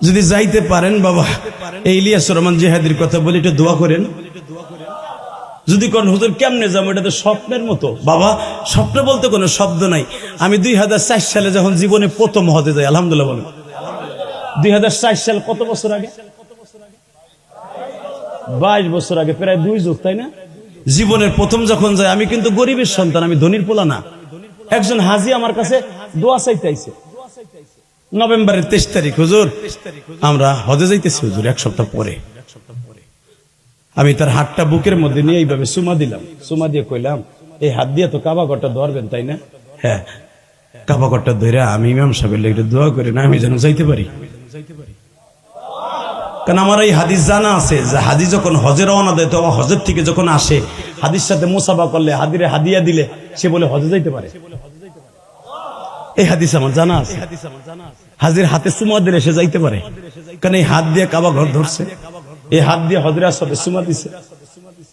যদি যাইতে পারেন বাবা, এই ইলিয়াস রহমান জিহাদির কথা বলে একটু দোয়া করেন। যদি কোন হুজুর কেমনে যাবো, এটা তো স্বপ্নের মতো। বাবা স্বপ্ন বলতে কোনো শব্দ নাই। আমি 2004 সালে যখন জীবনে প্রথম হজে যাই, আলহামদুলিল্লাহ বলেন। 2004 সাল কত বছর আগে? 22 বছর আগে, প্রায় 2 যুগ, তাই না? জীবনের প্রথম যখন যাই, আমি কিন্তু গরিবের সন্তান, আমি ধনীর পোলা না। একজন হাজি আমার কাছে দোয়া চাইতে আইছে নভেম্বরের 23 তারিখ, হুজুর আমরা হজে যাইতেছি হুজুর 1 সপ্তাহ পরে। আমি তার হাতটা বুকের মধ্যে নিয়ে এইভাবে চুমা দিলাম, চুমা দিয়ে কইলাম এই হাত দিয়ে তো কাবা ঘরটা ধরবেন তাই না? হ্যাঁ। কাবা ঘরটা ধরে আমি ইমাম সাহেবের লেগে দোয়া করি না আমি যেন যাইতে পারি। কারণ আমার এই হাদিস জানা আছে যে হাদি যখন হজে রওনা দেয়, তো হজের থেকে যখন আসে হাদির সাথে মুসাফা করলে, হাদিরে হাদিয়া দিলে সে বলে হজে যাইতে পারে। এই হাদিস আমার জানা আছে। হাজির হাতে চুমা দিলে সে যাইতে পারে, কারণ এই হাত দিয়ে কাবা ঘর ধরছে, এই হাত দিয়ে হজরের সাথে চুমা দিছে।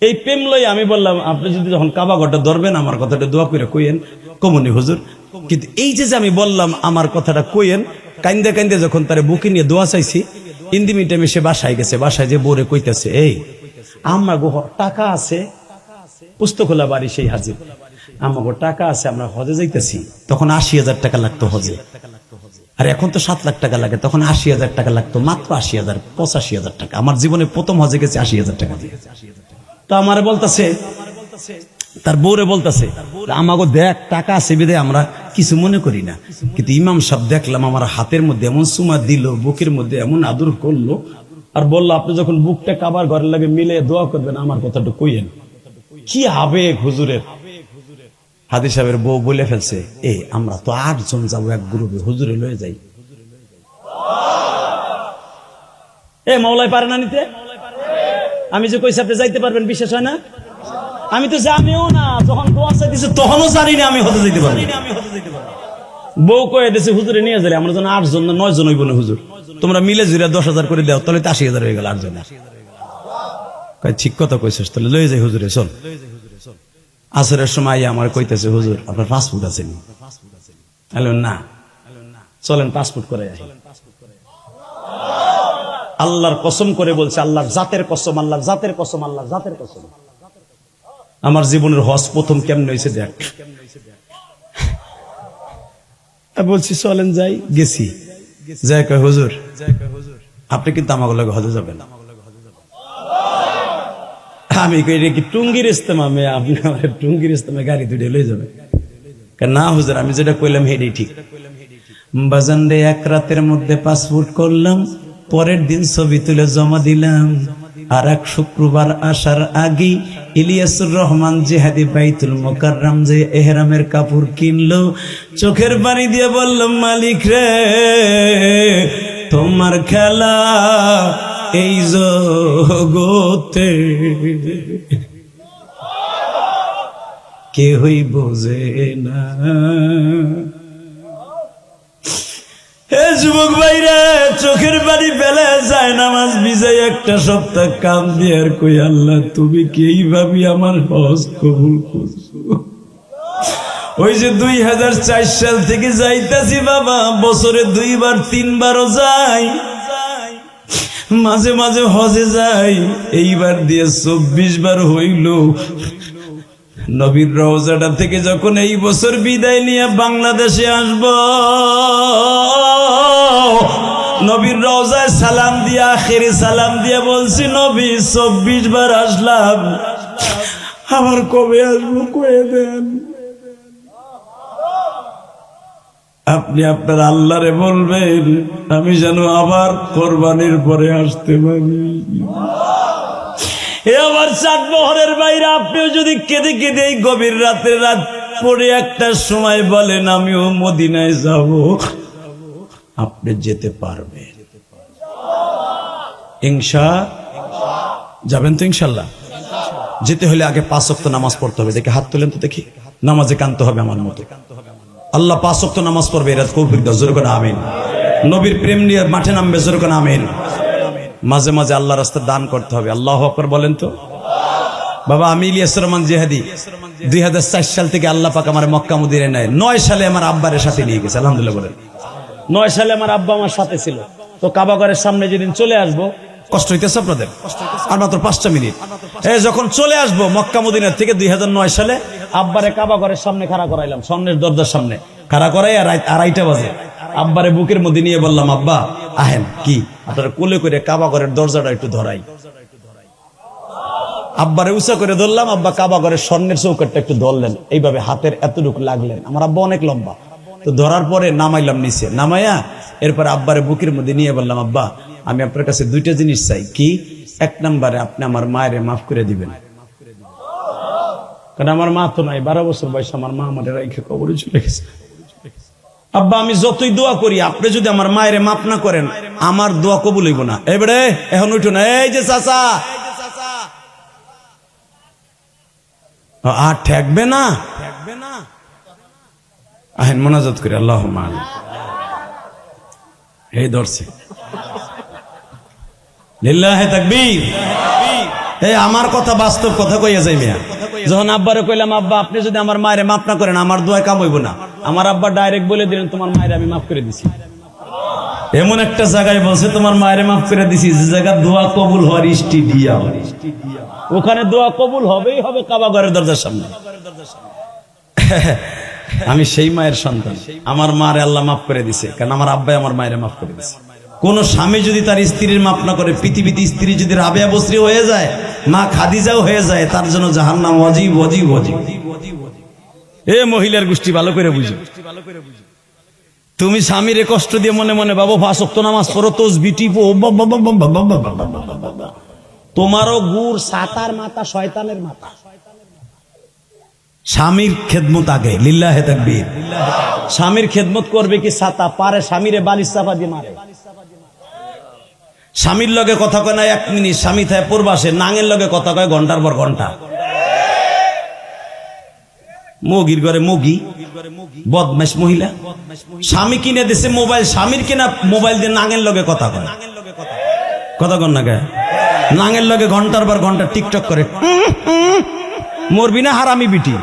এই প্রেম লই আমি বললাম আপনি যদি যখন কাবা ঘরটা ধরবেন আমার কথাটা দোয়া করে কইেন। কমনি হুজুর, কিন্তু এই যে আমি বললাম আমার কথাটা কইেন, কাইন্দে কাইন্দে যখন তারে বুকে নিয়ে দোয়া চাইছি, ইন্দিমি টাইমে সে বাসায় গেছে। বাসায় যে বোরে কইতেছে এই আমার গো টাকা আছে, পুস্তকলা বাড়ি সেই হাজির, আমার গো টাকা আছে, আমরা হজে যাইতেছি। তখন 80,000 টাকা লাগতো হজে, আর এখন তো 7 লাখ টাকা লাগে। তখন 80,000 টাকা লাগতো, মাত্র 80,000, 85,000 টাকা। আমার জীবনে প্রথম হজে গেছে 80,000 টাকা দিয়ে। তো আমারে বলতেছে, তার বউরে বলতেছে আমাকে দেখ টাকা আছে বিদে আমরা কিছু মনে করি না, কিন্তু ইমাম সাহেব দেখলাম আমার হাতের মধ্যে এমন চুমা দিল, বুকের মধ্যে এমন আদর করলো, আর বললো আপনি যখন বুকটা কাবার ঘরের লাগে মিলে দোয়া করবেন আমার কথাটা কইেন। কি আবেগ হুজুরের। হাদি সাহেবের বউ বলে ফেলছে আমরা তো 8 জন যাবো এক গ্রুপে, হুজুরে লয়ে যাই। মাওলাই পারে না নিতে? আমি যে কইছি আপনি যাইতে পারবেন, বিশেষ হয় না? আমি তো জানিও না, যখন দোয়া চাইতেছে তখনও জানি না আমি হতে যাইতে পারি। বউ কয়ে দিয়েছে হুজুরে নিয়ে যাবে, আমরা যেন 8 জন না 9 জন হইব না হুজুর, তোমরা মিলে জুড়ে 10,000 করে দাও, তাহলে তো 80,000 হয়ে গেল 8 জন। ঠিক কথা কইছিস, তাহলে লয়ে যাই হুজুরে চল। আসরের সময় আমার কইতেছে হুজুর আপনার পাসপোর্ট আছে নি? না, চলেন পাসপোর্ট করে আসি। আল্লাহর কসম করে বলছে, আল্লাহর জাতের কসম, আল্লাহর জাতের কসম, আল্লাহর জাতের কসম, আমার জীবনের হজ প্রথম কেমনে হয়েছে দেখ। বলছি চলেন যাই, গেছি, যাই কয় হুজুর আপনি কিন্তু আমাকে লগে হজে যাবেন। আমি কই রে কি টুঙ্গির ইস্তেমা, আপনি আমার টুঙ্গির ইস্তেমা গাড়ি দুটো লয়ে যাবে? না হুজুর আমি যেটা কইলাম হেডেই ঠিক। বাজান রে 1 রাতের মধ্যে পাসপোর্ট করলাম, পরের দিন ছবি তুলে জমা দিলাম, আর 1 শুক্রবার আসার আগে ইলিয়াসুর রহমান জিহাদি বাইতুল মুকাররম যে এহরামের কাপড় কিনলো, চোখের পানি দিয়ে বললাম মালিক রে তোমার খেলা এই জগতে কেহই বোঝে না। হে যুবক ভাইরা, চোখের বাড়ি ফেলে যায় নামাজ ভিজাই একটা সপ্তাহ কাম দিয়ে আর কই আল্লাহ তুমি কি এইভাবে আমার হজ কবুল করছো? ওই যে 2004 সাল থেকে যাইতাছি বাবা, বছরে 2বার 3বারও যাই, মাঝে মাঝে হজে যাই, এইবার দিয়ে 24 বার হইল। নবীর রওজাটা থেকে যখন এই বছর বিদায় নিয়ে বাংলাদেশে আসব, নবীর রওজায় সালাম দিয়া আখেরি সালাম দিয়া বলছি নবী 24 বার আসলাম, আবার কবে আসবো কয়ে দেন। আপনি আপনার আল্লাহরে বলবেন আমি যেন আবার কোরবানির পরে আসতে পারি। এ আমার চাঁদ বহরের বাইরে, আপনিও যদি কেঁদে কেঁদে এই গভীর রাতে রাত পড়ে একটা সময় বলেন আমিও মদিনায় যাব, আপনি যেতে পারবেন যাবেন তো ইনশাল্লাহ? যেতে হলে আগে 5 ওয়াক্ত নামাজ পড়তে হবে। দেখে হাত তোলেন তো দেখি, নামাজে কানতে হবে আমার মতো। আল্লাহ 5 ওয়াক্ত নামাজ পড়বে, এরা কৌফিক দাও, জোরে করে আমিন। নবীর প্রেম নিয়ে মাঠে নামবে, জোরে করে আমিন। মাঝে মাঝে আল্লাহ রাস্তায় দান করতে হবে। আল্লাহু আকবার বলেন তো। বাবা আমি ইলিয়াস রহমান জিহাদি 2004 সাল থেকে আল্লাহ পাক আমার মক্কা মদিনায় নেয়। 9 সালে আমার আব্বারের সাথে নিয়ে গেছে, আলহামদুলিল্লাহ বলেন। 9 সালে আমার আব্বা আমার সাথে ছিল। তো কাবাঘরের সামনে যেদিন চলে আসবো, কষ্ট হইতেছে আপনাদের? আর মাত্র 5টা মিনিট। যখন চলে আসবো মক্কা মদিনা থেকে 2009 সালে আব্বারে কাবাঘরের সামনে খাড়া করাইলাম, সামনের দরজার সামনে খাড়া করাই, আর 2:30 বাজে আব্বারে বুকের মধ্যে নিয়ে বললাম আব্বা আহেন, কি আপনারা কোলে করে কাবাঘরের দরজাটা একটু ধরাই। আব্বারে উঁচা করে ধরলাম, আব্বা কাবাঘরের স্বর্ণের চৌকাটটা একটু ধরলেন, এইভাবে হাতের এতটুকু লাগলেন। আমার আব্বা অনেক লম্বা, তো ধরার পরে নামাইলাম নিচে, নামাইয়া এরপর আব্বারে বুকের মধ্যে নিয়ে বললাম আব্বা আমি আপনার কাছে 2টা জিনিস চাই। কি? 1 নম্বরে আপনি আমার মায়ের মাফ করে দিবেন, কারণ আমার মা তো নাই, 12 বছর বয়স আমার মা আমাদের রেখে কবরে চলে গেছে। আব্বা আমি যতই দোয়া করি আপনি যদি আমার মায়ের মাফ না করেন আমার দোয়া কবুল হইব না। এবারে এখন উঠুন, এই যে চাচা আর ঠেকবে না, আহেন মোনাজাত করি আল্লাহুম্মা আমিন। এই ধরছে লিল্লাহি তাকবীর। এই আমার কথা বাস্তব কথা কইয়া যাই মিয়া। যখন আব্বারে কইলাম আব্বা আপনি যদি আমার মায়ের মাফ না করেন আমার দোয়া কাম হইব না, আমার আব্বা ডাইরেক্ট বলে দিলেন তোমার মায়ের আমি মাফ করে দিছি। এমন একটা জায়গায় বলছে তোমার মায়ের মাফ করে দিছি যে জায়গা দোয়া কবুল হওয়ার স্টেডিয়াম, ওখানে দোয়া কবুল হবেই হবে কাবাঘরের দরজার সামনে। আমি সেই মায়ের সন্তান, আমার মারে আল্লাহ মাফ করে দিছে, কারণ আমার আব্বাই আমার মায়ের মাফ করে দিছে। কোন স্বামী যদি তার স্ত্রীর মাফ না করে, পৃথিবীতে স্ত্রী যদি রাবেয়া বসরি হয়ে যায়, মা খাদিজাও হয়ে যায়, তার জন্য জাহান্নাম ওয়াজিব ওয়াজিব ওয়াজিব। এ মহিলার গোষ্ঠী ভালো করে বুঝো, তুমি স্বামীরে কষ্ট দিয়ে মনে মনে বাবু 5 ওয়াক্ত নামাজ পড়ো, তাসবিহ টিপো, তোমারও গুড় সাতার মাথা শয়তানের মাথা। স্বামীর খেদমত আগে, লিল্লাহি তাকবীর। স্বামীর খেদমত করবে কি ছাতা পারে, স্বামীরে বালিশ চাপা দিয়ে মারে। স্বামীর লগে কথা কয় না 1 মিনিট, স্বামী থাকে পূর্বাসে, নাঙের লগে কথা কয় ঘন্টার পর ঘন্টা। মগির ঘরে মগি, বদমাইশ মহিলা। স্বামী কিনে দিছে মোবাইল, স্বামীর কিনা মোবাইল দিয়ে নাঙের লগে কথা কয়, কথা কন না গায়ে, নাঙের লগে ঘন্টার পর ঘন্টা টিকটক করে। মরবি না হারামি বিটি,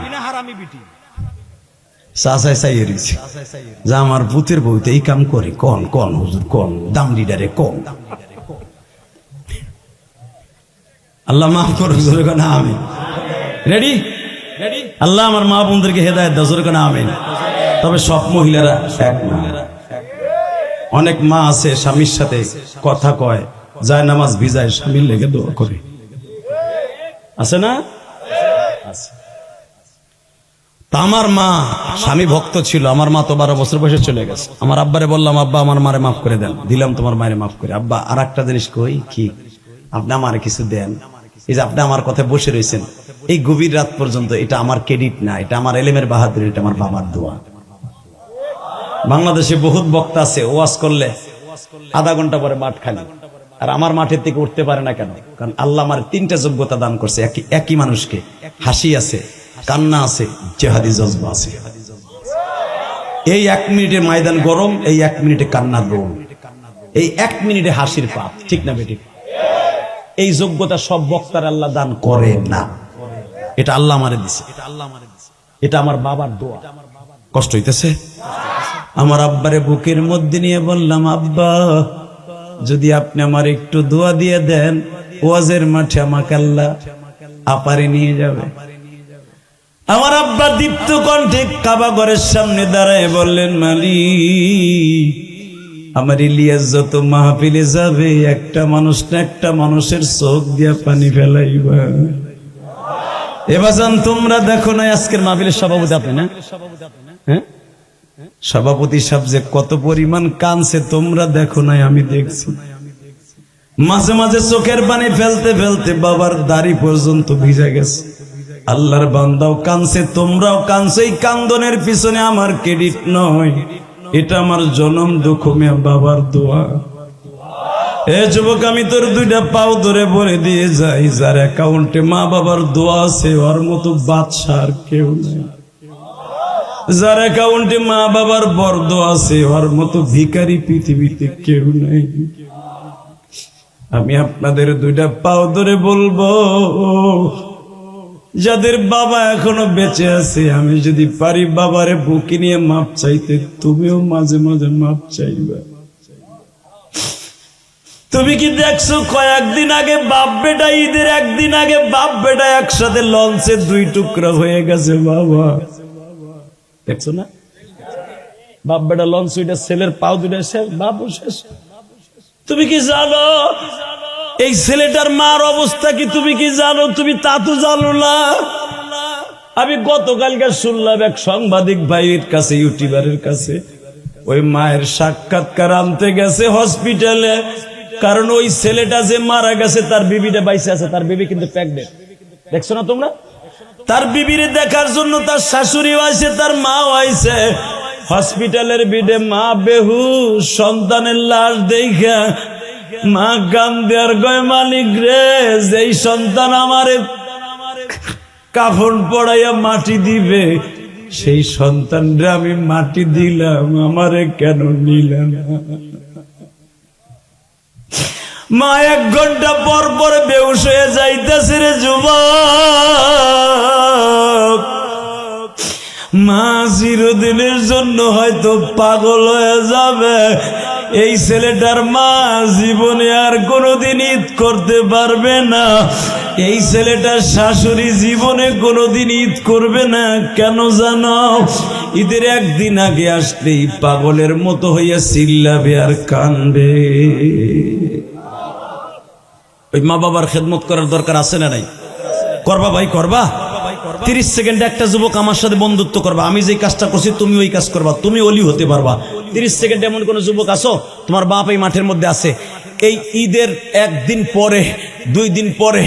যা আমার ভূতের বউতে এই কাম করে, কোন কোন হুজুর কোন দাম লিডারে কোন। আল্লাহ মাফ করুক, জোরে কোন আমিন। রেডি? আল্লাহ আমার মা বোনদেরকে হেদায়েত দাও, জোরে কোন আমিন। তবে সব মহিলারা এক না, অনেক মা আছে স্বামীর সাথে কথা কয়, যায় নামাজ ভিজায়, স্বামীর লেগে দোয়া করে, আছে না? আমার মা স্বামী ভক্ত ছিল, আমার মা তো 12 বছর বয়সে চলে গেছে। আমার আব্বারে বললাম আব্বা আমার মারে মাফ করে দেন, দিলাম তোমার মায়ের মাফ করে। আব্বা আর একটা জিনিস কই, কি আপনি আমারে কিছু দেন, এই যে আপনি আমার কথায় বসে রয়েছেন এই গভীর রাত পর্যন্ত, এটা আমার ক্রেডিট না, এটা আমার এলেমের বাহাদুরি, এটা আমার বাবার দোয়া। বাংলাদেশে বহুত বক্তা আছে, ওয়াজ করলে আধা ঘন্টা পরে মাঠ খালি। আর আমার মাঠের থেকে উঠতে পারে না কেন? কারণ আল্লাহ আমার 3টা যোগ্যতা দান করছে একই মানুষকে। হাসি আছে, কান্না আছে, জেহাদি জজবা আছে। এই 1 মিনিটে ময়দান গরম, এই 1 মিনিটে কান্নার গরম, এই 1 মিনিটে হাসির পাপ, ঠিক না বেঠিক? এই যোগ্যতা সব বক্তার আল্লাহ দান করে না। এটা আল্লাহ আমারে দিছে, এটা আমার বাবার দোয়া। কষ্ট হইতেছে? আমার আব্বারে বুকের মধ্যে নিয়ে বললাম, আব্বা যদি আপনি আমার একটু দোয়া দিয়ে দেন, ওয়াজের মাঠে আমাকে আল্লাহ আপারে নিয়ে যাবে। আমার আব্বা দীপ্ত কণ্ঠে কাবা ঘরের সামনে দাঁড়ায় বললেন, মালিক আমার ইলিয়াস যত মাহফিলে যাবে, একটা মানুষ না একটা মানুষের চোখ দিয়া পানি ফেলাইবা। এবাজান তোমরা দেখো না, আজকের মাহফিলের সভাপতি আপনি না? হ্যাঁ, সভাপতি সাহেব যে কত পরিমাণ কানছে তোমরা দেখো নাই, আমি দেখছি। মাঝে মাঝে চোখের পানি ফেলতে ফেলতে বাবার দাড়ি পর্যন্ত ভিজে গেছে। আল্লাহর বান্দাও কানছে, তোমরাও কানছো। এই কান্দনের পিছনে আমার ক্রেডিট নয়, এটা আমার জনম দুঃখ মিয়া বাবার দোয়া। এ যুবক, আমি তোর 2টা পাও ধরে বলে দিয়ে যাই, যার অ্যাকাউন্টে মা বাবার দোয়া আছে ওর মতো বাদশা আর কেউ নেই। যার অ্যাকাউন্টে মা বাবার বর্দ আছে ওর মতো ভিখারি পৃথিবীতে কেউ নেই। আমি আপনাদের 2টা পাও ধরে বলবো, যাদের বাবা এখনো বেঁচে আছে, আমি যদি পারি বাবারে বুকে নিয়ে মাপ চাইতে, তুমিও মাঝে মাঝে মাপ চাইবা। তুমি কি দেখছো কয়েকদিন আগে বাপ বেটা, ঈদের একদিন আগে বাপ বেটা একসাথে লঞ্চে 2 টুকরা হয়ে গেছে? বাবা দেখছো না? বাপ বেটা লঞ্চ, ওইটা ছেলের পাও 2টা শেষ, বাপও শেষ। তুমি কি জানো এই ছেলেটার মার অবস্থা কি? তুমি কি জানো? তুমি তা তো জানো না। আমি গতকালকে শুনলাম এক সাংবাদিক ভাইয়ের কাছে, ইউটিউবারের কাছে, ওই মায়ের সাক্ষাৎকার আনতে গেছে হসপিটালে। কারণ ওই ছেলেটা যে মারা গেছে তার বিবিটা বাইসে আছে, তার বিবি কিন্তু প্রেগন্যান্ট। দেখছো না তোমরা? তার বিবিরে দেখার জন্য তার শাশুড়িও আইছে, তার মাও আইছে। হসপিটালের বিডে মা বেহুশ, সন্তানের লাশ দেখা মা গান দেয়ার গয়, মালিক রে, যেই সন্তান আমারে কাফন পড়াইয়া মাটি দিবে, সেই সন্তানরা আমি মাটি দিলাম, আমারে কেন নিলাম? মা 1 ঘন্টা পর পর বেহুশ হয়ে যাইতেছে রে যুবক। মা চিরদিনের জন্য হয়তো পাগল হয়ে যাবে। এই ছেলেটার মা জীবনে আর কোনোদিন ঈদ করতে পারবে না। এই ছেলেটার শাশুড়ি জীবনে কোনোদিন ঈদ করবে না। কেন জানো? ঈদের একদিন আগে আসলেই পাগলের মতো হইয়া চিল্লাবে আর কানবে। ওই মা বাবার খেদমত করার দরকার আছে না নাই? করবা ভাই, করবা। 30 সেকেন্ডে একটা যুবক আমার সাথে বন্ধুত্ব করবা, আমি যে কাজটা করছি তুমি ওই কাজ করবা, তুমি ওলি হতে পারবা। 30 সেকেন্ডে এমন কোন যুবক আসো, তোমার বাপ এই মাঠের মধ্যে আছে, এই ঈদের 1 দিন পরে 2 দিন পরে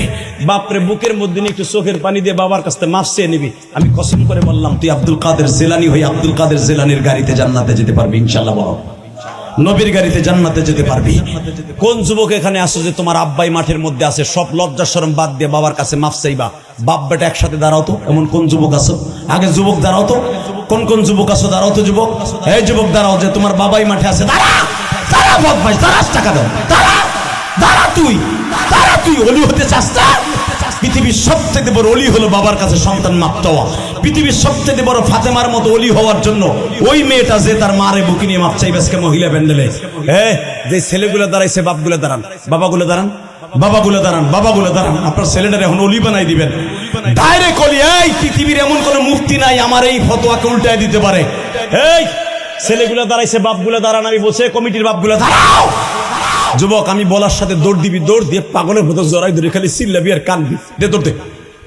বাপরে বুকের মধ্যে একটু চোখের পানি দিয়ে বাবার কাছে মাফ চেয়ে নিবি। আমি কসম করে বললাম, তুই আব্দুল কাদের জিলানী হয়ে আব্দুল কাদের জিলানীর গাড়িতে জান্নাতে যেতে পারবি ইনশাআল্লাহ। বলো, নবীর গাড়িতে জান্নাতে যেতে পারবি। কোন যুবক এখানে আসো যে তোমার আব্বাই মাঠের মধ্যে আছে, সব লজ্জা শরম বাদ দিয়ে বাবার কাছে মাফ চাইবা? বাপ বেটা একসাথে দাঁড়াও তো, এমন কোন যুবক আসো? আগে যুবক দাঁড়াও তো, কোন কোন যুবক আসো? দাঁড়াও তো যুবক। এই যুবক দাঁড়াও, যে তোমার বাবাই মাঠে আছে। দাঁড়া, দাঁড়া বদমাইশ, দাঁড়া, টাকা দাও, দাঁড়া, দাঁড়া, তুই দাঁড়া, তুই ওলি হতে চাস না? পৃথিবীর সবচেয়ে বড় ওলি হলো বাবার কাছে সন্তান মাপ চাওয়া। পৃথিবীর সবচেয়ে বড় ফাতেমার মতো ওলি হওয়ার জন্য ওই মেয়েটা যে তার মারে বুকে নিয়ে মাপ চাইবে আজকে মহিলা প্যান্ডেলে। যে ছেলেগুলো দাঁড়াইছে, বাপগুলো দাঁড়ান, বাবাগুলো দাঁড়ান, বাবাগুলো দাঁড়ান, বাবাগুলো দাঁড়ান। আপনার ছেলেটার এখন অলি বানাই দিবেন, ডাইরেক্ট অলি। এই পৃথিবীর এমন কোন মুফতি নাই আমার এই ফতোয়াকে উল্টায় দিতে পারে। এই ছেলেগুলো দাঁড়াইছে, বাপগুলো দাঁড়ান। আমি বলছি কমিটির বাপগুলো দাঁড়াও। যুবক, আমি বলার সাথে দৌড় দিবি, দৌড় দিয়ে পাগলের মতো জড়াই ধরে খালি চিল্লাবি আর কানবি। দে দৌড়তে,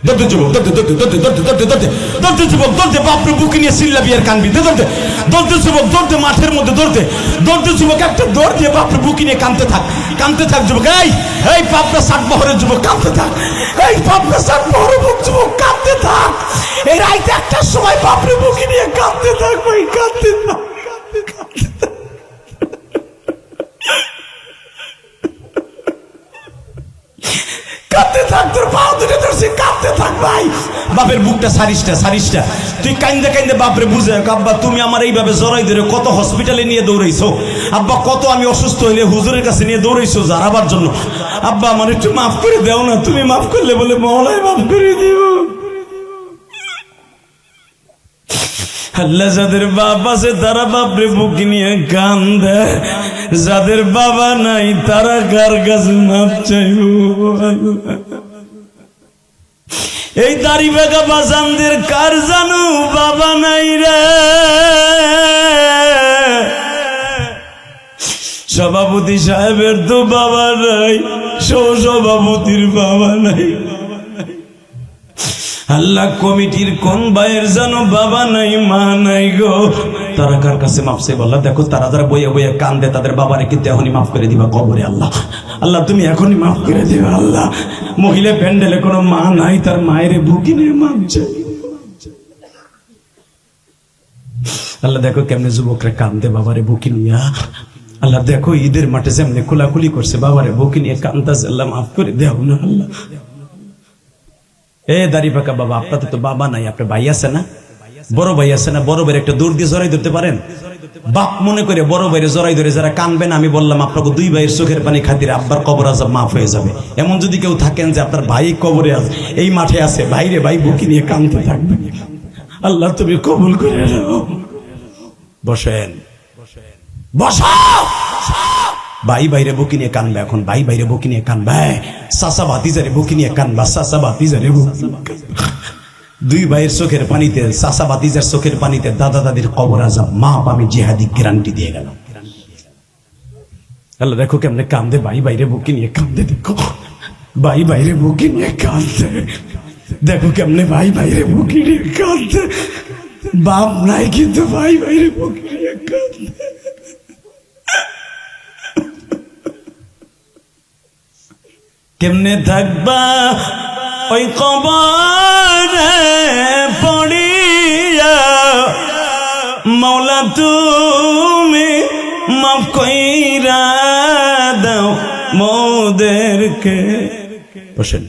দৌড়তে যুবক, দৌড়তে, দৌড়তে, দৌড়তে, দৌড়তে, দৌড়তে, দৌড়তে, দৌড়তে যুবক, দৌড়তে, বাপরে বুকে নিয়ে চিল্লাবি আর কানবি। দে দৌড়তে, দৌড়তে যুবক, দৌড়তে, মাঠের মধ্যে দৌড়তে, দৌড়তে যুবক, একটা দৌড় দিয়ে বাপরে বুকে নিয়ে কানতে থাক, কানতে থাক যুবক। এই পাপড়া ষাট বহরের যুবক কানতে থাক, এই পাপড়া ষাট বহরের যুবক কানতে থাক। এই রাইতে একটার সময় বাপরে বুকে নিয়ে কানতে থাক, ভাই কানতে থাক, কানতে থাক। ভাই বাপের বুকটা সারিসটা তুই কাইন্দে কাইন্দে বাপরে বুঝে আব্বা তুমি আমার এইভাবে জড়াই ধরে কত হসপিটালে নিয়ে দৌড়াইছো আব্বা কত আমি অসুস্থ হইলে হুজুরের কাছে নিয়ে দৌড়াইছো জারাবার জন্য আব্বা আমার একটু মাফ করে দাও না তুমি মাফ করলে বলে মওলাই মাফ করে দিও আল্লাহ যাদের বাপ আছে তারা বাপরে বুকে নিয়ে কান্দে যাদের বাবা নাই তারা কার কাছে মাপ চাইবো এই দাড়ি বাঁকা বাজানদের কার জানো বাবা নাই রে সভাপতি সাহেবের তো বাবা নাই সভাপতির বাবা নাই আল্লাহ কমিটির কোন ভাইয়ের জানো বাবা নাই মা নাই গো তারা কার কাছে মাফ চাই বললা দেখো তারা যারা বইয়ে বইয়ে কান্দে তাদের বাবারে কিন্তু এখনই মাফ করে দিবা কবরে আল্লাহ আল্লাহ তুমি এখনই মাফ করে দিবা আল্লাহ মহিলা প্যান্ডেলে কোনো মা নাই তার মায়ের বুকি নিয়ে মাপ চাই আল্লাহ দেখো কেমনে যুবকরা কান্দে বাবারে বুকি নিয়া আল্লাহ দেখো ঈদের মাঠে যেমনি খোলাখুলি করছে বাবারে বুকি নিয়ে কান্দাছে আল্লাহ মাফ করে দেও না আল্লাহ এ দাড়ি পাকা বাবা আপনাদের তো বাবা নাই আপনার ভাই আছে না বড় ভাই আছে না বড় ভাইয়ের একটা দৌড় দিয়ে জড়াই ধরতে পারেন বাপ মনে করে বড় ভাইয়ের জড়াই ধরে যারা কানবেন আমি বললাম আপনাকে দুই ভাইয়ের চোখের পানি খাতিরে আব্বার কবর আজাব মাফ হয়ে যাবে এমন যদি কেউ থাকেন যে আপনার ভাই কবরে আছে এই মাঠে আছে ভাইরে ভাই বুকি নিয়ে কানতে থাকবেন আল্লাহ তুমি কবুল করে নাও বসেন বসো ভাই বাইরে বুকি নিয়ে কানবে এখন ভাই বাইরে বুকি নিয়ে কানবে চাচা ভাতিজারে বুকি নিয়ে কানবা চাচা ভাতিজারে দুই ভাইয়ের চোখের পানিতে চাচা ভাতিজার চোখের পানিতে দাদা দাদির কবর আজাব মাপ আমি জিহাদি গ্যারান্টি দিয়ে গেলাম আল্লাহ দেখো কেমনে কান্দে ভাই বাইরে বুকি নিয়ে কান্দে দেখো ভাই বাইরে বুকি নিয়ে কান্দে দেখো কেমনে ভাই বাইরে বুকি নিয়ে কান্দে বাপ নাই কিন্তু ভাই বাইরে বুকি নিয়ে কান্দে কেমনে থাকবা ওই কবরে পড়িয়া মাওলা তুমি মাফ কইরা দাও মোদেরকে বসেন